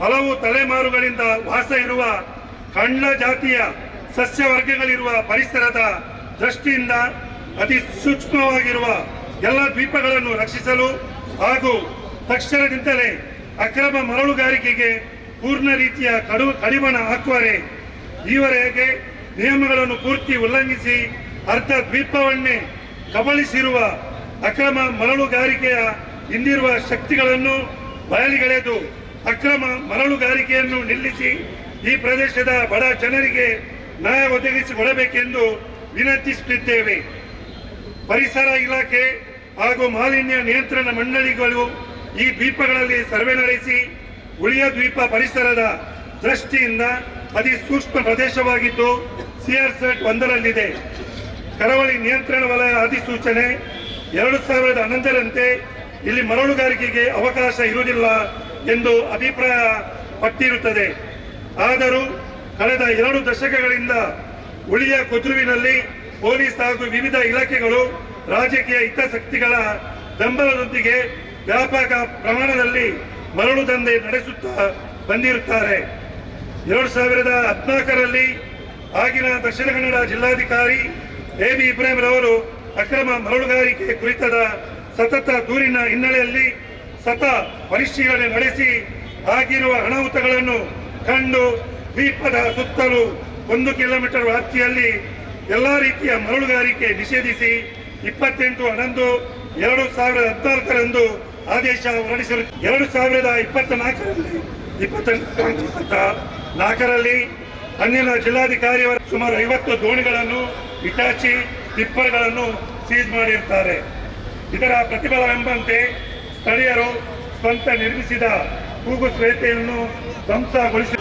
ಹಲವು ತಲೆಮಾರುಗಳಿಂದ ವಾಸ ಇರುವ ಕಳ್ಳ ಜಾತಿಯ ಸಸ್ಯವರ್ಗಗಳಿರುವ ಪರಿಸರದ ದೃಷ್ಟಿಯಿಂದ ಅತಿ ಸೂಕ್ಷ್ಮವಾಗಿರುವ ಎಲ್ಲ ದ್ವೀಪಗಳನ್ನು ರಕ್ಷಿಸಲು ಹಾಗೂ ತಕ್ಷಣದಿಂದಲೇ ಅಕ್ರಮ ಮರಳುಗಾರಿಕೆಗೆ ಪೂರ್ಣ ರೀತಿಯ ಕಡಿವಾಣ ಹಾಕುವರೆ ಈವರೆಗೆ ನಿಯಮಗಳನ್ನು ಪೂರ್ತಿ ಉಲ್ಲಂಘಿಸಿ ಅರ್ಧ ದ್ವೀಪವನ್ನೇ ಕಬಳಿಸಿರುವ ಅಕ್ರಮ ಮರಳುಗಾರಿಕೆಯ ಹಿಂದಿರುವ ಶಕ್ತಿಗಳನ್ನು ಬಯಲಿಗೆಳೆದು ಅಕ್ರಮ ಮರಳುಗಾರಿಕೆಯನ್ನು ನಿಲ್ಲಿಸಿ ಈ ಪ್ರದೇಶದ ಬಡ ಜನರಿಗೆ ನ್ಯಾಯ ಒದಗಿಸಿಕೊಡಬೇಕೆಂದು ವಿನಂತಿಸುತ್ತಿದ್ದೇವೆ. ಪರಿಸರ ಇಲಾಖೆ ಹಾಗೂ ಮಾಲಿನ್ಯ ನಿಯಂತ್ರಣ ಮಂಡಳಿಗಳು ಈ ದ್ವೀಪಗಳಲ್ಲಿ ಸರ್ವೆ ನಡೆಸಿ ಉಳಿಯ ದ್ವೀಪ ಪರಿಸರದ ದೃಷ್ಟಿಯಿಂದ ಅತಿ ಸೂಕ್ಷ್ಮ ಪ್ರದೇಶವಾಗಿದ್ದು CRZ 1ರಲ್ಲಿದೆ. ಕರಾವಳಿ ನಿಯಂತ್ರಣ ವಲಯ ಅಧಿಸೂಚನೆ 2011ರಂತೆ ಇಲ್ಲಿ ಮರಳುಗಾರಿಕೆಗೆ ಅವಕಾಶ ಇರುವುದಿಲ್ಲ ಎಂದು ಅಭಿಪ್ರಾಯ ಪಟ್ಟಿರುತ್ತದೆ. ಆದರೂ ಕಳೆದ 2 ದಶಕಗಳಿಂದ ಉಳಿಯ ಕುದ್ರುವಿನಲ್ಲಿ ಪೊಲೀಸ್ ಹಾಗೂ ವಿವಿಧ ಇಲಾಖೆಗಳು ರಾಜಕೀಯ ಹಿತಾಸಕ್ತಿಗಳ ಬೆಂಬಲದೊಂದಿಗೆ ವ್ಯಾಪಕ ಪ್ರಮಾಣದಲ್ಲಿ ಮರಳು ದಂಧೆ ನಡೆಸುತ್ತಾ ಬಂದಿರುತ್ತಾರೆ. 2014ರಲ್ಲಿ ಆಗಿನ ದಕ್ಷಿಣ ಕನ್ನಡ ಜಿಲ್ಲಾಧಿಕಾರಿ AB ಇಬ್ರಾಹಿಂ ರವರು ಅಕ್ರಮ ಮರಳುಗಾರಿಕೆ ಕುರಿತಾದ ಸತತ ದೂರಿನ ಹಿನ್ನೆಲೆಯಲ್ಲಿ ಪರಿಶೀಲನೆ ನಡೆಸಿ ಆಗಿರುವ ಅನಾಹುತಗಳನ್ನು ಕಂಡು ದ್ವೀಪದ ಸುತ್ತಲೂ 1 ಕಿಲೋಮೀಟರ್ ವ್ಯಾಪ್ತಿಯಲ್ಲಿ ಎಲ್ಲಾ ರೀತಿಯ ಮರಳುಗಾರಿಕೆ ನಿಷೇಧಿಸಿ 28/11/2014 ಆದೇಶ ಹೊರಡಿಸಿರು. 2024ರಲ್ಲಿ ಅಂದಿನ ಜಿಲ್ಲಾಧಿಕಾರಿಯವರು ಸುಮಾರು 50 ದೋಣಿಗಳನ್ನು, ಇಟಾಚಿ ಟಿಪ್ಪರ್ಗಳನ್ನು ಸೀಸ್ ಮಾಡಿರುತ್ತಾರೆ. ಇದರ ಪ್ರತಿಫಲವೆಂಬಂತೆ ಸ್ಥಳೀಯರು ಸ್ವಂತ ನಿರ್ಮಿಸಿದ ಕೂಗು ಸ್ವೇತೆಯನ್ನು ಧ್ವಂಸಗೊಳಿಸಿ